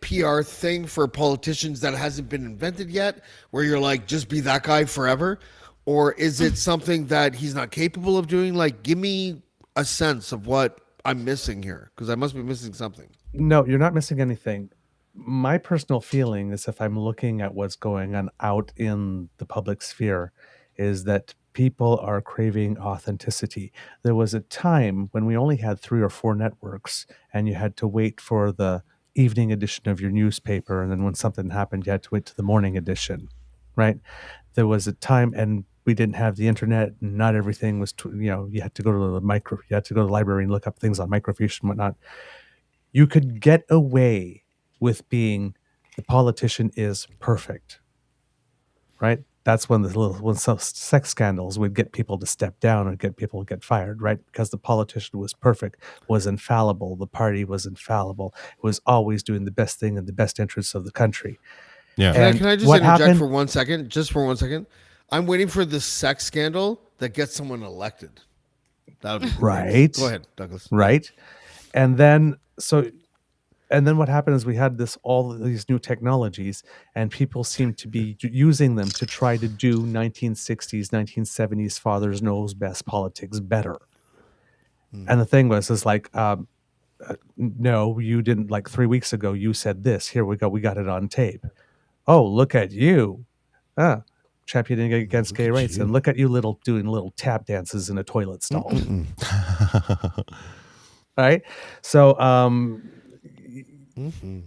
PR thing for politicians that hasn't been invented yet, where you're like, just be that guy forever? Or is it something that he's not capable of doing? Give me a sense of what I'm missing here, because I must be missing something. No, you're not missing anything. My personal feeling is, if I'm looking at what's going on out in the public sphere, is that people are craving authenticity. There was a time when we only had 3 or 4 networks, and you had to wait for the evening edition of your newspaper, and then when something happened, you had to wait to the morning edition, right? There was a time, and we didn't have the internet, and not everything was, you had to go to the library and look up things on microfiche and whatnot. You could get away with being, the politician is perfect, right? That's when some sex scandals would get people to step down or get people to get fired, right? Because the politician was perfect, was infallible. The party was infallible. It was always doing the best thing in the best interests of the country. Yeah. Can I just interject for 1 second? Just for 1 second. I'm waiting for the sex scandal that gets someone elected. That would be right. Go ahead, Douglas. Right. And then what happened is we had all of these new technologies, and people seem to be using them to try to do 1960s, 1970s fathers knows best politics better. And the thing was, no, you didn't. 3 weeks ago, you said this. Here we go. We got it on tape. Oh, look at you. championing against gay rights, and look at you doing little tap dances in a toilet stall. Right? So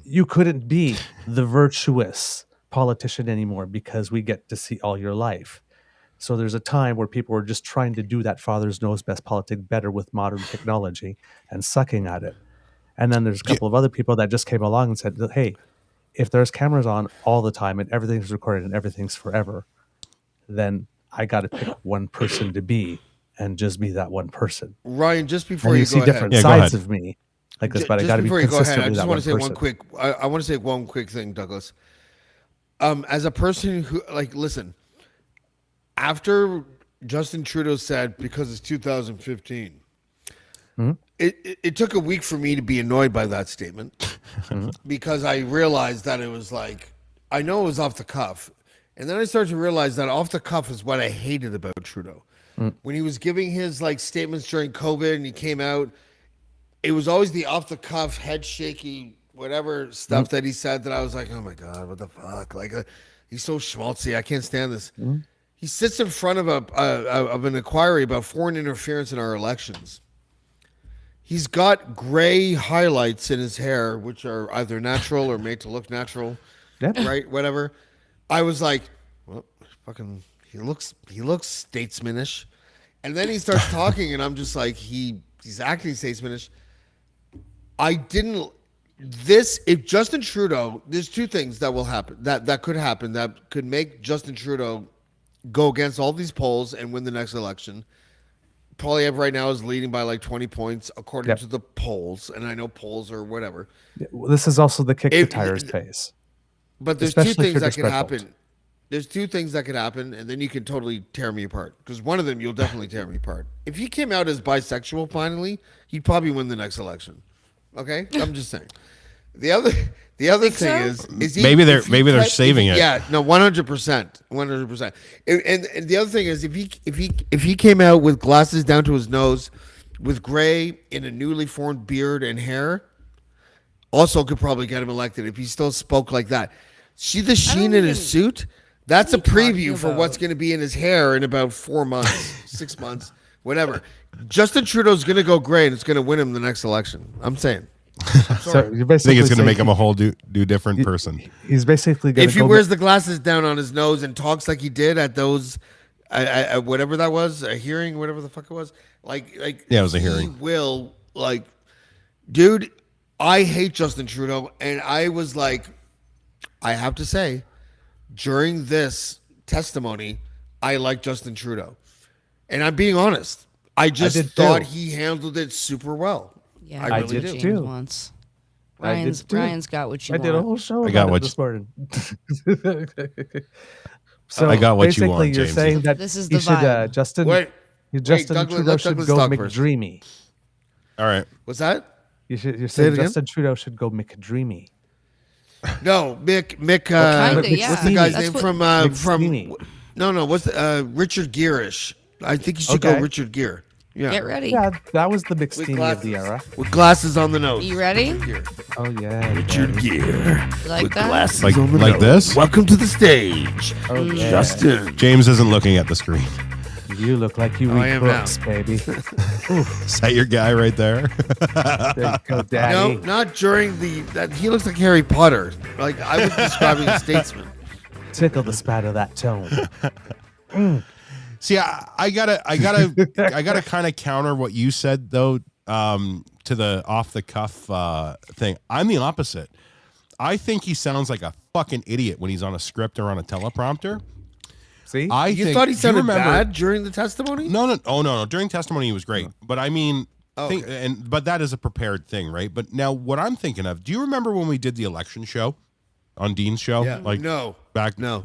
you couldn't be the virtuous politician anymore because we get to see all your life. So there's a time where people were just trying to do that father's knows best politic better with modern technology and sucking at it. And then there's a couple of other people that just came along and said, hey, if there's cameras on all the time and everything's recorded and everything's forever, then I got to pick one person to be and just be that one person. Ryan, just before and you see go different ahead. sides of me. Like this, but I got to be consistently I just that want to say person. one quick. I want to say one quick thing, Douglas. As a person who, like, listen, after Justin Trudeau said, because it's 2015, it took a week for me to be annoyed by that statement because I realized that it was like, I know it was off the cuff. And then I started to realize that off the cuff is what I hated about Trudeau. When he was giving his like statements during COVID and he came out, it was always the off the cuff, head shaky, whatever stuff that he said that I was like, oh my God, what the fuck? Like, he's so schmaltzy. I can't stand this. He sits in front of an inquiry about foreign interference in our elections. He's got gray highlights in his hair, which are either natural or made to look natural, right? Whatever. I was like, well, fucking, he looks statesmanish. And then he starts talking, and I'm just like, he's acting statesmanish. If Justin Trudeau, there's two things that will happen, that could happen, that could make Justin Trudeau go against all these polls and win the next election. Poilievre right now is leading by like 20 points according to the polls, and I know polls are whatever. Well, this is also the kick the tires phase. But there's two things that could happen. There's two things that could happen, and then you can totally tear me apart. Because one of them, you'll definitely tear me apart. If he came out as bisexual finally, he'd probably win the next election. Okay, I'm just saying. The other thing is he, maybe they're saving it. Yeah, no, 100%. And the other thing is if he came out with glasses down to his nose, with gray in a newly formed beard and hair, also could probably get him elected if he still spoke like that. See the sheen in his suit? That's a preview for what's going to be in his hair in about 4 months, 6 months, whatever. Justin Trudeau's going to go gray, and it's going to win him the next election. I'm saying. So you're I basically think it's going to make him a whole different person. He's basically going to if he wears the glasses down on his nose and talks like he did at those, whatever that was, a hearing, whatever the fuck it was, like yeah, it was a hearing. He will, like, dude, I hate Justin Trudeau, and I was like, I have to say, during this testimony, I like Justin Trudeau, and I'm being honest. I just thought he handled it super well. Yeah, I really did do. too. Once. Ryan's got what you want. I did a whole show I got about what it this morning. So I got what you basically want, you're Jamesy. saying that This is he the should vibe. Justin Douglas, Trudeau let should Douglas go talk first. McDreamy. All right. What's that? You're Say it saying again? Justin Trudeau should go McDreamy. No, Mick. Kinda, yeah. What's the guy's That's name what- from? McSweeney. No. What's Richard Gere-ish? I think you should go Okay. Richard Gere. Yeah, Get ready. Yeah, that was the with McSweeney of glasses, the era. with glasses on the nose. You ready? Gere. Oh yeah, Richard Gere. You like with that? glasses Like- on the like nose. this? Welcome to the stage, Oh, yeah. Justin. James isn't looking at the screen. You look like you I read am books, baby. Is that your guy right there? There you go, No, Daddy. not during that. He looks like Harry Potter. Like I was describing a statesman. Tickle the spat of that tone. See, I gotta kind of counter what you said though, to the off the cuff thing. I'm the opposite. I think he sounds like a fucking idiot when he's on a script or on a teleprompter. See, You thought he sounded bad during the testimony? No. Oh no. During testimony, he was great. But I mean, but that is a prepared thing, right? But now, what I'm thinking of, do you remember when we did the election show on Dean's show? Yeah. Like No. back. No.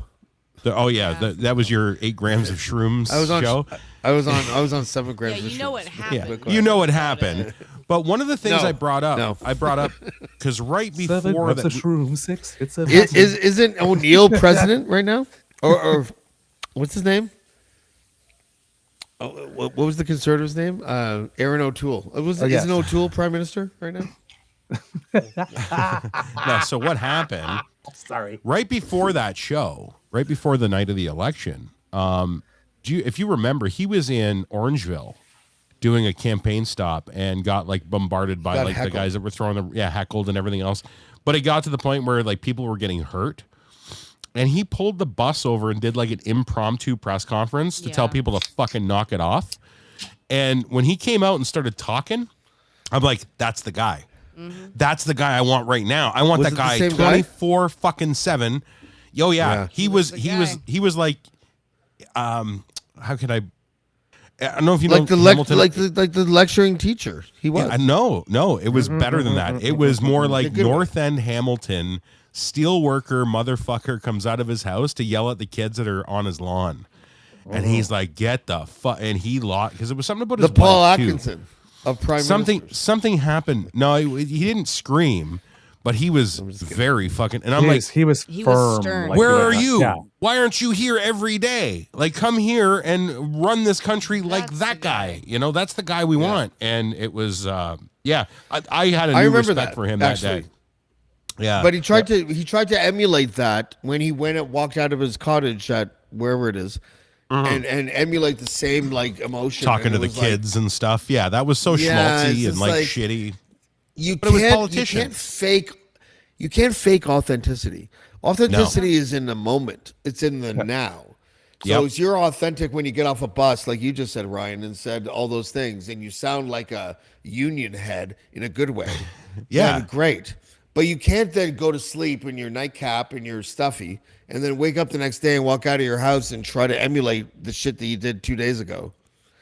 That was your 8 grams of shrooms show. I was on 7 grams. Yeah, of you know shrooms. what happened. Yeah, you know what happened. But one of the things No. I brought up, because right 7 before grams that, of shroom, 6. It's a Isn't O'Neill president right now? Or what's his name? Oh, what was the conservative's name? Aaron O'Toole. Isn't O'Toole prime minister right now? no. So what happened? Sorry. Right before that show, right before the night of the election. If you remember, he was in Orangeville doing a campaign stop and got like bombarded by like heckled. the guys that were throwing heckled and everything else. But it got to the point where like people were getting hurt. And he pulled the bus over and did like an impromptu press conference to tell people to fucking knock it off. And when he came out and started talking, I'm like, that's the guy. Mm-hmm. That's the guy I want right now. I want that guy 24 fucking 7. Oh yeah. He was like, how could I don't know if you like know Hamilton. like the lecturing teacher. He was. Yeah, no, it was better than that. It was more like North End Hamilton. Steel worker motherfucker comes out of his house to yell at the kids that are on his lawn, and he's like, "Get the fuck!" And he lost because it was something about his Paul wife, Atkinson of Prime Ministers. Something happened. No, he didn't scream, but he was very fucking. And I'm like, he was firm. stern. Like, where are you? Yeah. Why aren't you here every day? Like, come here and run this country like that guy. You know, that's the guy we want. And it was, I had a new respect for him that day. Yeah, but he tried to emulate that when he walked out of his cottage at wherever it is, and emulate the same like emotion. Talking to the kids and stuff. Yeah, that was so schmaltzy and like shitty. You can't fake authenticity. Authenticity is in the moment. It's in the now. So if you're authentic when you get off a bus, like you just said, Ryan, and said all those things, and you sound like a union head in a good way. Great. But you can't then go to sleep in your nightcap and your stuffy and then wake up the next day and walk out of your house and try to emulate the shit that you did 2 days ago.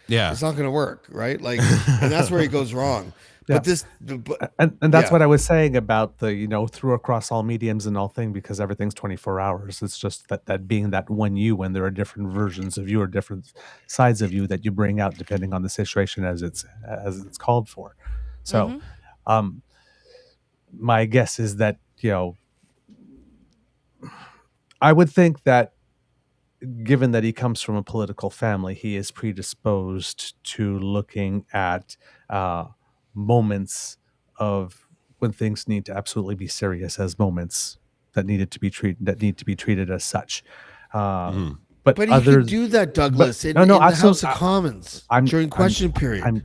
Yeah. It's not going to work, right? Like, and that's where he goes wrong. Yeah. But and that's what I was saying about the, through across all mediums and all thing, because everything's 24 hours. It's just that being that one you, when there are different versions of you or different sides of you that you bring out depending on the situation as it's called for. So, my guess is that, I would think that given that he comes from a political family, he is predisposed to looking at moments of when things need to absolutely be serious as moments that need to be treated as such. But he could do that, Douglas, in the House of Commons during question period.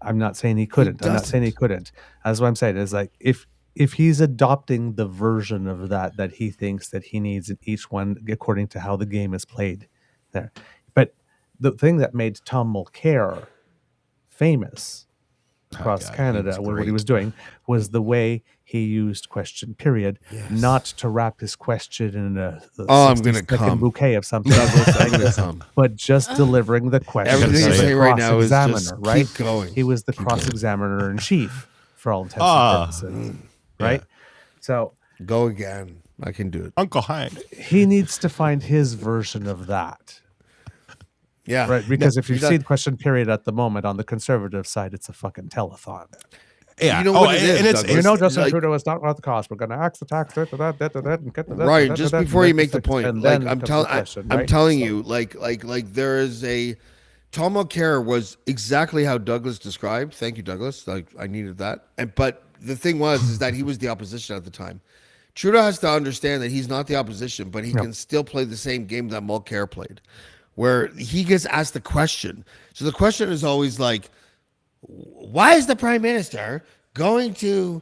I'm not saying he couldn't. I'm not saying he couldn't. That's what I'm saying is like if he's adopting the version of that he thinks that he needs in each one according to how the game is played there. But the thing that made Tom Mulcair famous across Canada, what he was doing, was the way he used question period, not to wrap his question in a I'm going to come bouquet of something, but just delivering the question. Everything you say right now is just right? Keep going. He was the cross-examiner in chief for all intents and purposes, right? So go again. I can do it. Uncle Hank. He needs to find his version of that. Yeah. Right. Because if you see the question period at the moment on the conservative side, it's a fucking telethon. Yeah. You know what it is, Douglas? Justin Trudeau is not about the cost. We're going to axe the tax that, and get to that. Right. Just before you make the point, like I'm telling you, like there is a Tom Mulcair was exactly how Douglas described. Thank you, Douglas. Like I needed that. But the thing is that he was the opposition at the time. Trudeau has to understand that he's not the opposition, but he can still play the same game that Mulcair played, where he gets asked the question. So the question is always like, why is the Prime Minister going to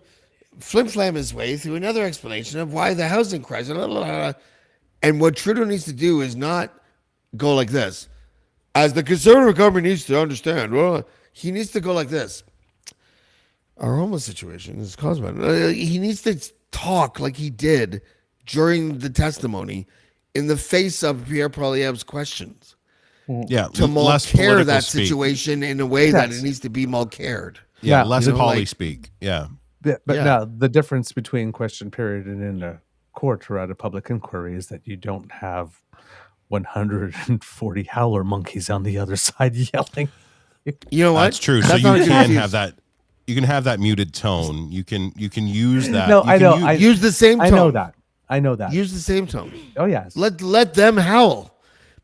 flim-flam his way through another explanation of why the housing crisis, blah, blah, blah. And what Trudeau needs to do is not go like this. As the Conservative government needs to understand, well, he needs to go like this. Our homeless situation is caused by... he needs to talk like he did during the testimony in the face of Pierre Poilievre's questions. Yeah, to Mulcair that situation in a way that it needs to be Mulcaired. Yeah, less poly speak. Yeah. But now the difference between question period and in a court or at a public inquiry is that you don't have 140 howler monkeys on the other side yelling. You know what? That's true. So you can have that. You can have that muted tone. You can use that. No, I know. Use the same tone. I know that. Use the same tone. Oh yes. Let them howl,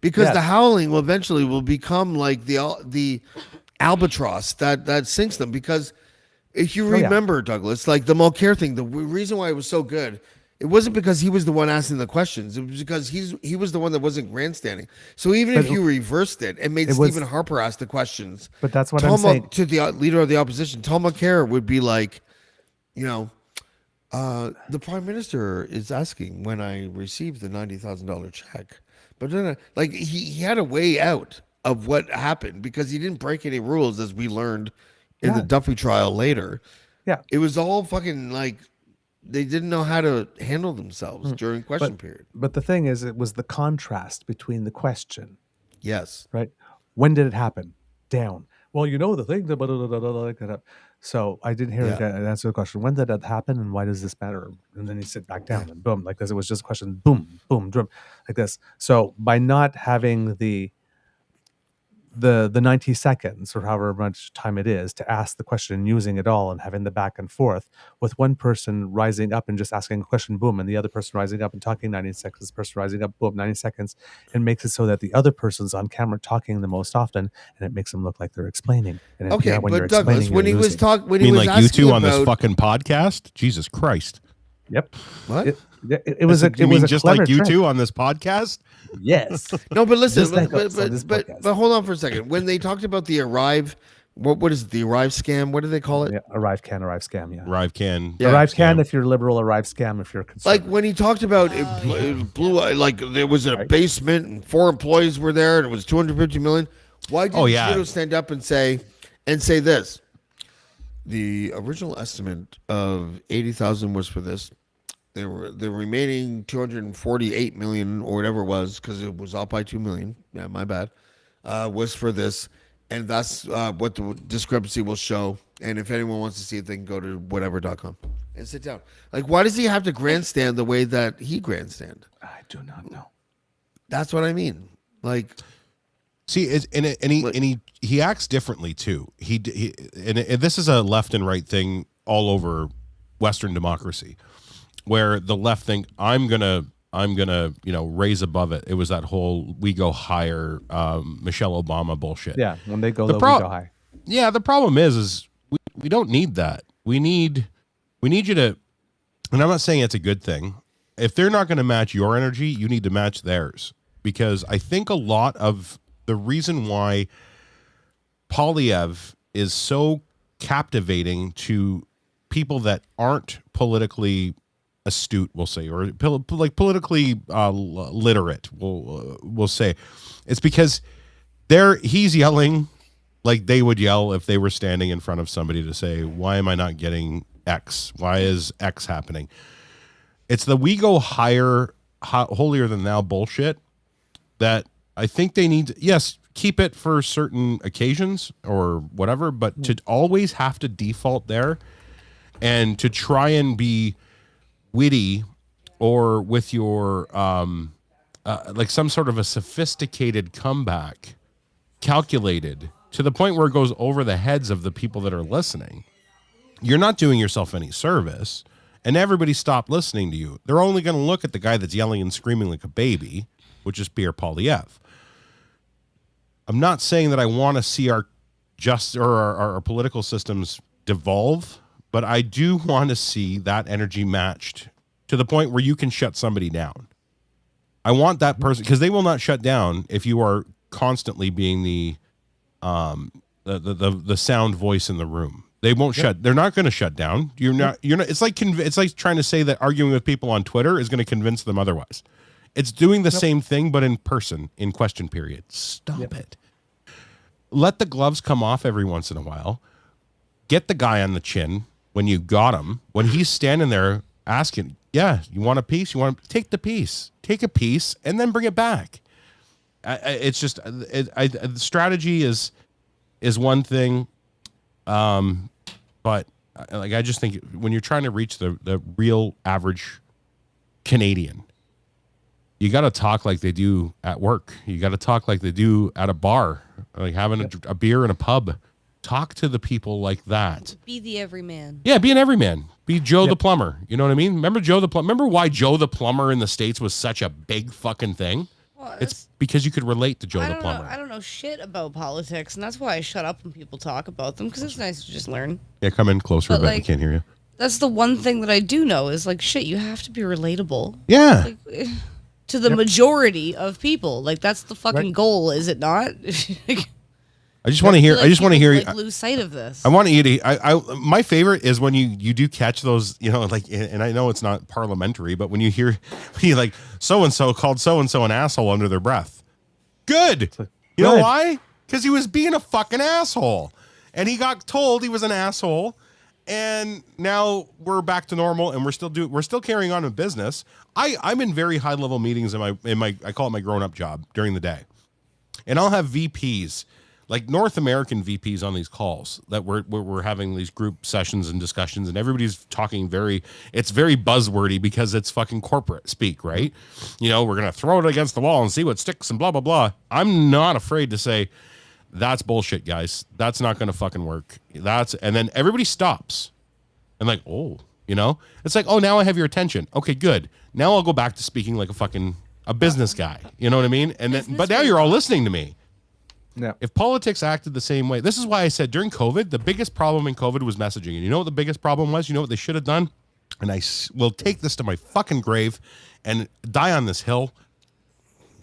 because the howling will eventually become like the albatross that sinks them. Because if you remember, Douglas, like the Mulcair thing, the reason why it was so good, It wasn't because he was the one asking the questions. It was because he was the one that wasn't grandstanding. So even if you reversed it and made Stephen Harper ask the questions, but that's what I'm saying to the leader of the opposition, Tom McCarr would be like, the prime minister is asking when I received the $90,000 check, but then he had a way out of what happened because he didn't break any rules, as we learned in the Duffy trial later. Yeah, it was all fucking they didn't know how to handle themselves during question period. But the thing is, it was the contrast between the question. Yes. Right. When did it happen? Down. Well, the thing that. So I didn't hear answer the question. When did that happen, and why does this matter? And then he sit back down and boom, like this. It was just a question. Boom, boom, drum, like this. So by not having the 90 seconds or however much time it is to ask the question and using it all and having the back and forth with one person rising up and just asking a question, boom, and the other person rising up and talking 90 seconds, this person rising up, boom, 90 seconds, and makes it so that the other person's on camera talking the most often, and it makes them look like they're explaining. And okay, but Douglas, when he was talking, when he was like you two on this fucking podcast, Jesus Christ. Yep. What? It was just like you two on this podcast. Yes. No, but listen, but hold on for a second. When they talked about the Arrive, what is it, the Arrive scam? What do they call it? Yeah, Arrive scam. Yeah. Arrive can. Yeah. Arrive can if you're liberal. Arrive scam if you're conservative. Like when he talked about it blew, like there was a basement and 4 employees were there and it was 250 million. Why didn't Trudeau stand up and say this? The original estimate of 80,000 was for this. There were the remaining 248 million or whatever it was, because it was off by 2 million. Yeah, my bad. Was for this, and that's what the discrepancy will show. And if anyone wants to see it, they can go to whatever.com and sit down. Like, why does he have to grandstand the way that he grandstand? I do not know. That's what I mean. Like, see, he acts differently too. He and this is a left and right thing all over Western democracy, where the left think I'm gonna raise above it. It was that whole we go higher Michelle Obama bullshit. Yeah, when they go low, we go high. Yeah, the problem is we don't need that. We need you to, and I'm not saying it's a good thing. If they're not going to match your energy, you need to match theirs, because I think a lot of the reason why Poilievre is so captivating to people that aren't politically astute, we'll say, or like politically literate, we'll say, it's because he's yelling like they would yell if they were standing in front of somebody to say, why am I not getting X? Why is X happening? It's the we go higher, holier than thou bullshit that I think they need to, yes, keep it for certain occasions or whatever, but to always have to default there and to try and be witty or with your like some sort of a sophisticated comeback, calculated to the point where it goes over the heads of the people that are listening, you're not doing yourself any service, and everybody stopped listening to you. They're only going to look at the guy that's yelling and screaming like a baby, which is Pierre Poilievre. I'm not saying that I want to see our political systems devolve, but I do want to see that energy matched to the point where you can shut somebody down. I want that person, because they will not shut down if you are constantly being the sound voice in the room. They won't shut. They're not going to shut down. You're not. It's like trying to say that arguing with people on Twitter is going to convince them otherwise. It's doing the same thing, but in person, in question period. Stop it. Let the gloves come off every once in a while. Get the guy on the chin when you got him. When he's standing there asking, yeah, you want a piece? You want to take the piece. Take a piece and then bring it back. It's just the strategy is one thing, but like I just think when you're trying to reach the real average Canadian, you got to talk like they do at work. You got to talk like they do at a bar, like having a beer in a pub. Talk to the people like that. Be the everyman. Yeah, be an everyman. Be Joe the plumber. You know what I mean? Remember Joe the plumber? Remember why Joe the plumber in the States was such a big fucking thing? Well, it's because you could relate to Joe the plumber. I don't know shit about politics, and that's why I shut up when people talk about them, because it's nice to just learn. Yeah, come in closer, but I can't hear you. That's the one thing that I do know is like, shit, you have to be relatable. Yeah. Like, to the majority of people. Like, that's the fucking goal, is it not? I just want to hear. I just want to hear. Like, lose sight of this. I want you to. My favorite is when you do catch those. Like, and I know it's not parliamentary, but when you hear, like, so and so called so and so an asshole under their breath. Good. You know why? Because he was being a fucking asshole, and he got told he was an asshole, and now we're back to normal, and we're still carrying on in business. I'm in very high level meetings in my I call it my grown up job during the day, and I'll have VPs. Like North American VPs on these calls that we're having these group sessions and discussions, and everybody's talking it's very buzzwordy because it's fucking corporate speak, right? We're going to throw it against the wall and see what sticks and blah, blah, blah. I'm not afraid to say that's bullshit, guys. That's not going to fucking work. And then everybody stops and like, oh, it's like, oh, now I have your attention. Okay, good. Now I'll go back to speaking like a business guy. You know what I mean? And then, but now you're all listening to me. Yeah. If politics acted the same way, this is why I said during COVID, the biggest problem in COVID was messaging. And you know what the biggest problem was? You know what they should have done? And I will take this to my fucking grave and die on this hill.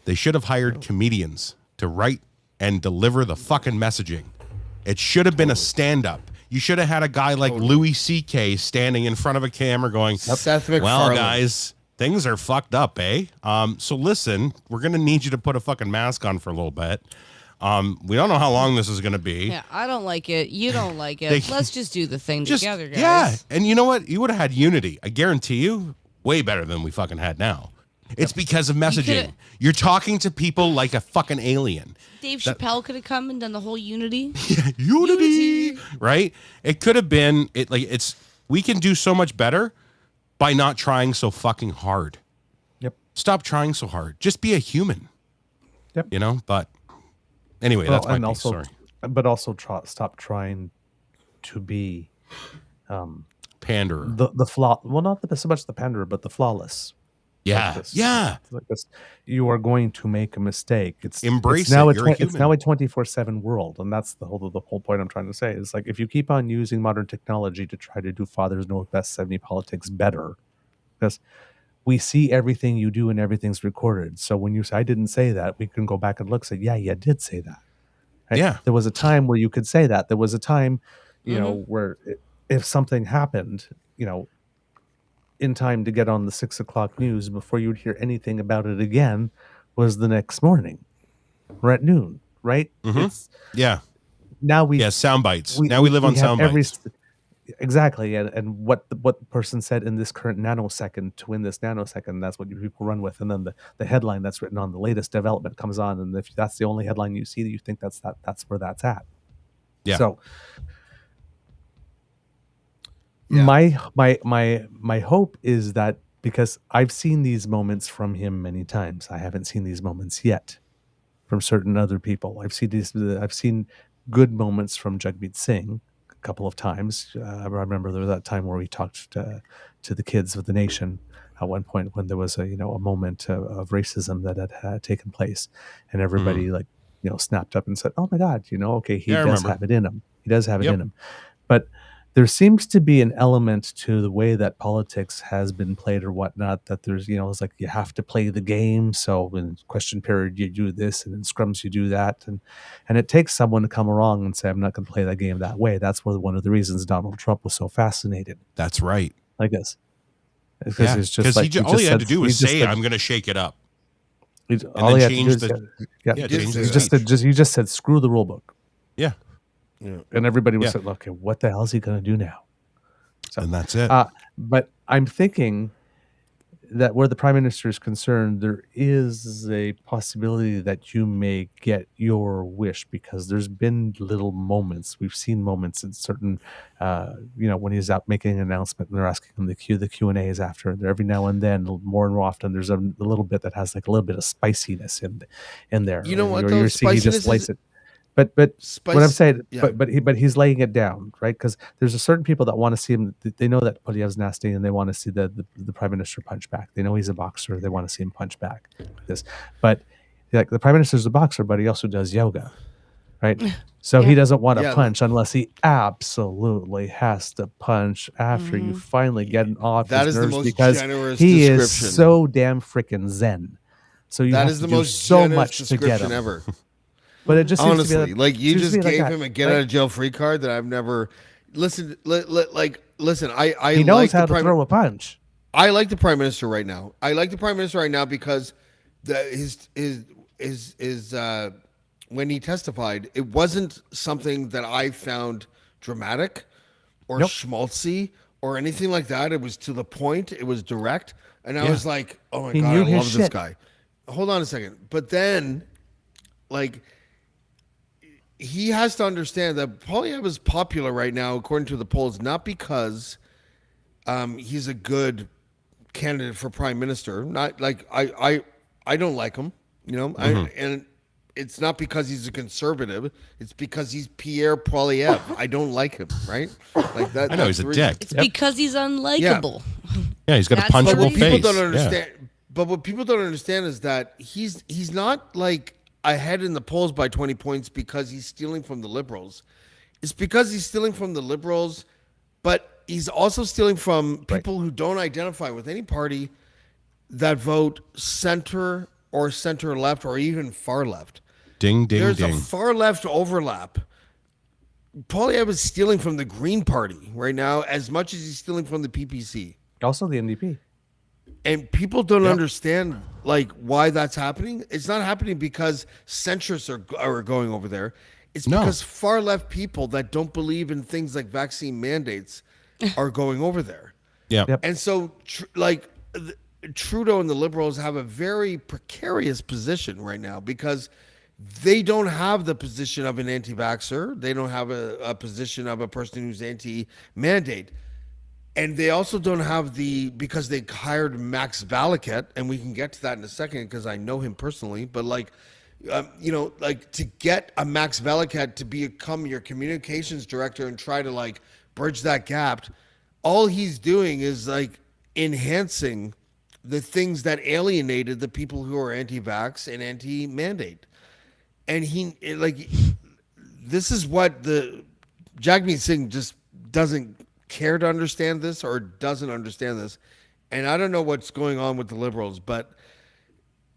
They should have hired comedians to write and deliver the fucking messaging. It should have been a stand-up. You should have had a guy like Louis C.K. standing in front of a camera going, Seth well, MacFarlane. guys, things are fucked up, eh? So listen, we're going to need you to put a fucking mask on for a little bit. We don't know how long this is going to be. Yeah, I don't like it. You don't like it. Let's just do the thing together, guys. Yeah, and you know what? You would have had unity. I guarantee you, way better than we fucking had now. It's because of messaging. You're talking to people like a fucking alien. Dave Chappelle could have come and done the whole unity. Yeah, unity, right? It could have been we can do so much better by not trying so fucking hard. Yep. Stop trying so hard. Just be a human. Yep. But anyway, that's my piece. Sorry. But also stop trying to be panderer. The flaw. Well, not so much the panderer, but the flawless. Yeah. Like this. You are going to make a mistake. Embrace it's now it. You're a human. It's now a 24/7 world, and that's the whole point I'm trying to say. Is like if you keep on using modern technology to try to do Fathers Know Best 70 politics better, because we see everything you do and everything's recorded. So when you say, I didn't say that, we can go back and look and say, yeah, you did say that. Right? Yeah. There was a time where you could say that. There was a time, where if something happened, in time to get on the 6 o'clock news before you'd hear anything about it again was the next morning or at noon, right? Mm-hmm. Now sound bites. Now we live on sound bites. Exactly, and what the person said in this current nanosecond to win this nanosecond, that's what you people run with, and then the headline that's written on the latest development comes on, and if that's the only headline you see, you think that's where that's at. Yeah. So my hope is that, because I've seen these moments from him many times, I haven't seen these moments yet from certain other people. I've seen good moments from Jagmeet Singh a couple of times. I remember there was that time where we talked to the kids of the nation at one point when there was a moment of racism that had taken place, and everybody snapped up and said, "Oh my God, okay, he does have it in him. He does have it in him." But there seems to be an element to the way that politics has been played or whatnot, that there's, it's like you have to play the game. So in question period, you do this, and in scrums, you do that. And it takes someone to come along and say, I'm not going to play that game that way. That's one of the reasons Donald Trump was so fascinated. That's right. I guess. Because it's just like, all he had to do was say, I'm going to shake it up. All he had to do is he just said, screw the rule book. Yeah. And everybody was like, okay, what the hell is he going to do now? So, and that's it. But I'm thinking that where the Prime Minister is concerned, there is a possibility that you may get your wish, because there's been little moments. We've seen moments in certain, when he's out making an announcement and they're asking him the Q&As after. And every now and then, more and more often, there's a little bit that has like a little bit of spiciness in there. You know what? You're seeing he just slice it. But what I'm saying, but he's laying it down, right? Because there's a certain people that want to see him. They know that Poilievre's nasty, and they want to see the Prime Minister punch back. They know he's a boxer. They want to see him punch back. But like the Prime Minister's a boxer, but he also does yoga, right? So he doesn't want to Yeah. punch unless he absolutely has to punch after you finally get off That his is the nerves most because generous he is description. so damn freaking zen. So you That have is to the do most so generous much to get description him. ever. But it just seems to Honestly, be like you seems to just be like gave that. him a get Like, out of jail free card that I've never listened. Listen, I he knows like how the to prime, throw a punch. I like the prime minister right now. I like the prime minister right now because his when he testified, it wasn't something that I found dramatic or schmaltzy or anything like that. It was to the point. It was direct, and I was like, "Oh my He god, knew I his love this shit. guy." Hold on a second, but then, like, he has to understand that Poilievre is popular right now, according to the polls, not because he's a good candidate for prime minister. Not like I don't like him, you know, and it's not because he's a conservative. It's because he's Pierre Poilievre. I don't like him, right? Like that. I know he's a dick. It's because he's unlikable. Yeah, he's got a That's But punchable what people face. don't Yeah. understand, but what people don't understand is that he's not like ahead in the polls by 20 points because he's stealing from the Liberals. It's because he's stealing from the Liberals, but he's also stealing from people who don't identify with any party that vote center or center left or even far left. Ding, ding, There's ding. a far left overlap. Poilievre is stealing from the Green Party right now as much as he's stealing from the PPC. Also the NDP. And people don't understand like why that's happening. It's not happening because centrists are going over there. It's because far left people that don't believe in things like vaccine mandates are going over there. Yeah. Yep. And so Trudeau and the Liberals have a very precarious position right now because they don't have the position of an anti-vaxxer. They don't have a position of a person who's anti-mandate. And they also don't have because they hired Max Valiquette, and we can get to that in a second because I know him personally, but to get a Max Valiquette to become your communications director and try to like bridge that gap, all he's doing is like enhancing the things that alienated the people who are anti-vax and anti-mandate. And this is what the Jagmeet Singh just doesn't care to understand this or doesn't understand this. And I don't know what's going on with the Liberals, but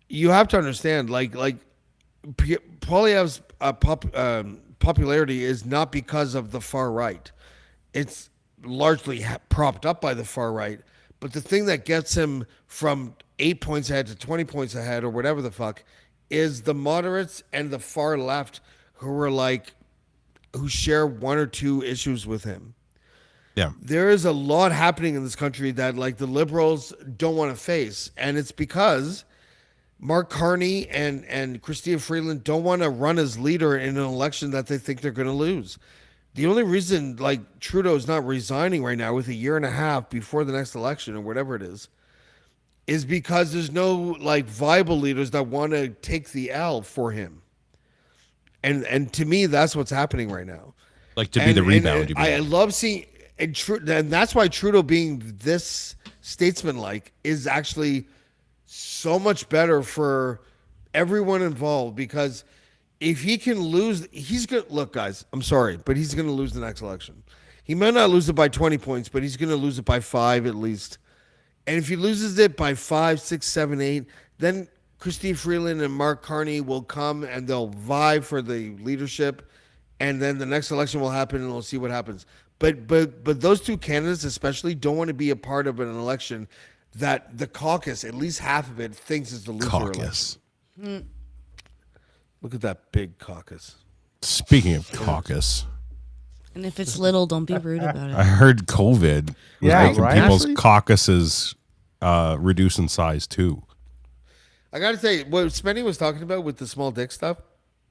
you have to understand, Poilievre's popularity is not because of the far right. It's largely propped up by the far right. But the thing that gets him from 8 points ahead to 20 points ahead or whatever the fuck is the moderates and the far left who share one or two issues with him. Yeah. There is a lot happening in this country that like the Liberals don't want to face. And it's because Mark Carney and Chrystia Freeland don't want to run as leader in an election that they think they're going to lose. The only reason like Trudeau is not resigning right now with a year and a half before the next election or whatever it is because there's no like viable leaders that want to take the L for him. And to me, that's what's happening right now. Like to be the rebound. And I love seeing, and that's why Trudeau being this statesman-like is actually so much better for everyone involved because if he can lose, he's going to, look guys, I'm sorry, but he's going to lose the next election. He might not lose it by 20 points, but he's going to lose it by 5 at least. And if he loses it by 5, 6, 7, 8, then Chrystia Freeland and Mark Carney will come and they'll vie for the leadership. And then the next election will happen and we'll see what happens. But those two candidates especially don't want to be a part of an election that the caucus, at least half of it, thinks is the loser Caucus. election. Look at that big caucus. Speaking of caucus, And if it's little, don't be rude about I it. heard COVID was making right? people's Actually? caucuses reduce in size too. I got to say, what Spenny was talking about with the small dick stuff,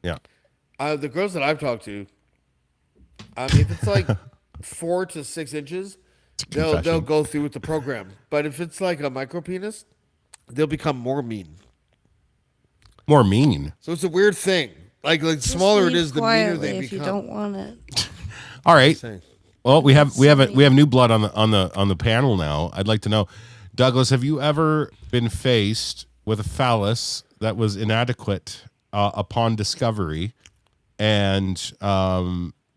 Yeah. the girls that I've talked to, if it's like 4 to 6 inches, they'll confession. go through with the program. But if it's like a micro penis, they'll become more mean. More mean. So it's a weird thing. Like the smaller it is, the meaner they if become. you don't want it. All right. Saying. Well, we have new blood on the panel now. I'd like to know, Douglas, have you ever been faced with a phallus that was inadequate upon discovery, and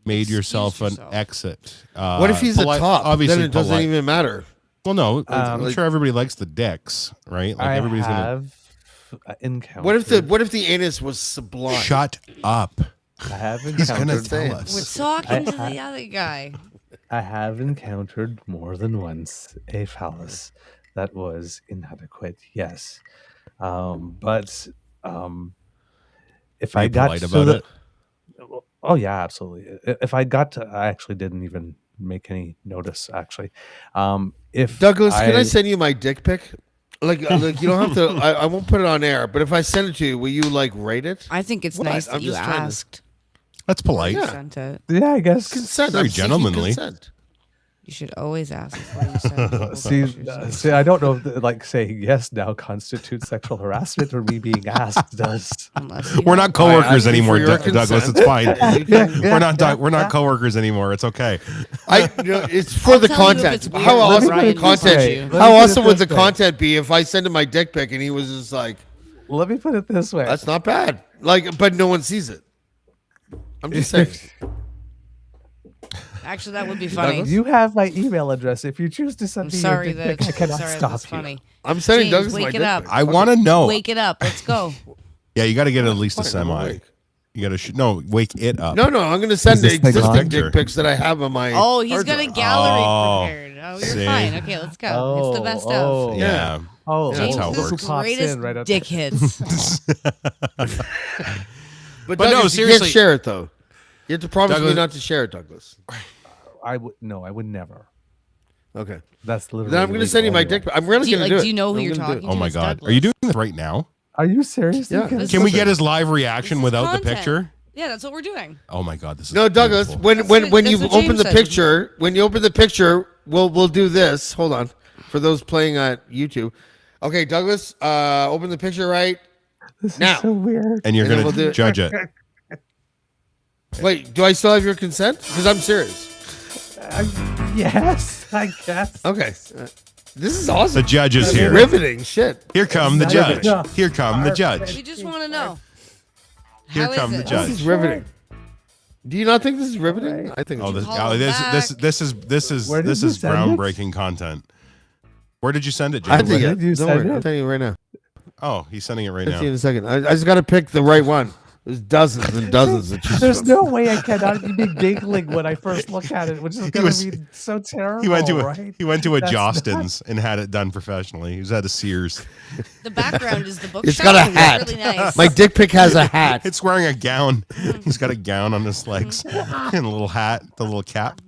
made yourself an exit. What if he's the top? Obviously, then it doesn't even matter. Well, no, I'm sure everybody likes the dicks, right? Like everybody's gonna encountered. What if the anus was sublime? Shut up. I have He's gonna encountered. tell We're us. talking to the other guy. I have encountered more than once a phallus that was inadequate. Yes, but if Are I you got polite to about it? oh yeah, absolutely. If I got to, I actually didn't even make any notice. Actually, if Douglas, can I send you my dick pic? Like you don't have to. I won't put it on air, but if I send it to you, will you like rate it? I think it's What? nice that I'm you just trying to- asked. That's polite. You Yeah. sent it. Yeah, I guess. Consent. Very I'm seeking gentlemanly. consent. You should always ask before you send people pictures. See, I don't know if like saying yes now constitutes sexual harassment or me being asked does. Unless you We're have- not coworkers asking anymore, for your Douglas. consent. It's fine. We're not coworkers anymore. It's okay. It's for I'll the tell you if content. it's weird How when awesome Brian would the messages content? you. Let me How put it awesome would the this way. content be if I sent him my dick pic and he was just like, Let me put it this way. "That's not bad." Like, but no one sees it. I'm just saying. Actually, that would be funny. You have my email address. If you choose to I'm send me sorry your dick that pic, I cannot sorry stop that's you. funny. I'm sending James, Douglas my wake dick it up. pic. I want to know. Wake it up. Let's go. Yeah, you got to get at least a Fine, I'm semi. awake. You got to no wake it up. No, I'm going to send Is the this thing existing on? dick pics that I have on my. Oh, he's hard got a drive. gallery Oh, prepared. Oh, you're see? fine. Okay, let's go. It's the best of. Yeah. Oh, That's James how it is works. the greatest Right dick hits. But no, Douglas, you seriously. can't share it though. You have to promise Douglas- me not to share it, Douglas. I would never. Okay. That's literally. Then I'm going to send you my illegal dick. I'm really Do you, going to do it. do you know who I'm you're gonna do it. talking Oh to? my It's God. Douglas. Are you doing this right now? Are you serious? Yeah. Can we get his live reaction This is without the content. picture? Yeah, that's what we're doing. Oh my God, this is No, Douglas. beautiful. When That's when what- when that's you what open James the said. picture, we'll do this. Hold on, for those playing at YouTube. Okay, Douglas, open the picture right This now. is so weird. And you're And then gonna we'll do it. judge it. Wait, do I still have your consent? Because I'm serious. Yes, I guess. Okay, this is awesome. The judge is This is here. riveting shit. Here come the Not judge. even- Here come the We judge. just want to know. Here How is come the it? judge. This is riveting. Do you not think this is riveting? I think. Oh, It's this, Call oh, him this is Where did this you is send it? groundbreaking content. Where did you send it, I James? think Where it. did you Don't send worry, I'm it? telling you right now. Oh, he's sending it right I'll see you in now. a second. I just got to pick the right one. There's dozens and dozens of choose There's from. no way I cannot be giggling when I first look at it, which is going was- to be so terrible. He went to a right? he went to a That's Jostens and had it done professionally. He was at a Sears. The background is the book. It's got a hat. Really nice. My dick pic has a hat. It's wearing a gown. He's got a gown on his legs and a little hat, the little cap.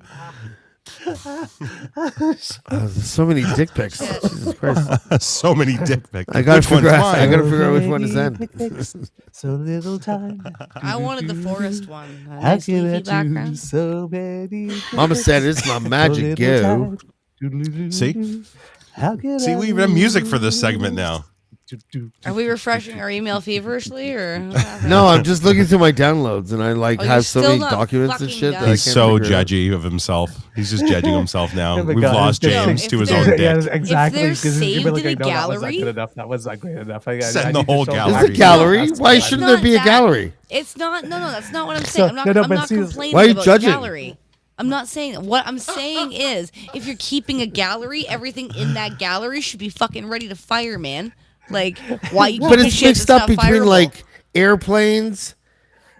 There's so many dick pics. Jesus Christ. So many dick pics. I gotta Which one's figure out. I mine? gotta figure out which one to send. So little time. I wanted the forest one. A How nice can I leafy do background. so many? Mama said it's my magic goo. See? How can See, I we even have music for this lose? segment now. Are we refreshing our email feverishly or? what's happening? No, I'm just looking through my downloads, and I like Oh, you're have so still many not documents and fucking shit. done. That I He's can't so figure it out. judgy of himself. He's just judging himself now. Oh my We've God, lost it's James just- to his if own they're- dick. Yes, exactly. they're because you'd be saved like, in a no, that was not gallery- good enough. That was not great enough. Send the need to whole show gallery. There's a gallery. That's Why fine. shouldn't Not there be a that. gallery? It's not. No, that's not what I'm So- saying. I'm not. no, no, I'm but not see, complaining why are you about judging? gallery. I'm not saying that. What I'm saying is, if you're keeping a gallery, everything in that gallery should be fucking ready to fire, man. Like, why you But keeping it's shit mixed that's up not between fireable? like airplanes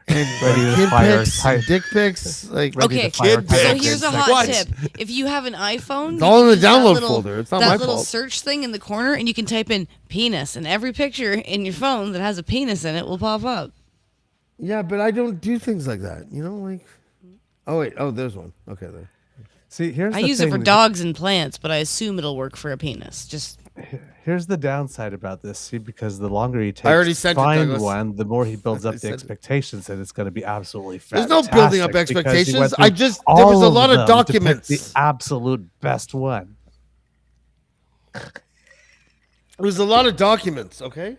and Ready like, to kid fire pics, type. and dick pics. Like, Ready Okay, to fire Kid so pics. here's a hot What? tip. If you have an iPhone, It's you all can in the use that download little- folder. It's not that my little fault. search thing in the corner, and you can type in penis, and every picture in your phone that has a penis in it will pop up. yeah, but I don't do things like that. You know, like. Oh wait. Oh, there's one. Okay, there. See, here's I the use it for thing. dogs and plants, but I assume it'll work for a penis. Just Here's the downside about this, see, because the longer he takes already to sent it, find Douglas. one, the more he builds I up the sent it. expectations, and it's going to be absolutely There's fantastic. no building up because he went expectations. through I just there was all a lot of them to pick documents. the absolute best one. It was a lot of documents. Okay.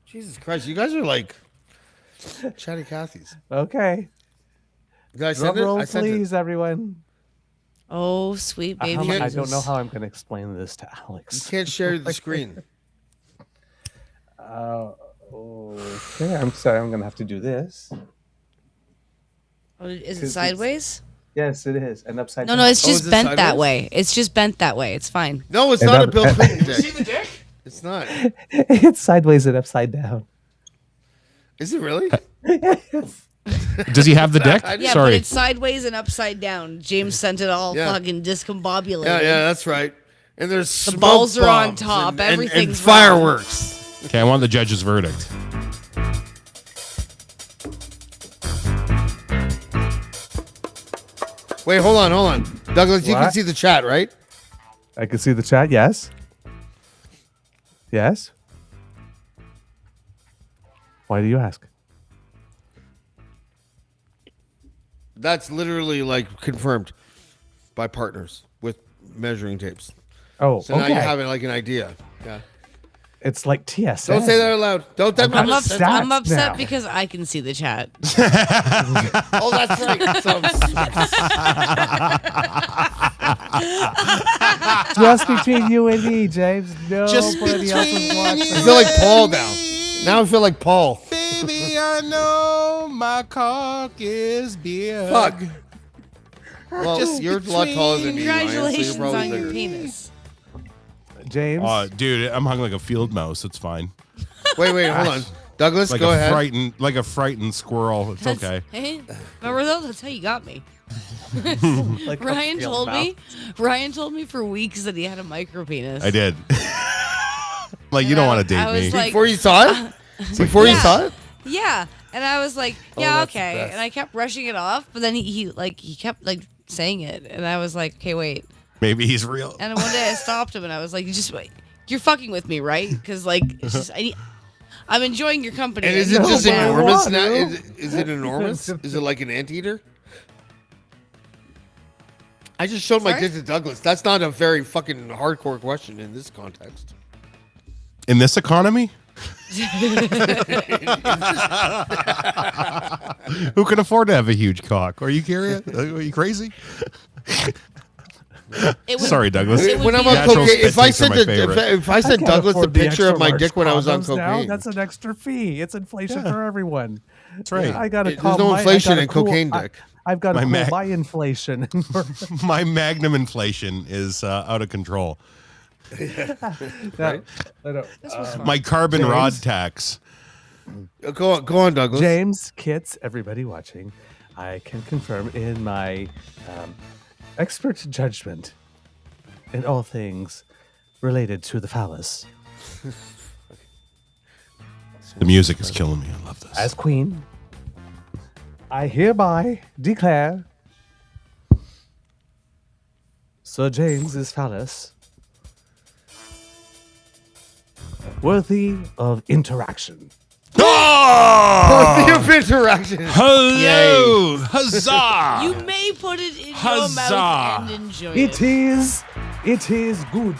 Jesus Christ, you guys are like chatty Cathy's. Okay, Did I drum send it? roll, I sent it. please, everyone. oh, sweet baby I Jesus. don't know how I'm going to explain this to You Alex. can't share the screen. Okay, I'm sorry. I'm going to have to do this. Oh, is it 'Cause it's- sideways? Yes, it is. And upside No, down. no, it's Oh, just is it bent that sideways? way. It's just bent that way. It's fine. No, it's And not a up- Bill Clinton dick. See the dick? It's not. It's sideways and upside down. Is it really? Does he have the dick? I- Yeah, but Sorry. it's sideways and upside down. James sent it all Yeah. fucking discombobulated. Yeah, that's right. And there's The smoke balls are on bombs top, and everything's fireworks. Okay, I want the judge's verdict. Wait, hold on. Douglas, you can What? see the chat, right? I can see the chat. Yes. Yes. Why do you ask? That's literally like confirmed by partners with measuring tapes. Oh, So now okay. you're having like an idea. Yeah. It's like TSN. Don't say that out loud. Don't that I'm matter. upset. Stats I'm upset now. because I can see the chat. Oh, that's right. So, Just between you and me, James. Just Nobody else is between watching. I feel like Paul now. Now I feel like Paul. Baby, I know my cock is big. Fuck. Well, Just you're a lot taller than me, Ryan, so you're Congratulations probably on your bigger. penis. James. Dude, I'm hung like a field mouse. It's fine. Wait, hold on. Douglas, Like go a ahead. frightened squirrel. It's That's- okay. Hey, remember though? That's how you got me. Like a Ryan field told mouse. me. Ryan told me for weeks that he had a micro penis. I did. Like, you don't want to I date was me. like- Before you saw it? Before you Yeah. saw it? Yeah, and I was like, Oh, yeah, that's the okay, best. and I kept brushing it off, but then he kept like saying it, and I was like, okay, wait. Maybe he's real. And one day I stopped him, and I was like, you just wait. You're fucking with me, right? Because like, it's just I'm enjoying your company. And is I it know just that. enormous want now? to. Is it enormous? Is it like an anteater? I just showed my Sorry? dick to Douglas. That's not a very fucking hardcore question in this context. In this economy? Who can afford to have a huge cock? Are you curious? Are you crazy? It would- Sorry, Douglas. It would When I'm be on Natural cocaine, if spit I takes are sent my favorite. if I I sent can't Douglas the afford the picture of my extra dick when I was on large condoms now. cocaine, That's an extra fee. It's inflation Yeah. for everyone. That's right. I got to There's no inflation in cocaine dick. I've got to My cool Mac- my inflation. My magnum inflation is out of control. No, no. This was fun. My carbon James? rod tax. Go on, Douglas. James, Kits, everybody watching, I can confirm in my expert judgment in all things related to the phallus. The music is killing me. I love this. As queen, I hereby declare Sir James's phallus worthy of interaction. Oh! The interaction. Hello! Huzzah! You may put it in your Huzzah. mouth and enjoy It is good.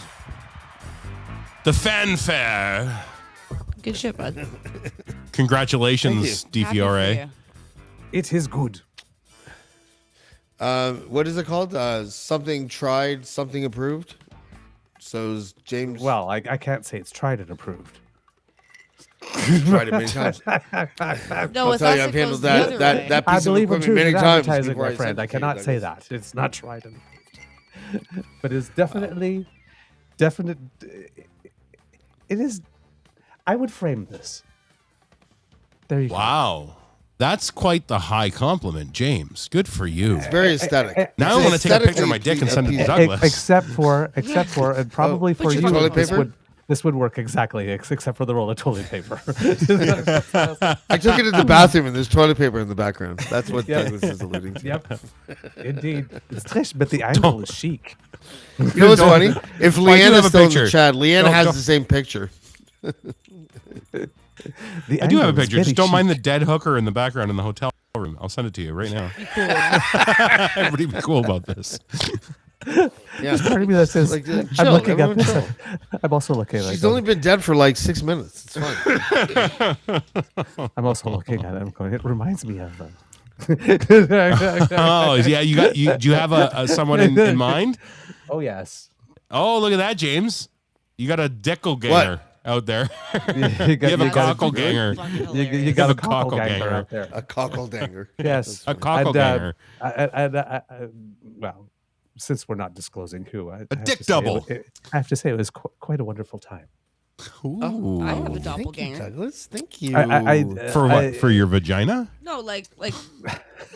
The fanfare. Good shit, bud. Congratulations, Happy for DVRA. you. It is good. What is it called? Something tried, something approved. So is James Well, I can't say it's tried and approved. tried it many times. No, I'll with tell us you, I've it goes handled the that other that way. that I piece of believe in equipment truth many in times advertising, before my I friend. sent I it to you, cannot say Douglas. that. It's not tried and approved. But it's definitely, definite. It is. I would frame this. There you go. Wow. That's quite the high compliment, James. Good for you. It's very aesthetic. Now I want to take a picture of my dick and send it to Douglas. Except for, and probably for Put your you, toilet this paper? would work exactly, except for the roll of toilet paper. I took it to the bathroom and there's toilet paper in the background. That's what Yep. Douglas is alluding to. Yep, indeed. It's trish, but the angle is chic. You know what's funny? If Well, I do Leanne have is a still in picture. the chat, Leanne Don't- has don't- the same picture. The I do have a angle is picture. Just very don't mind the chic. dead hooker in the background in the hotel room. I'll send it to you right now. Everybody be cool about this. Yeah. Part of me that says, Like, I'm chill, looking at everyone this. chill. I'm also looking at She's it. only been dead for like 6 minutes. It's fine. I'm also looking at it. I'm going, it reminds me of them. Oh, yeah. Do you have a someone in mind? Oh, yes. Oh, look at that, James. You got a doppelganger. out there. You have a cockle Fucking ganger. hilarious. You got have a a cockle cockle ganger ganger. out there. A cockle danger. Yes, A cockle ganger. Well, since we're not disclosing who, I A have dick to say double. I have to say it was quite a wonderful time. Ooh. I have a Thank you, doppelganger. Douglas. Thank you. For what? For your vagina? No, like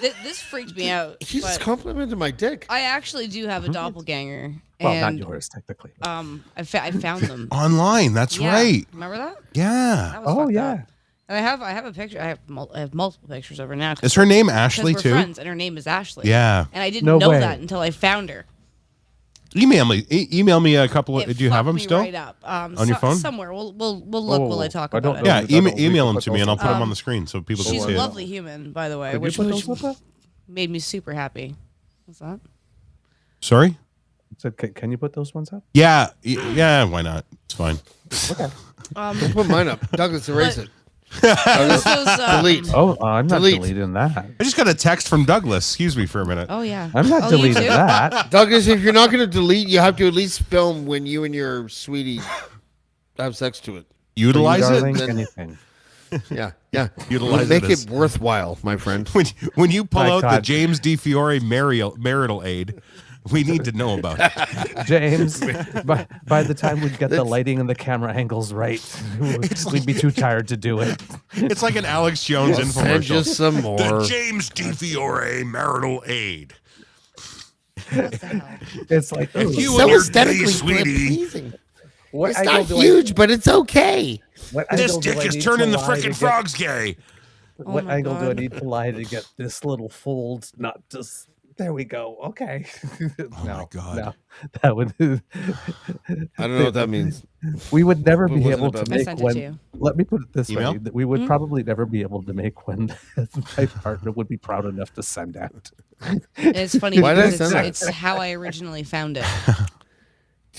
this freaked me out. He just but complimented my dick. I actually do have a doppelganger. Well, and, not yours technically. I found them. Online. That's Yeah. right. Remember that? Yeah. That was fucked yeah. up. And I have a picture. I have multiple pictures of her now. Is her name 'cause Ashley we're too? friends, and her name is Ashley. Yeah. And I didn't No know way. that until I found her. Email me a couple. It Do you have fucked them me still? Right up. On your phone? Somewhere. We'll look while I talk I about don't it. know. Yeah, I don't email them put to me and I'll those put them on the screen so people She's can a see it. lovely human, by the way, Could you which put those up? made me super happy. What's that? Sorry? So can you put those ones up? Yeah, yeah. Why not? It's fine. Put mine up. Douglas, erase it. This was, Delete. Oh, I'm not Delete. deleting that. I just got a text from Douglas. Excuse me for a minute. Oh yeah. I'm not Oh, you deleting too? that. Douglas, if you're not going to delete, you have to at least film when you and your sweetie have sex to it. Utilize Darling, it. anything. Yeah, yeah. Utilize Make it as- it worthwhile, my friend. When you pull My out the God. James D. Fiore marital aid, we need to know about it. James, by the time we'd get the lighting and the camera angles right, we'd be too tired to do it. It's like an Alex Jones Send infomercial. just some The more. James D. Fiore marital aid. It's like, If ooh, you So and your aesthetically gay sweetie, pleasing. what It's angle not do I- huge, but it's okay. what this angle do dick I is need turning to the lie to frickin' get- frogs gay. What my angle do I God. need to lie to get this little fold? Not just there. We go. Okay. my God. No, that would. I don't know what that means. We would never It be wasn't able about to me. I make sent it when. to you. Let me put it this Email? way: that we would probably never be able to make when my partner would be proud enough to send out. It's funny Why did I because send that? it's how I originally found it.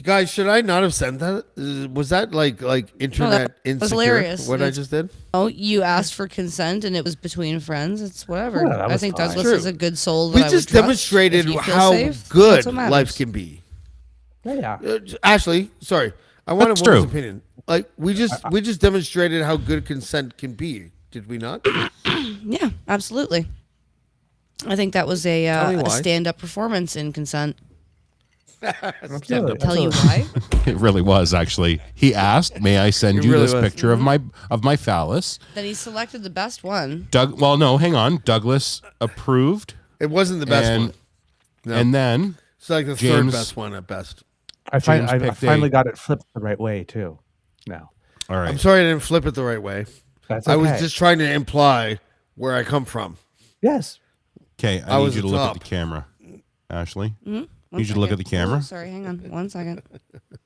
Guys, should I not have sent that? Was that like internet that was insecure? hilarious. What I It's- just did? Oh, you asked for consent, and it was between friends. It's whatever. Yeah, that I was think fine. Douglas True. is a good soul. That We I would just trust. demonstrated If you feel how safe, good that's what matters. life can be. Yeah. Ashley, sorry, I want That's a woman's true. opinion. Like we just demonstrated how good consent can be. Did we not? Yeah, absolutely. I think that was Tell me a why. stand-up performance in consent. Absolutely. Tell you why? It really was actually. He asked, "May I send It you really this was. picture of my phallus?" That he selected the best one. Well, no, hang on. Douglas approved, It wasn't the best and one. No. and then It's like the James- third best one at best. I James picked finally a- got it flipped the right way too. Now all right. I'm sorry I didn't flip it the right way. that's I was okay. just trying to imply where I come from. yes. Okay, I I need was you to the look top. at the camera, Ashley. One Need you to look at the second. camera? Oh, sorry, hang on 1 second.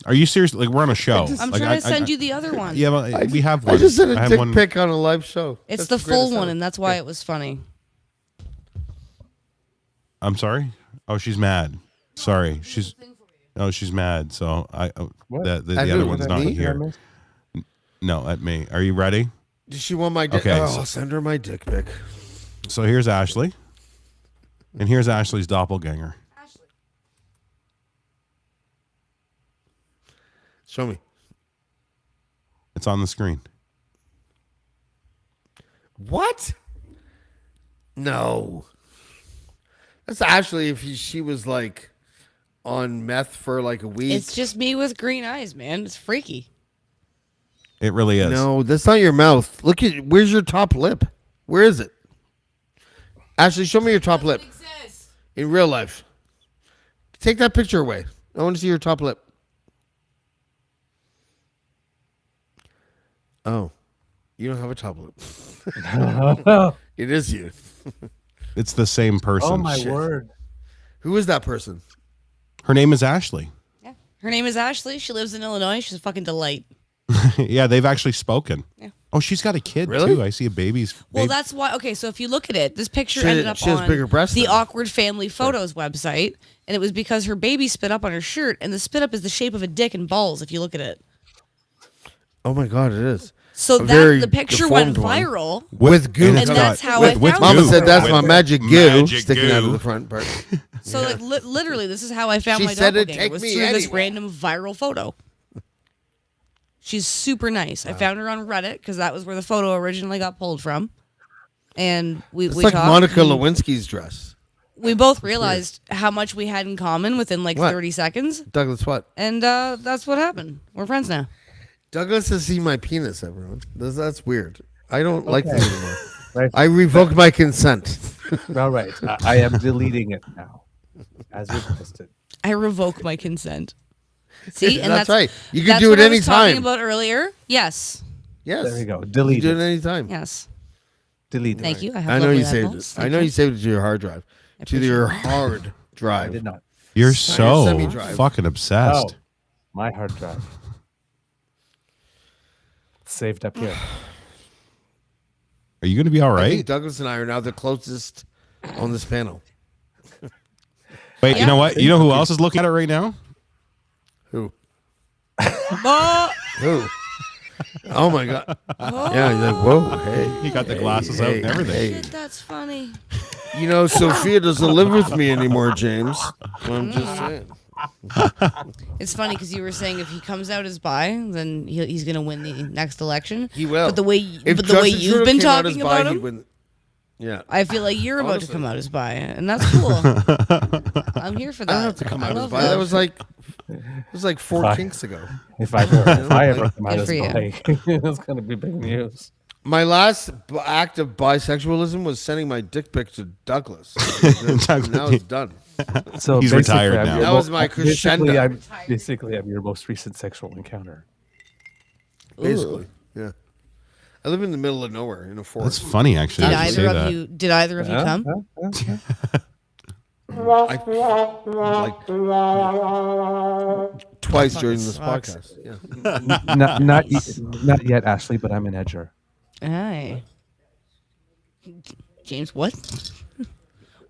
Are you serious? Like we're on a show. I'm Like, trying to send you the other one. Yeah, well, we have one. I just sent a have dick one. pic on a live show. It's That's the full greatest one, ever. and that's why it was funny. I'm sorry. Oh, she's mad. Sorry, she's mad. So What? the At other who? one's At not me? here. No, at me. Are you ready? Does she want my dick? Okay, Oh, so- I'll send her my dick pic. So here's Ashley, and here's Ashley's doppelganger. Show me. It's on the screen. What? No. That's actually if she was like on meth for like a week. It's just me with green eyes, man. It's freaky. It really is. No, that's not your mouth. Look at where's your top lip? Where is it? Ashley, show me your top lip. In real life. Take that picture away. I want to see your top lip. Oh. You don't have a top lip. It is you. It's the same person. Oh my Shit. word! Who is that person? Her name is Ashley. Yeah. Her name is Ashley. She lives in Illinois. She's a fucking delight. Yeah, they've actually spoken. Yeah. Oh, she's got a kid Really? too. I see a baby's. Well, that's why. Okay, so if you look at it, this picture She- ended up she has on bigger breasts the then. Awkward Family Photos website, and it was because her baby spit up on her shirt, and the spit up is the shape of a dick and balls. If you look at it, Oh my god, it is. so A very that the picture went deformed one. viral. With goo. And And it's that's got- how with- I with found Mama it. said that's With my magic goo magic sticking out goo. of the front part. So like literally, this is how I found She my said it'd doppelganger. take Was me through this anywhere. random viral photo. She's super nice. I found her on Reddit because that was where the photo originally got pulled from. And we like talked. Monica Lewinsky's dress. We both realized how much we had in common within like 30 seconds. Douglas what? And that's what happened. We're friends now. Douglas has seen my penis, everyone. That's weird. I don't like this anymore. Right. I revoked my consent. All right. I am deleting it now. As requested. I revoke my consent. See? And that's right. You can that's do what it I was talking anytime. about earlier. Yes. Yes. There you go. Delete You do it. it anytime. Yes. Delete it. Thank you. I I have know lovely you saved eyeballs. it. I know you saved it to your hard drive. To your hard I drive. did not. You're Your so semi-drive. fucking obsessed. Oh, my hard drive. It's saved up here. Are you going to be all I right? think Douglas and I are now the closest on this panel. Wait, you know what? You know who else is looking at it right now? Who? Oh, Who? Oh my god! Yeah, you're like, whoa, hey. He got the glasses out and everything. Hey. that's funny. You know, Sophia doesn't live with me anymore, James. I'm just saying. It's funny because you were saying if he comes out as bi, then he's going to win the next election. He will. But the way If but the way Justin you've Trudeau been came out as talking bi, about he'd him, win. Yeah. I feel like you're about to Honestly. come out as bi, and that's cool. I'm here for that. I don't have to come I out as love bi. that. That was like 4 Bye. kinks ago. If I ever come out Good as for you. bi, it's going to be big news. My last act of bisexualism was sending my dick pic to Douglas. Now it's done. So He's basically, retired I'm now. your That was my crescendo. Basically, I'm your most recent sexual encounter. Basically, yeah. I live in the middle of nowhere in a That's forest. funny, actually. Did that you say either of that. you? Did either of you come? Twice during this sucks. podcast. Yeah. Not yet, Ashley, but I'm an edger. Aye. James, what?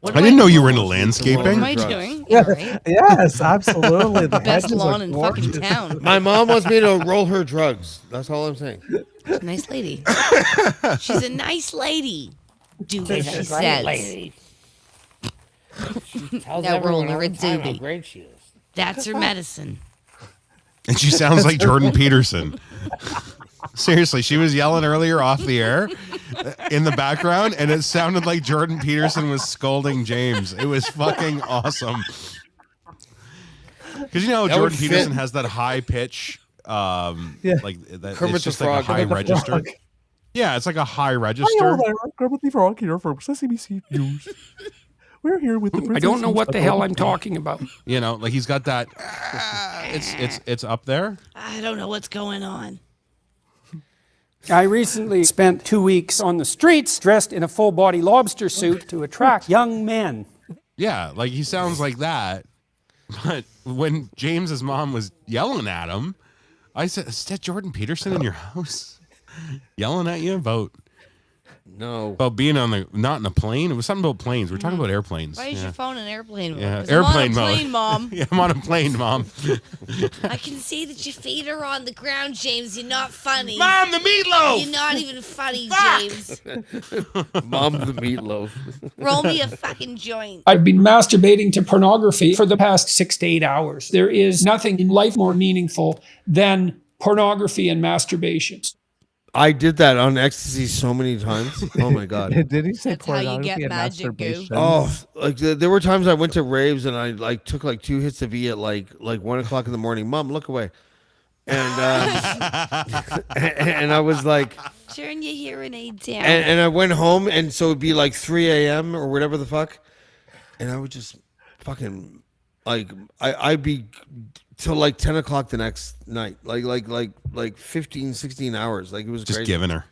What I am didn't know you were into What landscaping. am I Drugs. doing? Yeah, right? Yes, absolutely. The Best hedges are lawn in fucking gorgeous. town. My mom wants me to roll her drugs. That's all I'm saying. She's a nice lady. She's a nice lady. Do as she says. Now roll her a doobie. great she is. That's her medicine. And she sounds like Jordan Peterson. Seriously, she was yelling earlier off the air in the background, and it sounded like Jordan Peterson was scolding James. It was fucking awesome. Because you know That Jordan would fit. Peterson has that high pitch, like that. Kermit It's the just like a Frog. high Kermit the register. Frog. Yeah, it's like a high Hello register. there, Kermit the Frog here from Sesame Seed News. We're here with the I don't know what the hell I'm talking. talking about. You know, like he's got that. It's up there. I don't know what's going on. I recently spent 2 weeks on the streets dressed in a full body lobster suit to attract young men. Yeah, like he sounds like that. But when James's mom was yelling at him, I said, "Is that Jordan Peterson in your house yelling at you about being on the not in a plane? It was something about planes. We're talking about airplanes. Why is your phone in airplane mode? Yeah, 'Cause airplane I'm on a mode. plane, Mom. Yeah, I'm on a plane, Mom. I can see that your feet are on the ground, James. You're not funny. Mom, the meatloaf. You're not even funny, James. Mom, the meatloaf. Roll me a fucking joint. I've been masturbating to pornography for the past 6 to 8 hours. There is nothing in life more meaningful than pornography and masturbation. I did that on ecstasy so many times. Oh my god. Did he say That's how you pornography get and magic goo. masturbation? Oh, like there were times I went to raves and I like took like 2 hits of E at like 1:00 in the morning. Mom, look away. And and I was like, Turn your hearing aid down. and I went home, and so it'd be like 3 a.m. or whatever the fuck, and I would just fucking like I'd be till like 10 o'clock the next night, like 15, 16 hours. Like it was Just crazy. giving her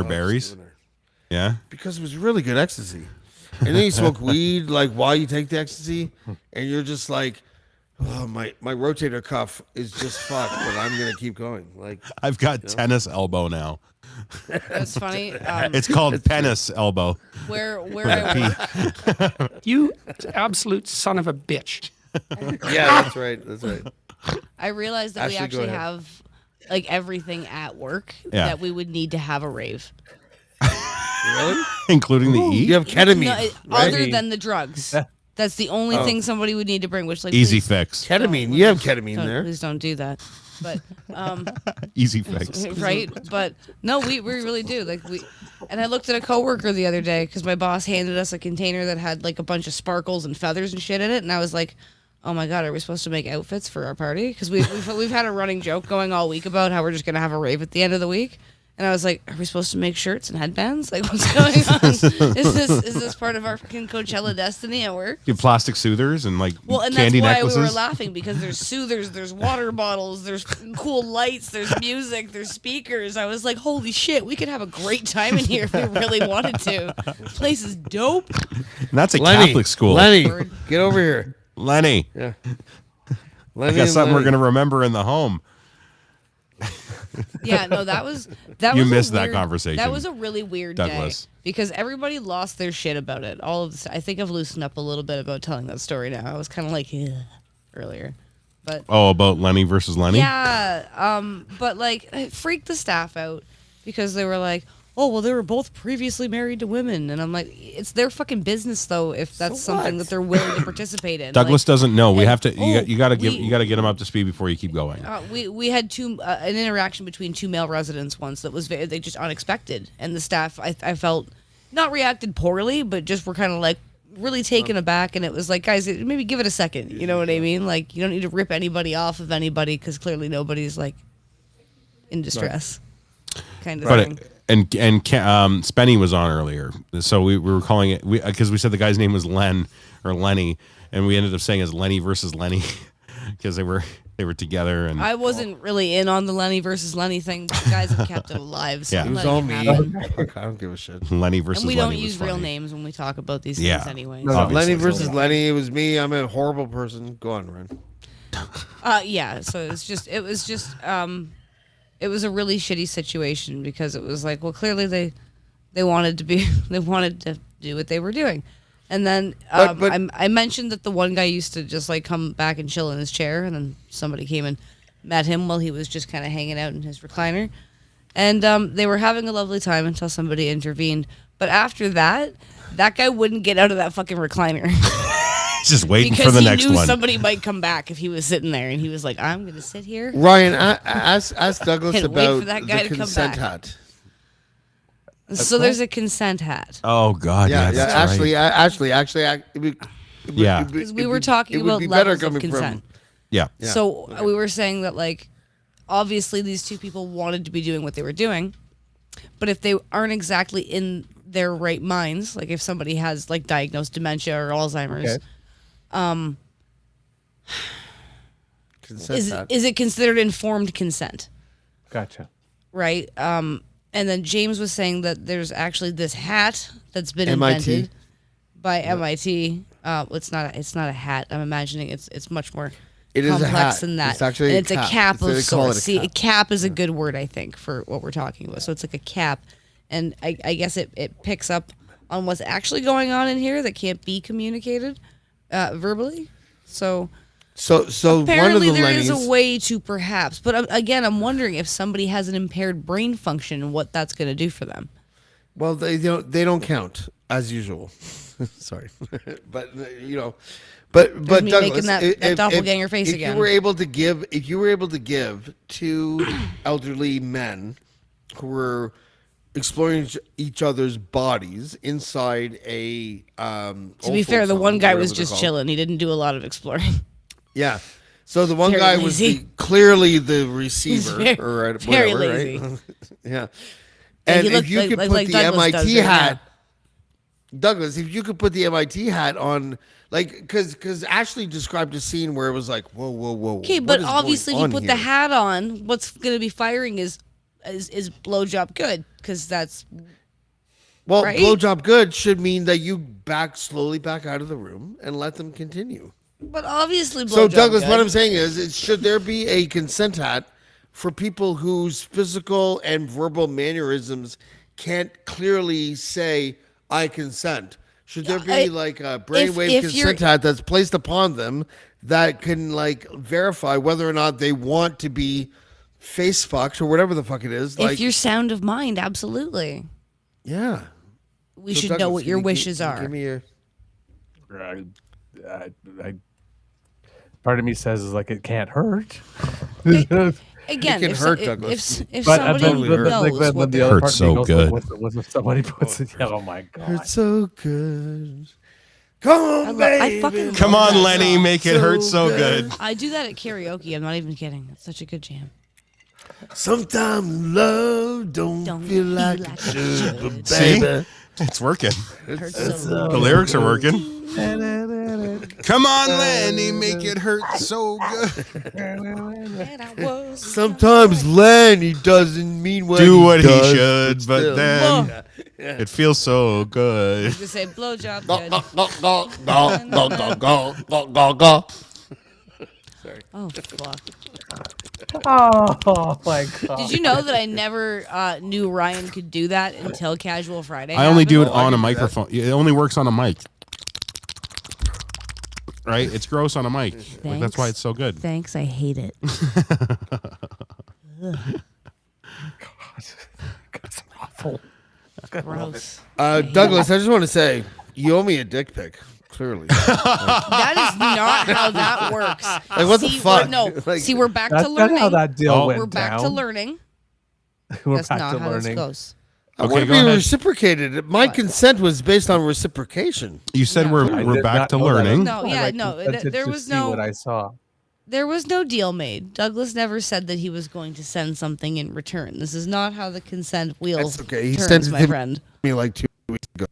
berries. Giving her. Yeah. Because it was really good ecstasy. And then you smoke weed like while you take the ecstasy, and you're just like, oh, my rotator cuff is just fucked, but I'm gonna keep going. Like I've got tennis elbow now. That's funny. It's called penis elbow. Where I work, You absolute son of a bitch. yeah, that's right. That's right. I realized that we Ashley, go actually ahead. have like everything at work Yeah. that we would need to have a rave. Really? Including the E? You have ketamine, No, right? other than the drugs. That's the only thing somebody would need to bring. Which like Easy please fix. Ketamine. You have ketamine don't- there. Please don't do that. But Easy fix. right? But no, we really do. And I looked at a coworker the other day because my boss handed us a container that had like a bunch of sparkles and feathers and shit in it, and I was like, "Oh my god, are we supposed to make outfits for our party?" Because we've had a running joke going all week about how we're just gonna have a rave at the end of the week. And I was like, "Are we supposed to make shirts and headbands? Like, what's going on? Is this part of our fucking Coachella destiny at work?" You have plastic soothers and like And candy that's why necklaces. we were laughing, because there's soothers, there's water bottles, there's cool lights, there's music, there's speakers. I was like, holy shit, we could have a great time in here if we really wanted to. This place is dope. And that's a Lenny, Catholic school. Lenny, get over here. Lenny. Yeah. I got something we're gonna remember in the home. Yeah, no, that was You a missed that weird- conversation, That was a really weird Douglas. day because everybody lost their shit about it. All of this, I think I've loosened up a little bit about telling that story now. I was kind of like earlier, but about Lenny versus Lenny. yeah, but like it freaked the staff out because they were like, "Oh, well, they were both previously married to women," and I'm like, "It's their fucking business, though. If that's something that they're willing to participate in." Douglas Like, doesn't know. We and- have to. You got to get him up to speed before you keep going. we had an interaction between two male residents once that was they just unexpected, and the staff I felt not reacted poorly, but just were kind of like really taken aback, and it was like, guys, maybe give it a second. You know what I mean? Like, you don't need to rip anybody off of anybody because clearly nobody's like in distress, kind of thing. And Spenny was on earlier, so we were calling it because we said the guy's name was Len or Lenny, and we ended up saying it's Lenny versus Lenny because they were together. And I wasn't really in on the Lenny versus Lenny thing, but the guys have kept it alive. So Yeah. I'm It was letting all it me. happen. I don't give a shit. Lenny versus And we Lenny don't was use real funny. names when we talk about these Yeah. things anyway. No, so- Obviously. Lenny versus Lenny. It was me. I'm a horrible person. Go on, Ryan. Yeah, so it was a really shitty situation because it was like, well, clearly they wanted to do what they were doing. And then But- I mentioned that the one guy used to just like come back and chill in his chair, and then somebody came and met him while he was just kind of hanging out in his recliner. And they were having a lovely time until somebody intervened. But after that guy wouldn't get out of that fucking recliner. Just waiting because for the he next knew one. somebody might come back if he was sitting there, and he was like, I'm going to sit here. Ryan, ask Douglas And wait about for that guy the to come consent back. hat. So there's a consent hat. Oh God, Yeah, that's Ashley, right. Ashley, Yeah. Because we were talking it would about be better levels of coming from- consent. Yeah. So we were saying that, like, obviously these two people wanted to be doing what they were doing, but if they aren't exactly in their right minds, like if somebody has like diagnosed dementia or Alzheimer's, Consent hat. is it considered informed consent? Gotcha. Right. And then James was saying that there's actually this hat that's been MIT? invented by MIT. It's not a hat. I'm imagining it's much more It is a complex hat. than that. It's actually and a it's cap. a cap They of call it sorts. a See, cap. a cap is a good word, I think, for what we're talking about. So it's like a cap, and I guess it picks up on what's actually going on in here that can't be communicated verbally. So So apparently one of the there is Lennys, a way to perhaps, but again, I'm wondering if somebody has an impaired brain function and what that's going to do for them. well, they don't count as usual. Sorry, but but me Douglas, making that doppelganger face if again. you were able to give two elderly men who were exploring each other's bodies inside a To be fair, the one guy was just chilling. He didn't do a lot of exploring. Yeah. So the one Very guy lazy. was clearly the receiver, very- or whatever, very right? lazy. Yeah. Yeah, And he if looked you could like put the Douglas does MIT right hat, Douglas, if you could put the MIT hat on, like, because Ashley described a scene where it was like, whoa, whoa, whoa. Okay, what but is obviously, if going you on put the here? hat on, what's going to be firing is blowjob good, because that's Well, right? blowjob good should mean that you slowly back out of the room and let them continue. But obviously, blowjob So, Douglas, good. what I'm saying is should there be a consent hat for people whose physical and verbal mannerisms can't clearly say, I consent? Should there be like a brainwave if consent hat that's placed upon them that can like verify whether or not they want to be face fucked or whatever the fuck it is? If Like, you're sound of mind, absolutely, yeah. we So, should know Douglas, what can your you wishes give are. me a... I part of me says is like it can't hurt. Again, It can if, hurt, if, Douglas. if But somebody totally hurt. knows when what the they're other Hurts part so goes good. was if somebody puts it. Oh my god! Hurts so good. Come on, I baby. fucking Come love on, that Lenny, song. make it hurt so good. I do that at karaoke. I'm not even kidding. It's such a good jam. Sometimes love don't feel like it should, but baby. It's working. Hurts so The lyrics are working. Come on, Lenny, make it hurt so good. And I was Sometimes Lenny doesn't mean what Do what he does, should, but still. then it feels so good. I was gonna say blowjob. Go, Good. go, go, go, go, go, go, go, go. Sorry. Oh fuck! Oh my god! Did you know that I never knew Ryan could do that until Casual Friday? I only do it happened? on a can do that. microphone. It only works on a mic. Right? It's gross on a mic. Like, that's why it's so good. Thanks, I hate it. That's awful. Gross. Douglas, I just want to say, you owe me a dick pic. Clearly. That is not how that works. Like, what the fuck? No, Like, see, we're back That's to not learning. how that deal went We're back down. to learning. We're That's back not to how this learning. goes. I Okay, want to go be ahead. reciprocated. My consent was based on reciprocation. You said No. we're I we're did back not to know that. learning. No, yeah, I no, consented there to was see no- what I saw. There was no deal made. Douglas never said that he was going to send something in return. This is not how the consent wheel That's okay. He turns, sent it my to friend. me like 2 weeks ago.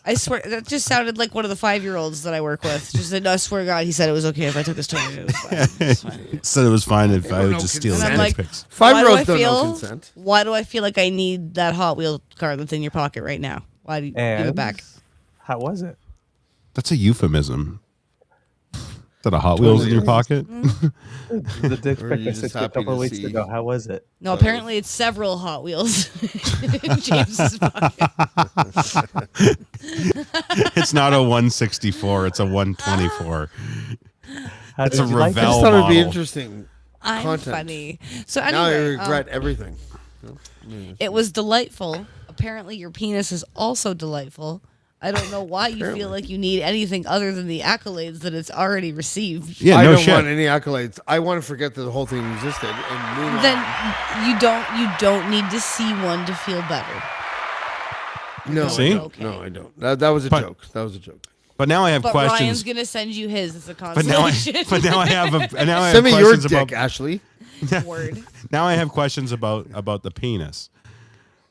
I swear, that just sounded like one of the 5-year-olds that I work with. Just said, I swear to God, he said it was okay if I took this toy. It was fine. It was fine. Said it was fine if I don't would know just steal his consent. dick And I'm like, pics. 5-year-olds don't know consent. Why do I feel like I need that Hot Wheel car that's in your pocket right now? Why do you give it And back? how was it? That's a euphemism. Is that a Hot Wheels in your pocket? The dick Or pic you I just sent you a happy couple to of weeks see- ago. How was it? No, apparently it's several Hot Wheels in James's pocket. It's not a 164. It's a 124. How It's did a you like I it? just Ravel thought it'd be model. interesting. I'm Content. funny. So Now I anyway, regret everything. it was delightful. Apparently your penis is also delightful. I don't know why you Apparently. feel like you need anything other than the accolades that it's already received. Yeah, I no don't shit. want any accolades. I want to forget that the whole thing existed and move on. Then you don't need to see one to feel better. No, See? I don't. No, I don't. That was a But- joke. That was a joke. But now I have But Ryan's questions. gonna send you his as a But now consolation. I have Send me your questions dick, about. Ashley. Word. Now I have questions about the penis.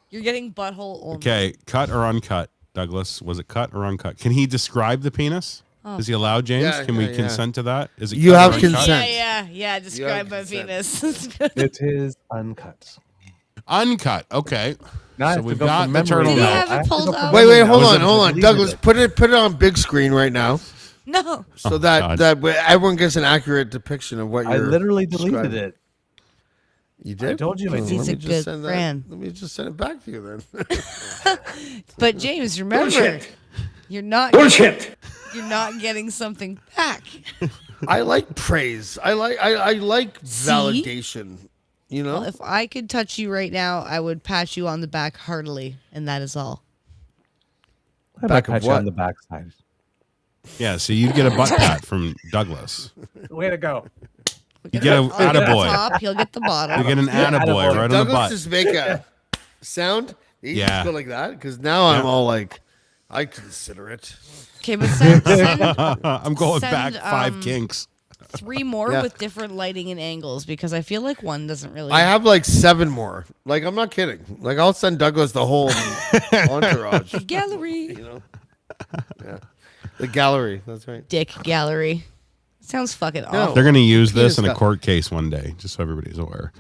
You're getting butthole only. Okay, cut or uncut, Douglas? Was it cut or uncut? Can he describe the penis? Oh. Is he allowed, James? Yeah, Can we yeah. consent to that? Is it You cut or have uncut? consent. Yeah. Describe my consent. penis. It is uncut. Uncut. Okay. Now I So have to we've go got from the memory turtle Do you now. have it I have to pulled go from up? Wait, memory hold now. on, hold on, Deleted Douglas. it. Put it on big screen right now, No. so that God. everyone gets an accurate depiction of what I you're. literally deleted describing. it. You did? I told you I Oh, did. He's let a me just good send friend. Let me just send it back to you then. But James, remember, Bullshit. you're not Bullshit. you're not getting something back. I like praise. I like validation. You know. Well, if I could touch you right now, I would pat you on the back heartily, and that is all. I Back might of pat you what? on the backside. Yeah, so you'd get a butt pat from Douglas. Way to go. You get a I'll get the attaboy. top, he'll get the You bottom. get an attaboy right on the Douglas butt. just make a sound. He Yeah. just go like that because now I'm all like, I consider it. Okay, but send I'm going Send, back 5 um, kinks. 3 more Yeah. with different lighting and angles because I feel like one doesn't really. I have like 7 more. Like I'm not kidding. Like I'll send Douglas the whole entourage. gallery. You know. Yeah. The gallery. That's right. Dick gallery. Sounds fucking No. awful. They're going to use this penis in a got- court case one day, just so everybody's aware.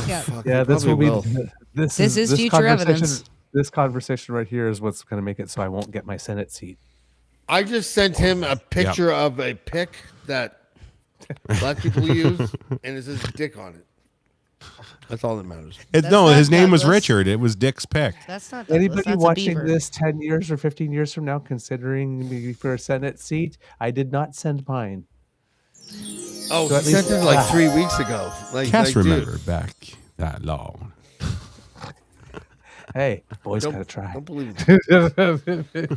Yeah. Fuck, Yeah, he this will probably be. This is future conversation- evidence. This conversation right here is what's going to make it so I won't get my Senate seat. I just sent him a picture of a pic that black people use, and it says dick on it. That's all that matters. No, not his name was Douglas. Richard. It was Dick's pick. That's not Douglas, Anybody that's a watching beaver. this 10 years or 15 years from now considering me for a Senate seat, I did not send mine. Oh, So he at least- sent it like 3 weeks ago. Like, Can't dude, remember back that long. Hey, boys Don't- gotta try. Don't believe it.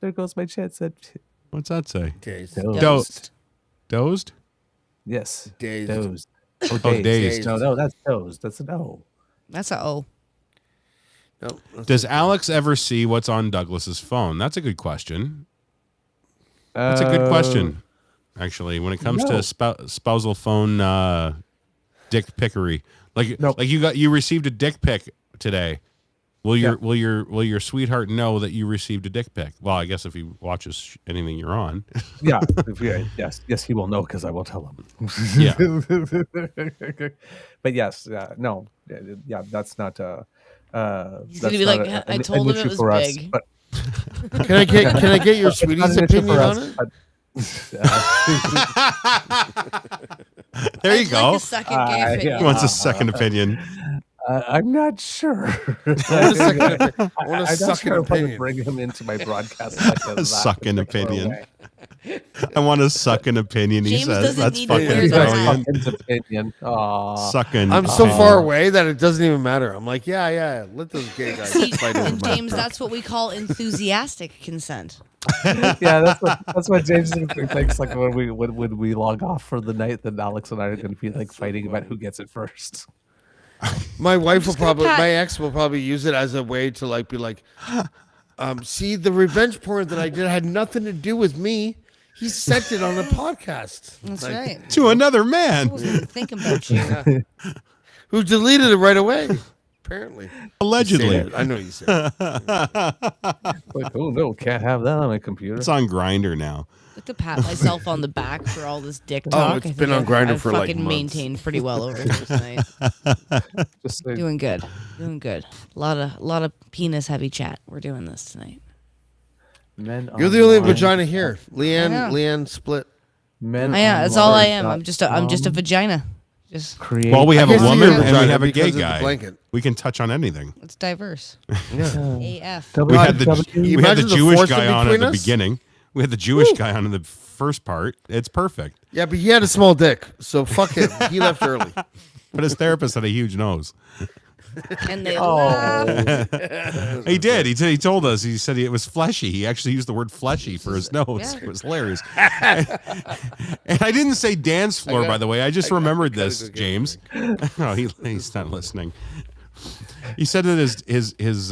There goes my chance at What's that say? Dazed. Dozed? Yes. Dazed. Dozed. Oh, dazed. No, that's dozed. That's an O. That's a O. No, Does Alex ever see what's on Douglas's phone? That's a good question. That's a good question. Actually, when it comes to spousal phone dick pickery, like you received a dick pic today. Will your sweetheart know that you received a dick pic? Well, I guess if he watches anything you're on. Yes, he will know because I will tell him. Yeah. But yes, no, that's not. He's gonna be like, I told him it was big. But Can I get your sweetie's opinion on it? There you go. Like a second gay opinion. He wants a second opinion. I'm not sure. I want a second opinion. Bring him into my broadcast like A second opinion. I want a second opinion. He James says doesn't that's need to fucking hear that. brilliant. Opinion. Sucking. I'm so far away that it doesn't even matter. I'm like, yeah. Let those gay guys fight over my James, that's what we call enthusiastic consent. Yeah, that's what James thinks. Like when we log off for the night, then Alex and I are going to be like fighting about who gets it first. My wife will probably, my ex will probably use it as a way to like be like, see, the revenge porn that I did had nothing to do with me. He sent it on a podcast. That's right. To another man. I wasn't thinking about you. Who deleted it right away. Apparently. Allegedly. I know you said Like, oh no, can't have that on my computer. It's on Grindr now. I have to pat myself on the back for all this dick talk. It's been on Grindr for like fucking months. maintained pretty well over here tonight. Doing good. A lot of penis heavy chat. We're doing this tonight. You're the only vagina here. Leanne split. That's all I am. I'm just a vagina. Just Well, we have a woman and we vagina have a gay because of the guy. blanket. We can touch on anything. it's diverse. Yeah. AF. We had the Imagine the Jewish force in guy on at between the us? beginning. We had the Jewish guy on in the first part. It's perfect. Yeah, but he had a small dick, so fuck him. He left early. But his therapist had a huge nose. And they laugh. He did. He told us. He said it was fleshy. He actually used the word fleshy for his nose. Yeah. It was hilarious. And I didn't say dance floor, by the way. I just remembered this, James. No, he's not listening. He said that his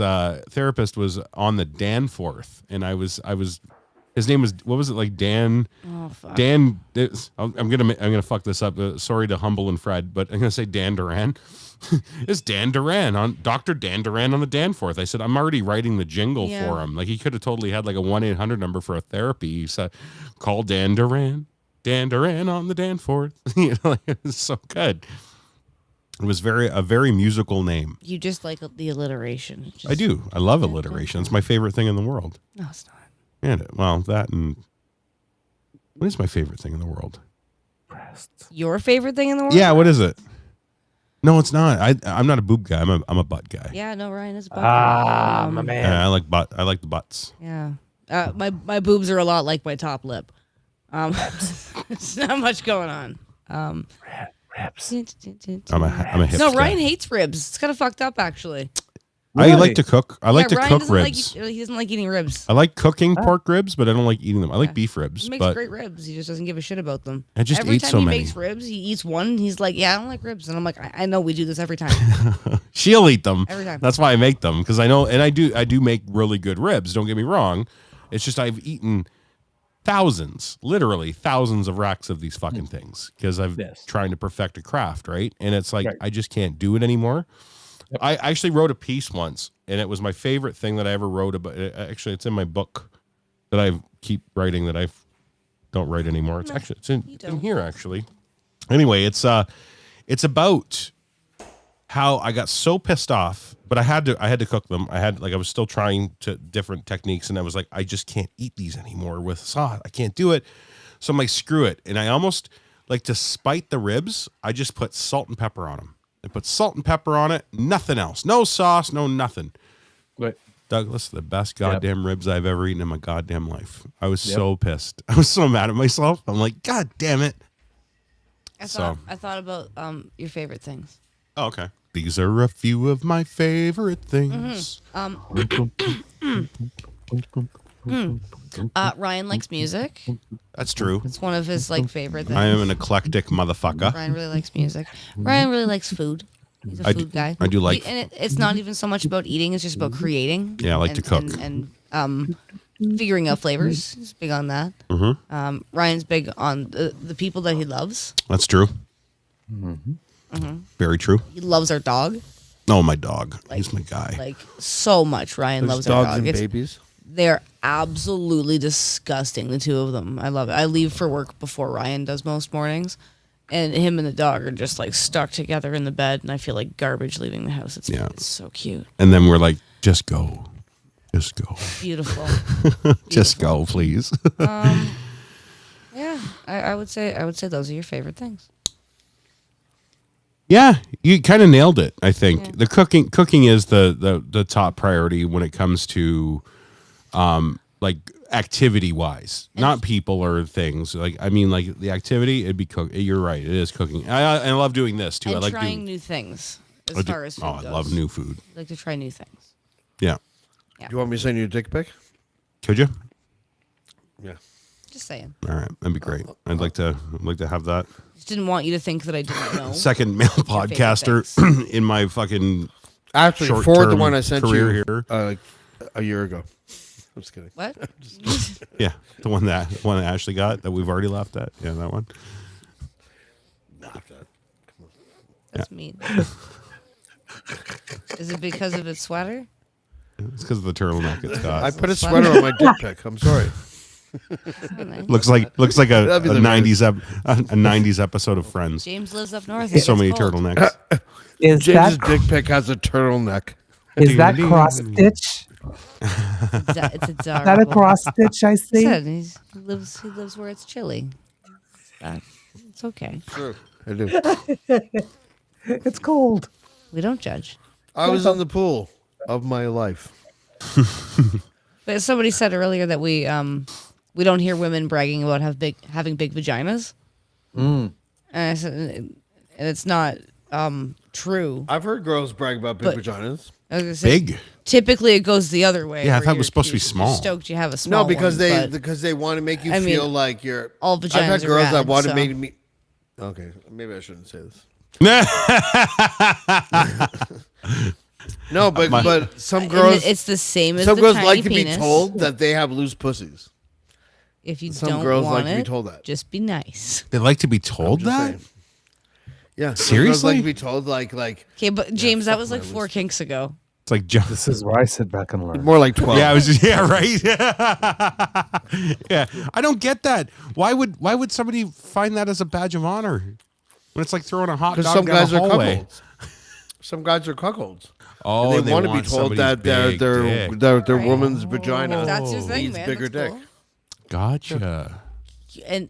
therapist was on the Danforth, and I was. His name was, what was it, like Dan? Oh, fuck. Dan. I'm gonna fuck this up. Sorry to Humble and Fred, but I'm gonna say Dan Duran. It's Dan Duran on Dr. Dan Duran on the Danforth. I said I'm already writing the jingle for him. Like he could have totally had like a 1-800 number for a therapy. He said, call Dan Duran. Dan Duran on the Danforth. You know, like, it was so good. It was a very musical name. You just like the alliteration. I do. I love alliteration. It's my favorite thing in the world. No, it's not. And well, that and what is my favorite thing in the world? Your favorite thing in the world? Yeah, what is it? No, it's not. I'm not a boob guy. I'm a butt guy. Yeah, no, Ryan is a butt guy. My man. Yeah, I like the butts. Yeah. My boobs are a lot like my top lip. It's not much going on. Ribs. I'm a hip No, guy. Ryan hates ribs. It's kind of fucked up, actually. I like to cook. I like to Ryan cook doesn't ribs. he doesn't like eating ribs. I like cooking pork ribs, but I don't like eating them. I like beef ribs, He makes but great ribs. He just doesn't give a shit about them. I just every ate time so he many. makes ribs, he eats one. And he's like, "Yeah, I don't like ribs," and I'm like, "I know we do this every time." She'll eat them Every time. That's why I make them, because I know, and I do make really good ribs. Don't get me wrong. It's just I've eaten literally thousands of racks of these fucking things because I've trying to perfect a craft, right? And it's like I just can't do it anymore. Yep. I actually wrote a piece once, and it was my favorite thing that I ever wrote about. Actually, it's in my book that I keep writing that I don't write anymore. It's actually it's in here actually. Anyway, it's about how I got so pissed off, but I had to cook them. I was still trying to different techniques, and I was like, I just can't eat these anymore with sauce. I can't do it. So I'm like, screw it. And I almost like, to spite the ribs, I just put salt and pepper on them. I put salt and pepper on it, nothing else. No sauce, no nothing. Right. Douglas, the best goddamn ribs I've ever eaten in my goddamn life. I was so pissed. I was so mad at myself. I'm like, God damn it. I thought about your favorite things. Oh, okay. These are a few of my favorite things. Ryan likes music. That's true. It's one of his like favorite things. I am an eclectic motherfucker. Ryan really likes music. Ryan really likes food. He's a food guy. I do like. And it's not even so much about eating; it's just about creating. Yeah, I like to cook and figuring out flavors. He's big on that. Mm-hmm. Ryan's big on the people that he loves. That's true. Very true. He loves our dog. Oh, my dog. He's my guy. Like so much. Ryan loves our dogs dog. and babies. They're absolutely disgusting, the two of them. I love it. I leave for work before Ryan does most mornings. And him and the dog are just like stuck together in the bed, and I feel like garbage leaving the house. It's so cute. And then we're like, just go. Just go. Beautiful. Just go, please. Yeah, I would say those are your favorite things. Yeah, you kind of nailed it. I think the cooking is the top priority when it comes to, like activity wise, not people or things. Like I mean, like the activity, it'd be cook. You're right, it is cooking. I love doing this too. And I like trying new things as far as food goes. I love new food. I like to try new things. Yeah. Do you want me to send you a dick pic? Could you? Yeah. Just saying. All right, that'd be great. I'd like to have that. Just didn't want you to think that I didn't know. Second male podcaster in my fucking actually forward the one I sent career you here. A year ago. I'm just kidding. What? Yeah, the one that Ashley got that we've already laughed at. Yeah, that one. That's mean. Is it because of its sweater? It's because of the turtleneck it's got. I put a sweater on my dick pic. I'm sorry. Looks like a 90s episode of Friends. James lives up north. So many turtlenecks. Is James's dick pic has a turtleneck. Is that cross stitch? It's a Is that a cross stitch? I see. He lives where it's chilly. It's okay. True, I do. It's cold. We don't judge. I was in the pool of my life. But somebody said earlier that we don't hear women bragging about having big vaginas. And I said, and it's not true. I've heard girls brag about big vaginas. I was gonna say, Big. Typically, it goes the other way. Yeah, I where thought it was supposed to be you're small. Stoked you have a small. No, because one, they want to make you feel like you're. All vaginas I've had girls are that rad, want to so. make me. Okay, maybe I shouldn't say this. No, but some girls. It's the same as some the girls tiny like penis. to be told that they have loose pussies. If you Some don't girls want like it, to be told that. just be nice. They like to be told I'm just that? saying. Yeah, some Seriously? girls like to be told like. Okay, but James, that fuck was like my 4 kinks ago. It's like This is where I sit back and learn. More like 12. Yeah, I was just, yeah, right. Yeah, I don't get that. Why would somebody find that as a badge of honor when it's like throwing a hot dog Because some down guys a are hallway? cuckolds. Some guys are cuckolds. Oh, and they want to be told that their woman's vagina That's your thing, needs man. bigger That's dick. cool. Gotcha. And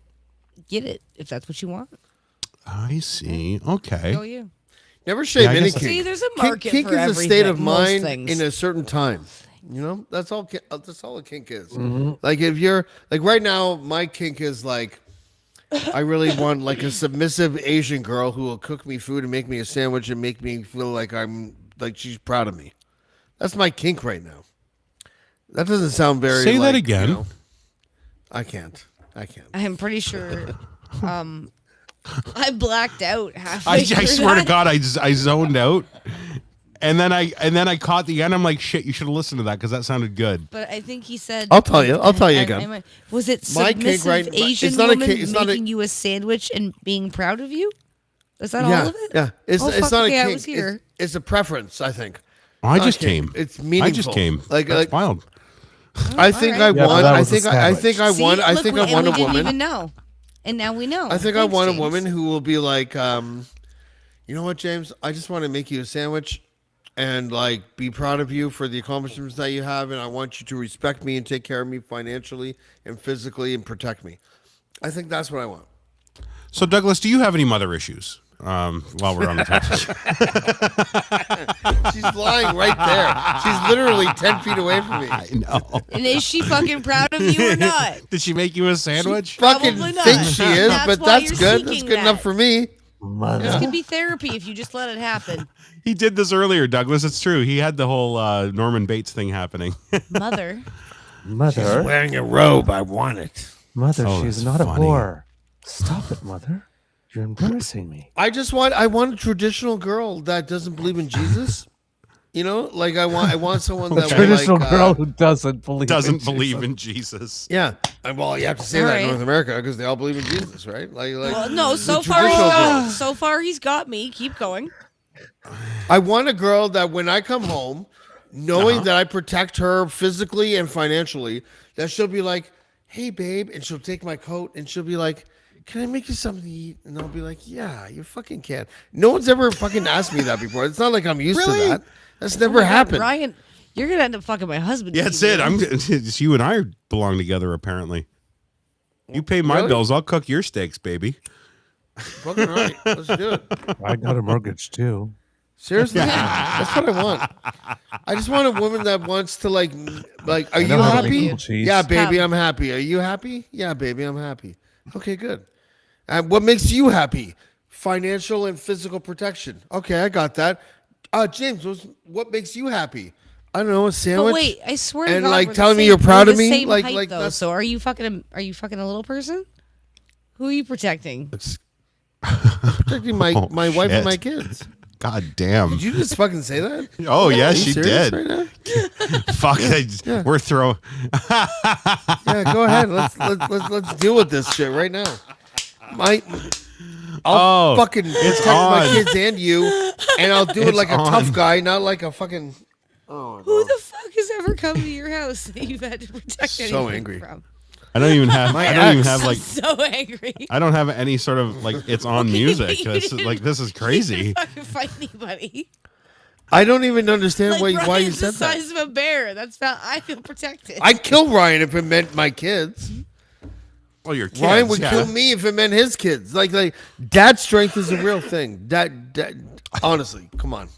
get it if that's what you want. I see. Okay. Go you. Never shave Yeah, I any guess kink. See, there's a market kink for is a state of everything, most mind things. in a certain time. You know, that's all. That's all a kink is. Like if you're like right now, my kink is like, I really want like a submissive Asian girl who will cook me food and make me a sandwich and make me feel like I'm like she's proud of me. That's my kink right now. That doesn't sound very. Say that like, again. You know, I can't. I'm pretty sure. I blacked out halfway. I swear to God, I zoned out, and then I caught the end. I'm like, shit, you should have listened to that because that sounded good. But I think he said. I'll tell you again. Was it My kink submissive Asian it's not a woman kink- it's not a- making you a sandwich and being proud of you? Is that all Yeah, of it? yeah. It's Oh, fuck, not okay, a I kink. was here. It's a preference, I think. I Not just a kink. came. It's meaningful. I just came. That's wild. I think all right. Yeah, but that was a I think I See, want. I look, think we- I and want we a didn't woman. even know, and now we know. I think Thanks, I want James. a woman who will be like, you know what, James? I just want to make you a sandwich and like be proud of you for the accomplishments that you have, and I want you to respect me and take care of me financially and physically and protect me. I think that's what I want. So, Douglas, do you have any mother issues? While we're on the topic, She's lying right there. She's literally 10 feet away from me. I know. And is she fucking proud of you or not? Did she make you a sandwich? Fucking Probably not. thinks she is, That's but why that's you're good. That's seeking good enough that. for me. This could be therapy if you just let it happen. He did this earlier, Douglas. It's true. He had the whole Norman Bates thing happening. Mother. Mother, wearing a robe. I want it. Mother, Oh, she's that's not funny. a whore. Stop it, Mother. You're embarrassing me. I want a traditional girl that doesn't believe in Jesus. You know, like I want someone that Traditional like, girl who doesn't believe in Jesus. Yeah, well, you have to say All that right. in North America because they all believe in Jesus, right? Like Well, no, the so far, traditional girl. so far he's got me. Keep going. I want a girl that when I come home, knowing that I protect her physically and financially, that she'll be like, "Hey, babe," and she'll take my coat and she'll be like, "Can I make you something to eat?" And I'll be like, "Yeah, you fucking can." No one's ever fucking asked me that before. It's not like I'm used to that. That's never happened. Ryan, you're gonna end up fucking my husband. Yeah, that's it. It's you and I belong together. Apparently, you pay my bills. I'll cook your steaks, baby. Fucking right. Let's do it. I got a mortgage too. Seriously, that's what I want. I just want a woman that wants to like. Are you know how to happy? make cheese. Yeah, baby, I'm happy. Are you happy? Yeah, baby, I'm happy. Okay, good. And what makes you happy? Financial and physical protection. Okay, I got that. James, what makes you happy? I don't know, a sandwich. But wait, I swear to and God, like we're the telling me same- you're proud we're of the me. same Like, height, though. that's So are you fucking a little person? Who are you protecting? protecting my Oh, wife and shit. my kids. God damn. Did you just fucking say that? Oh, yes, Are you she serious did. right now? Fuck. Yeah. We're throwing. Yeah, go ahead. Let's deal with this shit right now. I'll fucking protect my on. kids and you, and I'll do it It's like a on. tough guy, not like a fucking. Oh, Who the fuck has ever come to your house that you've had to protect So anything angry. from? I don't even have. My I don't even ex. have like. So angry. I don't have any sort of like. It's on Okay, music. you This is didn't- like this is You crazy. didn't fucking fight anybody. I don't even understand Like why you Ryan's said the that. size of a bear. I feel protected. I'd kill Ryan if it meant my kids. Well, your kids. Ryan would yeah. kill me if it meant his kids. Like dad strength is a real thing. Dad, honestly, come on.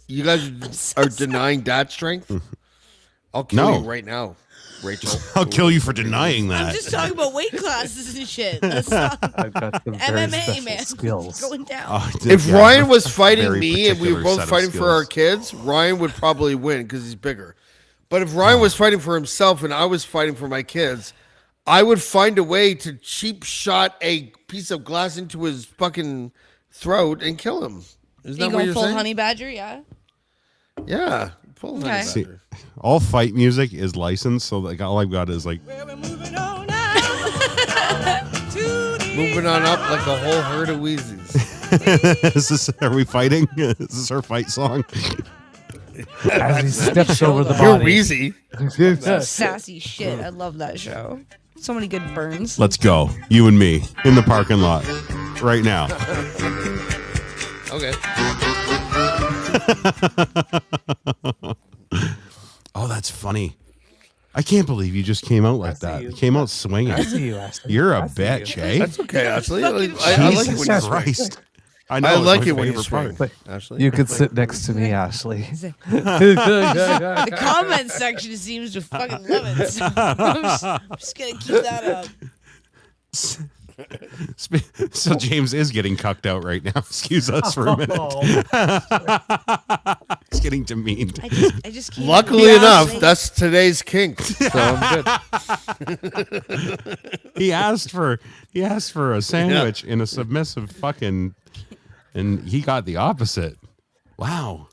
You guys are denying dad strength? I'll kill No. you right now, Rachel. I'll kill you for denying I'm that. just talking about weight classes and shit. Let's talk I've got some very MMA, special man. skills. Going down. Oh, If yeah, Ryan was fighting very me and we were particular both set of fighting for our skills. kids, Ryan would probably win because he's bigger. But if Ryan was fighting for himself and I was fighting for my kids, I would find a way to cheap shot a piece of glass into his fucking throat and kill him. Isn't You that what going you're full saying? honey badger? Yeah. Yeah, full honey Okay. See, badger. all fight music is licensed, so like all I've got is like. Moving on up like a whole herd of Wheezies. Are we fighting? Is this our fight song? As he steps over the You're body. Wheezy. Sassy shit. I love that show. So many good burns. Let's go, you and me, in the parking lot, right now. Okay. Oh, that's funny. I can't believe you just came out like that. You came out swinging. I see you, Ashley. You're a I see bitch, you. eh? That's okay, Ashley. I like Jesus it when you swing. Christ. I know. I it's like my it when you favorite swing, part. Ashley. You could sit next to me, Ashley. The comment section seems to fucking love it. So I'm just gonna keep that up. So James is getting cucked out right now. Excuse us for a minute. He's getting demeaned. I just keep. Luckily enough, that's today's kink. So I'm good. He asked for a sandwich in a submissive fucking, and he got the opposite. Wow,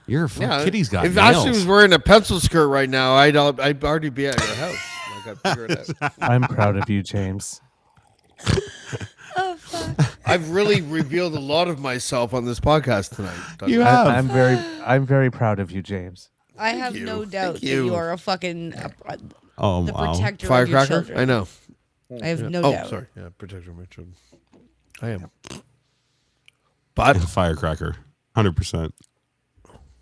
you're a kitty's got If nails. Ashley was wearing a pencil skirt right now, I'd already be at your house. Like I'd figure it out. I'm proud of you, James. Oh fuck. I've really revealed a lot of myself on this podcast tonight. You have. I'm very proud of you, James. I have you. no doubt Thank that you. you are a fucking Oh the wow. protector of your Firecracker? children. I know. I have no Oh, doubt. sorry. Yeah, protector of my children. I am. But Firecracker, 100%.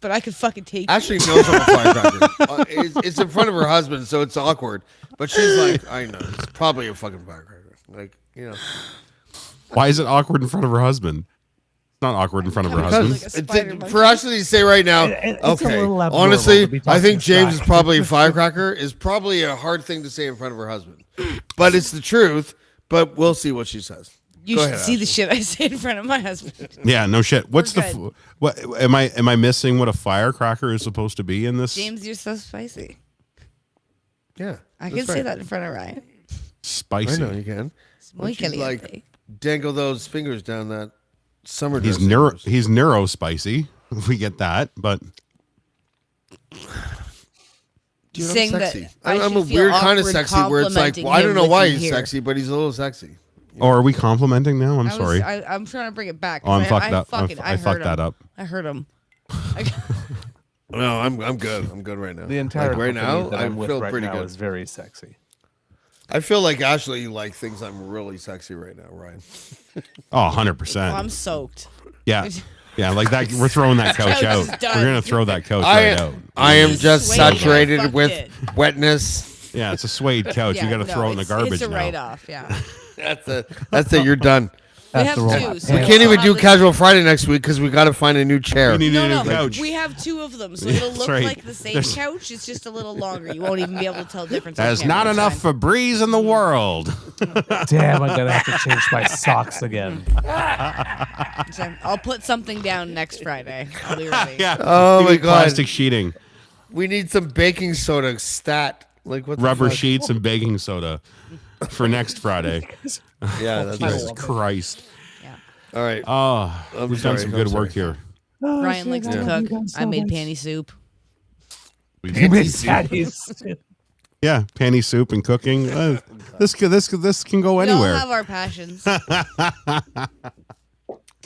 But I could fucking take Ashley knows I'm a firecracker. It's in front of her husband, so it's awkward. But she's like, I know. It's probably a fucking firecracker. Like, you know. Why is it awkward in front of her husband? It's not awkward in front of her Because- husband. Like a spider monkey. For Ashley to say right now, It's a okay. little abnormal Honestly, to be I think talking James is smack. probably a firecracker. Is probably a hard thing to say in front of her husband, but it's the truth. But we'll see what she says. You Go should ahead, see the Ashley. shit I say in front of my husband. Yeah, no shit. What's We're the what? Am I missing what a firecracker is supposed to be in this? James, you're so spicy. Yeah. I can that's say right. that in front of Ryan. Spicy. I know you can. Muy Don't you, like, caliente. dangle those fingers down that summer He's dress. he's neuro spicy. We get that, but Dude, Saying I'm that sexy. I I'm a should feel weird kind of awkward sexy where it's like, complimenting well, I don't him know with why you he's here. sexy, but he's a little sexy. or are we complimenting now? I'm sorry. I'm trying to bring it back. Oh, I'm I fucked up. fucking- I fucked heard that him. up. I heard him. No, I'm good. I'm good right now. The entire like right company now, that I I'm with feel right pretty now good. is very sexy. I feel like Ashley like thinks I'm really sexy right now, Ryan. Oh, 100%. Well, I'm soaked. Yeah. Yeah, like that. We're throwing that couch Couch out. is done. We're going to throw that couch right out. I am just Suede, I saturated fucked with it. wetness. Yeah, it's a suede couch. You got to throw it in the garbage It's a now. write-off, yeah. That's it. You're done. We That's have the roll. two. So We we'll can't even have do the- Casual Friday next week because we got to find a new chair. We need a No, new couch. we have two of them, so it'll look right. like the same There's- couch. It's just a little longer. You won't even be able to tell the difference. on There's camera not enough time. Febreze in the world. Damn, I'm gonna have to change my socks again. So I'll put something down next Friday. I'll be ready. Yeah. Oh You my need God. Plastic sheeting, We need some baking soda stat. Like what? rubber the fuck? sheets, and baking soda for next Friday. Yeah, that's Jesus right. Christ. All right. Oh, I'm we've sorry, done some I'm good work sorry. here. Ryan likes to cook. I made panty soup. You made patties. Yeah, panty soup and cooking. This can go We all anywhere. have our passions.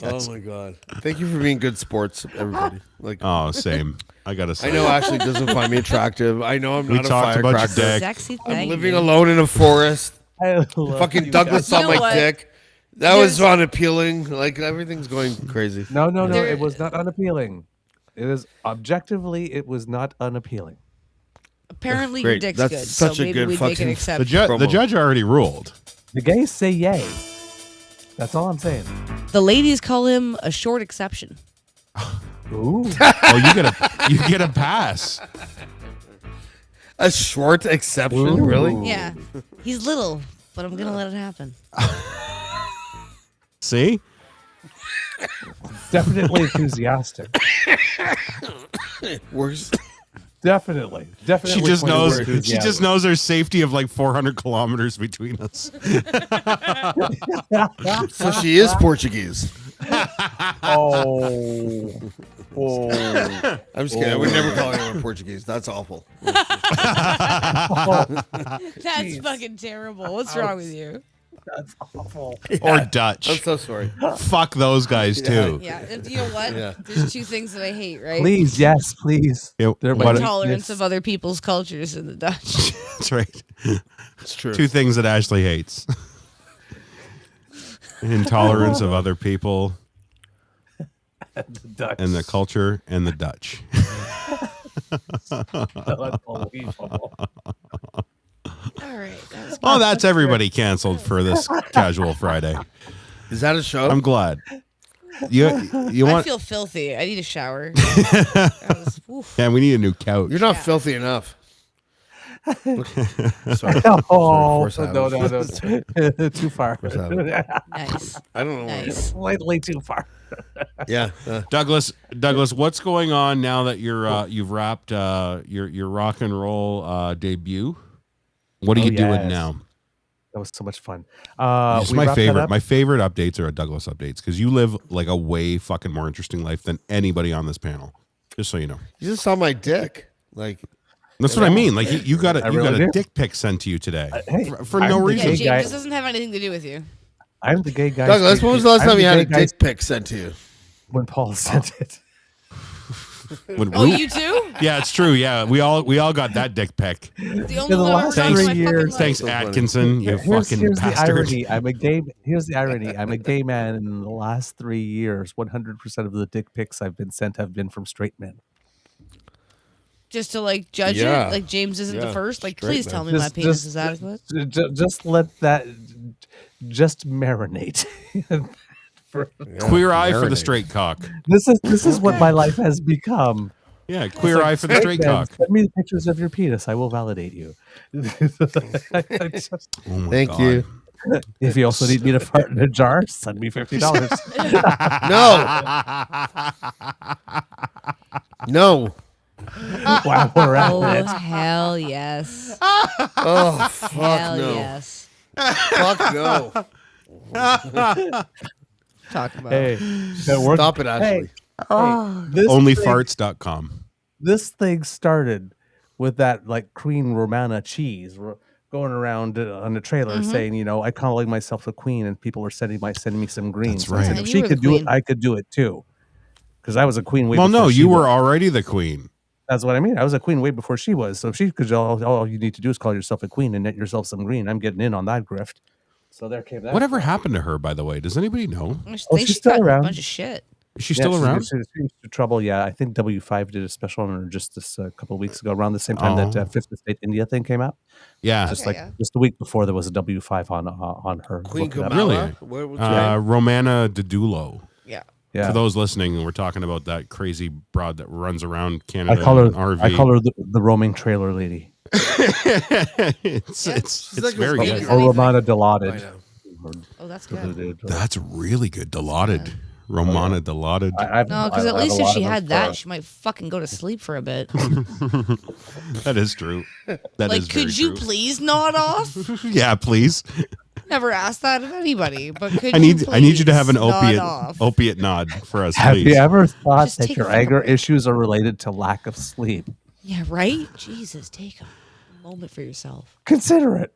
Oh my God! Thank you for being good sports, everybody. Like, Oh, same. I gotta say. I know Ashley doesn't find me attractive. I know I'm We not a talked about your firecracker. dick. Sexy I'm thing. living alone in a forest. I love Fucking you Douglas guys. on You my know what? dick. That was There's- unappealing. Like everything's going crazy. No, There- it was not unappealing. It is objectively, it was not unappealing. Apparently your Great. dick's That's good, such so a maybe good we'd make an fucking- The, exception. the judge already ruled. The gays say yay. That's all I'm saying. The ladies call him a short exception. Ooh. Oh, you get a pass. A short exception, Ooh. really? Yeah. He's little, but I'm gonna let it happen. See? Definitely enthusiastic. Worse. Definitely. She just pointed knows. word She just enthusiasm. knows there's safety of like 400 kilometers between us. So she is Portuguese. Oh. Oh. I'm just kidding. I would never call anyone Portuguese. That's awful. That's fucking terrible. What's wrong with you? That's awful. Or I'm Dutch. so sorry. Fuck those guys too. Yeah, and you know what? Yeah. There's two things that I hate, right? Please, yes, please. Yeah, They're what- Intolerance of other people's cultures in the Dutch. That's right. It's true. Two things that Ashley hates: intolerance of other people Dutch. and the culture, and the Dutch. Unbelievable. All right. That was Oh, that's everybody canceled for this Casual Friday. Is that a show? I'm glad. You I want? feel filthy. I need a shower. That was- oof. Yeah, we need a new couch. You're not Yeah. filthy enough. Sorry. Oh, Sorry, no, Forrest no. Too far. Nice. I don't know. Nice. Slightly too far. Yeah. Douglas, what's going on now that you've wrapped your rock and roll debut? What are Oh, you doing yes. now? That was so much fun. It's We my wrapped that favorite. up. My favorite updates are Douglas updates because you live like a way fucking more interesting life than anybody on this panel. Just so you know. You just saw my dick. Like, That's what I mean. Like you got I a really do. dick pic sent to you today Hey, for I'm no the reason. Yeah, Hey, James, guy- this doesn't have anything to do with you. I'm the gay guy. Douglas, when was the last I'm time you had a gay guy dick pic sent to you? When Paul sent it. When Oh, Root- you too? yeah, it's true. Yeah, we all got that dick pic. The only the one I've last ever done in my 3 fucking years- life. Thanks, So funny. Atkinson. You Here's fucking the bastard. irony. Here's the irony. I'm a gay man, and in the last 3 years, 100% of the dick pics I've been sent have been from straight men. Just to like judge Yeah. it, like James isn't the Yeah. first. Like, Straight please man. tell me my Just- penis just- is adequate. Just let that just marinate. Queer eye for the marinate. straight cock. This is what my life has become. Yeah, queer eye for the straight Men, cock. Send me the pictures of your penis. I will validate you. Oh my Thank God. you. If you also need me to fart in a jar, send me $50. No. No. While we're at Oh, it. hell yes. Oh, fuck Hell no. yes. Fuck no. Talk about Hey, that worked. Stop it, Ashley. This Onlyfarts.com. This thing started with that like Queen Romana cheese going around on the trailer saying, you know, I calling myself a queen, and people are sending me some greens. That's right. I said, And if you she were the could do it, queen. I could do it too. Because I was a queen way Well, before no, she you were was. already the queen. That's what I mean. I was a queen way before she was. So if she could, all you need to do is call yourself a queen and knit yourself some green. I'm getting in on that grift. So there came that. Whatever happened to her, by the way? Does anybody know? I Oh, think she's she still got in a around. bunch of shit. Is she still around? She's in trouble. Yeah, I think W5 did a special on her just this couple of weeks ago, around the same time that Fifth Estate India thing came out. Yeah. Just just the week before, there was a W5 on her. Queen Look it up. Kamala? Really? Where was her name? Romana Didulo. Yeah. Yeah. For those listening, we're talking about that crazy broad that runs around Canada. I call her in an RV. I call her the roaming trailer lady. it's like a very speaker. good. Or Romana Dilaudid. Oh, that's good. That's really good. Dilaudid. Romana Dilaudid. No, because at least if she had that, she might fucking go to sleep for a bit. That is true. That is like, very could you true. please nod off? Yeah, please. Never asked that of anybody, but could I need you to have an please nod off? opiate nod for us, Have please. you ever thought Just that take your a fucking anger break. issues are related to lack of sleep? Yeah, right? Jesus, take a moment for yourself. Consider it.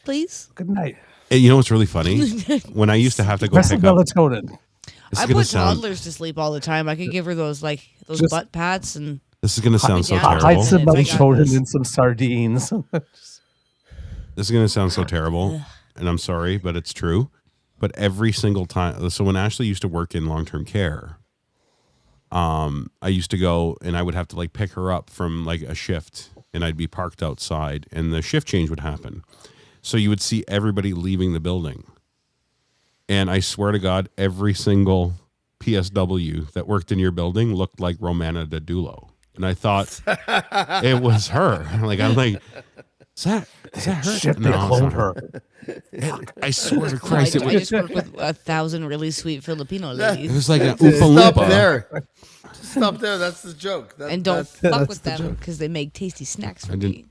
Please? Good night. And you know what's really funny? When I used to have to go Press pick up, melatonin. this I is gonna put sound toddlers to sleep all the time. I could give her those Just- butt pats and this is gonna sound so Yeah. Hide terrible. some I got this. melatonin and some sardines. This is gonna sound so terrible, and I'm sorry, but it's true. But every single time, so when Ashley used to work in long-term care, I used to go and I would have to like pick her up from like a shift, and I'd be parked outside, and the shift change would happen. So you would see everybody leaving the building. And I swear to God, every single PSW that worked in your building looked like Romana Didulo. And I thought it was her. I'm like, is that her? Shit, they No, it's cloned not her. I swear to Christ, I just work with 1,000 really sweet Filipino it ladies. was like an Stop Oompa Loompa. there. Stop there. That's the joke. And don't fuck with them because they make tasty snacks for me.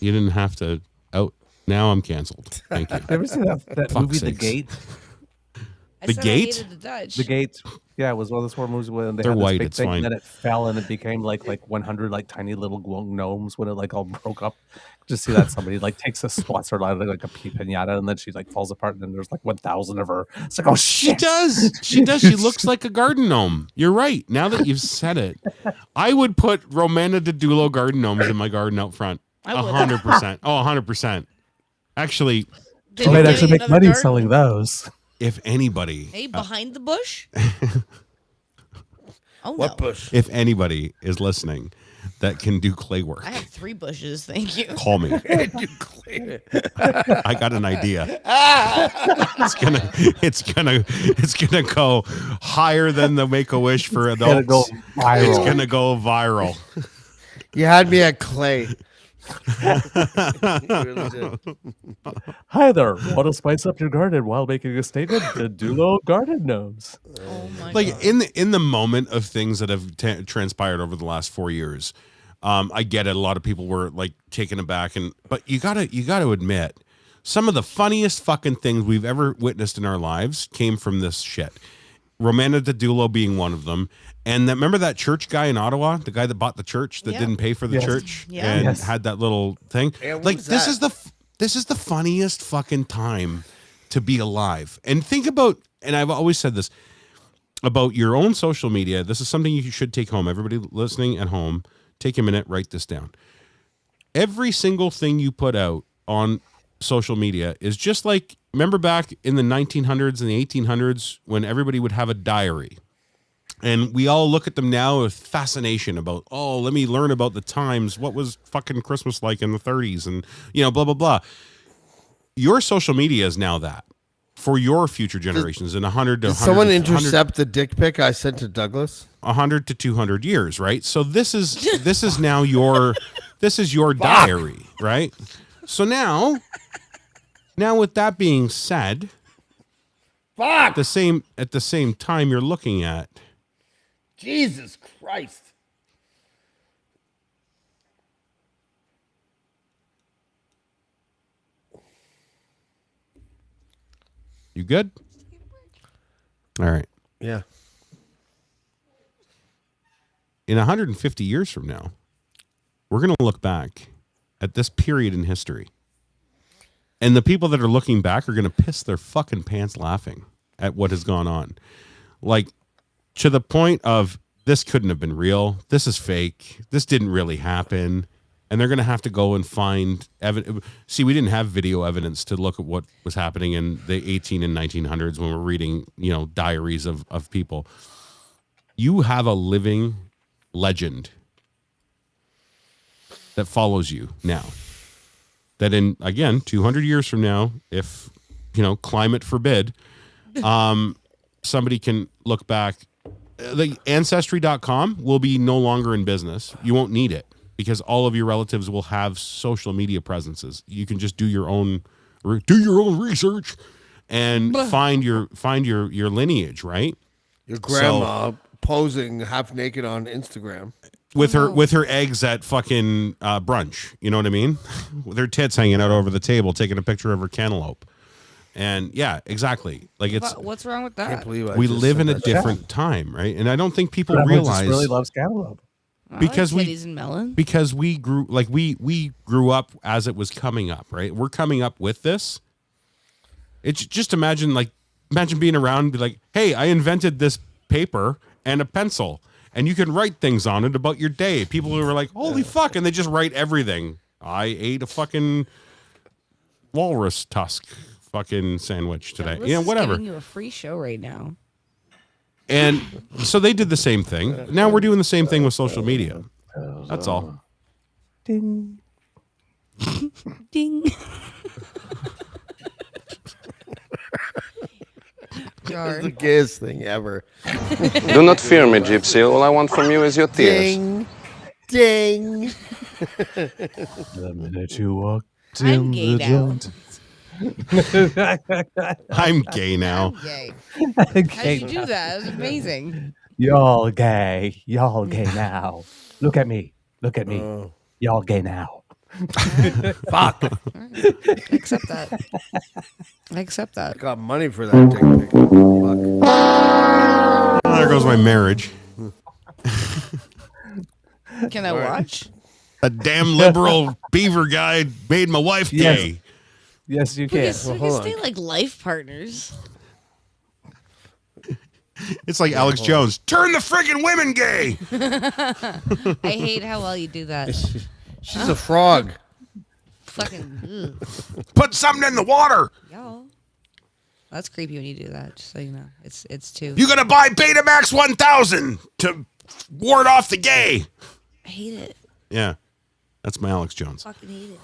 You didn't have to out. Now I'm canceled. Thank you. You ever see that Fuck's movie, The sakes. Gate? I The said I Gate? hated the Dutch. The Gate. Yeah, it was one of those horror movies when they They're had this white, big it's thing, fine. and then it fell and it became like 100 like tiny little gnomes when it like all broke up. Just see that somebody like takes a swats her out like a pinata, and then she like falls apart, and then there's like 1,000 of her. It's like, oh She shit. does. She does. She looks like a garden gnome. You're right. Now that you've said it, I would put Romana Didulo garden gnomes in my garden out front. I would. 100%. Oh, 100%. Actually, Did You you might get actually make another money garden? selling those. if anybody, Hey, behind the bush? Oh, What no. bush? if anybody is listening that can do clay work, I have 3 bushes, thank you. call me. You clear. I got an idea. It's gonna go higher than the Make-A-Wish for It's gonna adults. go viral. It's gonna go viral. You had me at clay. You really did. Hi there. Want to spice up your garden while making a statement? The Dulo Garden Gnomes. Oh, my Like God. in the moment of things that have transpired over the last 4 years, I get it. A lot of people were like taken aback, but you gotta admit, some of the funniest fucking things we've ever witnessed in our lives came from this shit. Romana Didulo being one of them, and remember that church guy in Ottawa, the guy that bought the church that Yeah. didn't pay for the Yes. church Yeah. and Yes. had that little thing. Yeah, what like was this that? is the funniest fucking time to be alive. And think about, and I've always said this about your own social media. This is something you should take home. Everybody listening at home, take a minute, write this down. Every single thing you put out on social media is just like, remember back in the 1900s and the 1800s when everybody would have a diary. And we all look at them now with fascination about, oh, let me learn about the times. What was fucking Christmas like in the 30s? And, blah, blah, blah. Your social media is now that for your future generations in 100 to Did 100. someone 100 intercept the dick pic I sent to Douglas? 100 to 200 years, right? So this is now your diary, right? So now with that being said, at the same time you're looking at Jesus Christ. You good? All right. Yeah. In 150 years from now, we're going to look back at this period in history. And the people that are looking back are going to piss their fucking pants laughing at what has gone on. Like, to the point of, this couldn't have been real. This is fake. This didn't really happen. And they're going to have to go and find evidence. See, we didn't have video evidence to look at what was happening in the 18 and 1900s when we're reading, diaries of people. You have a living legend that follows you now. That in, again, 200 years from now, if, climate forbid, somebody can look back. The Ancestry.com will be no longer in business. You won't need it because all of your relatives will have social media presences. You can just do your own research and find your lineage, right? Your grandma posing half naked on Instagram with her eggs at fucking brunch. You know what I mean? With her tits hanging out over the table, taking a picture of her cantaloupe. And yeah, exactly. Like what's wrong with that? Can't believe we live in a different time, right? And I don't think people realize really loves cantaloupe because like titties and melon. Because we grew we grew up as it was coming up, right? We're coming up with this. It's just imagine being around and be like, hey, I invented this paper and a pencil, and you can write things on it about your day. People who are like, holy fuck, and they just write everything. I ate a fucking walrus tusk fucking sandwich today. Whatever. Giving you a free show right now. And so they did the same thing. Now we're doing the same thing with social media. That's all. Ding. Ding. It's the gayest thing ever. Do not fear me, Gypsy. All I want from you is your tears. Ding. The minute you walk I'm gay now. I'm gay now. I'm gay. How'd you do that? It was amazing. Y'all gay. Y'all gay now. Look at me. Look at me. Y'all gay now. Fuck. I accept that. I accept that. I got money for that dick pic. Fuck. There goes my marriage. Can I watch? A damn liberal beaver guy made my wife gay. Yes, you can. We can stay like life partners. It's like Alex Jones. Turn the friggin' women gay. I hate how well you do that. She's a frog. Fucking. Put something in the water. Yo. That's creepy when you do that, just so you know. It's too. You gotta buy Betamax 1000 to ward off the gay. I hate it. Yeah. That's my Alex Jones. Fucking hate it.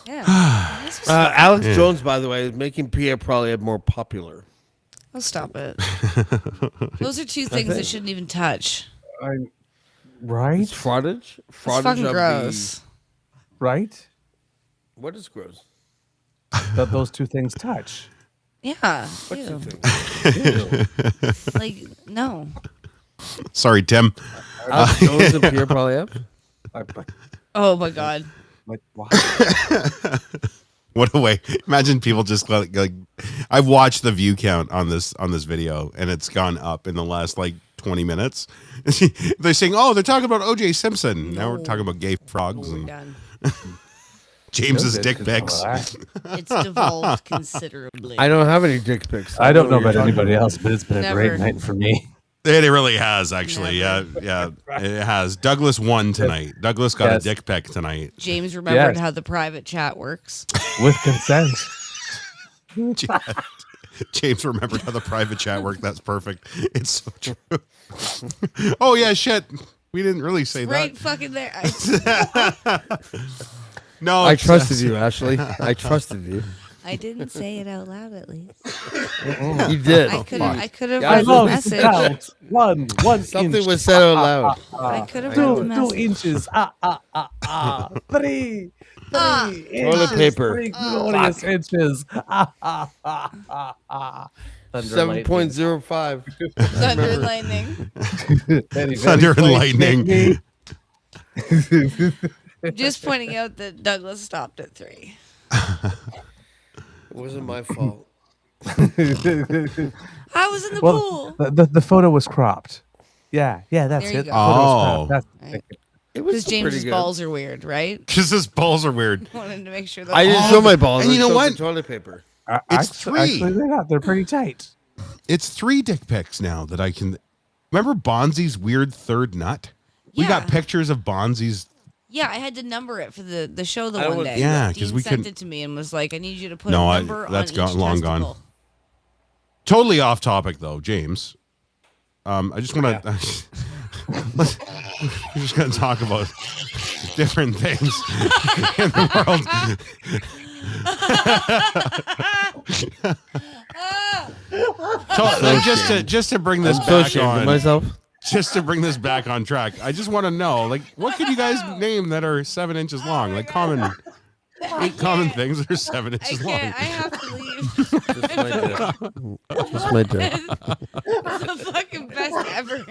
Yeah. Alex Jones, by the way, is making Pierre Poilievre more popular. Oh, stop it. Those are two things that shouldn't even touch. Right? It's fraudage? It's fucking gross. Right? What is gross? That those two things touch. Yeah. What Ew. two things? Like, no. Sorry, Tim. Alex Jones and Pierre Poilievre? Oh, my God. Like, wow. What a way. Imagine people just like I've watched the view count on this video and it's gone up in the last 20 minutes. They're saying, oh, they're talking about OJ Simpson. Now we're talking about gay frogs and James's dick pics. It's devolved considerably. I don't have any dick pics. I don't know about anybody else, but it's been a great night for me. It really has, actually. Never. Yeah, it has. Douglas won tonight. Douglas got a dick pic tonight. James remembered how the private chat works. With consent. James remembered how the private chat worked. That's perfect. It's so true. Oh, yeah, shit. We didn't really say that. Right fucking there. No, I trusted you, Ashley. I trusted you. I didn't say it out loud, at least. You did. I could have read the message. One Something inch. was said out loud. I could have read the message. 2 inches. 3 Toilet paper. 3 glorious inches. 7.05. Thunder and lightning. Thunder and lightning. Just pointing out that Douglas stopped at 3. It wasn't my fault. I was in the Well, pool. the photo was cropped. Yeah, that's There you it. go. The photo was Oh. cropped. It was Because pretty James's good. balls are weird, right? Because his balls are weird. Wanted to make sure that I didn't show my balls. And I you know showed what? the toilet paper. It's three. Actually, they're not. They're pretty tight. It's 3 dick pics now that I can. Remember Bonzi's weird third nut? We got Yeah. pictures of Bonzi's. Yeah, I had to number it for the show I one was- day. Yeah, Dean 'cause we sent couldn't- it to me and was like, "I need you to put No, a number that's on gone, each long testicle." gone. Totally off topic though, James. I just want to. We're just going to talk about different things in the world. Just to bring this I'm so back ashamed of on myself. just to bring this back on track, I just want to know, like, what could you guys name that are 7 inches long? Like common things that are 7 I inches long. can't. I have to leave. Just my dick. It's the fucking best ever.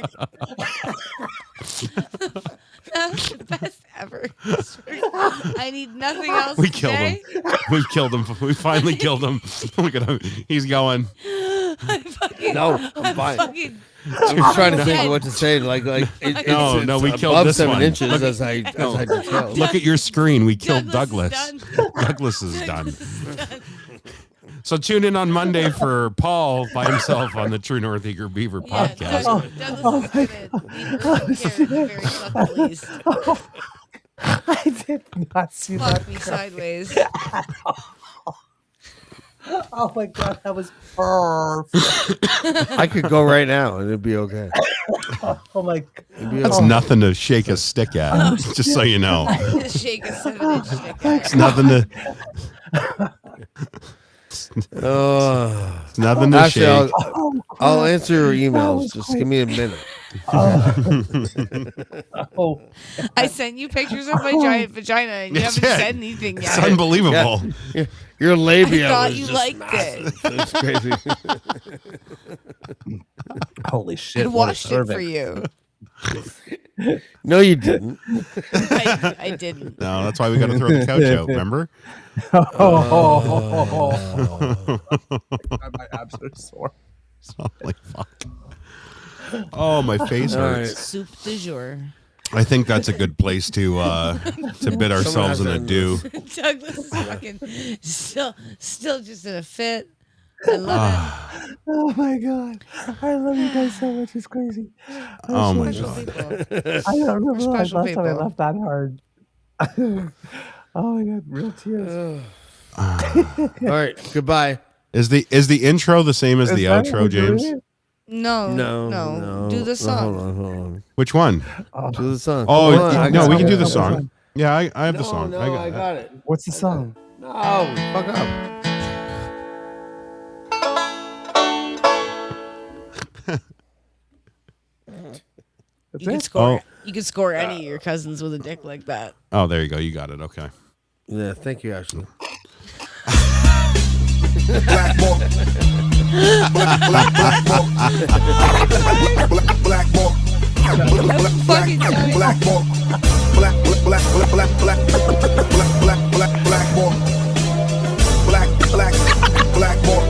That was the best ever. I need nothing else. We killed him. We killed him. We finally killed him. Look at him. He's going. No, I'm fine. Fucking, I was trying to think of what to say. Like No, we killed above this 7 one. inches Look- as I can tell. Look at your screen. We killed Douglas Douglas. is done. Douglas is done. So tune in on Monday for Paul by himself on the True North Eager Beaver podcast. Douglas is gonna leave Earth very fucking pleased. I did not see Fuck that. me sideways. Oh my god, that was perfect. I could go right now and it'd be okay. Oh my god. That's nothing to shake a stick at, just so you know. Shake a 7-inch dick. It's nothing to. Oh, It's nothing to Ashley, shake. I'll answer your emails. Just give me a minute. Oh, I sent you pictures of my giant vagina and you That's haven't it. said anything It's yet. unbelievable. Yeah. Your labia I thought was you just liked massive. It's crazy. holy shit. I what a washed it for cervix. you. No, you didn't. I didn't. No, that's why we got to throw the couch out. Remember? My abs are sore. Holy fuck. Oh, my face All hurts. right. Soup du jour. I think that's a good place to bid ourselves in a do. Douglas is fucking still just in a fit. I love Oh my god. I love you guys so much. It's crazy. Oh my Special god. people. I don't remember the last Special time I people. laughed that hard. Oh my god, real tears. All right. Goodbye. Is the intro the same as the Is that outro, what we're James? doing? No. Do the song. Hold on. Which one? Do the song. Oh, Hold on, I no, got we it. can do the Hold song. on. Yeah, I have the No, song. no, I I got it. What's the song? No, fuck up. That's You can it? score. Oh. You can score any of your cousins with a dick like that. Oh, there you go. You got it. Okay. Yeah, thank you, Ashley. Black more. Black more. Fucking dying. Black more. Black more. Black more.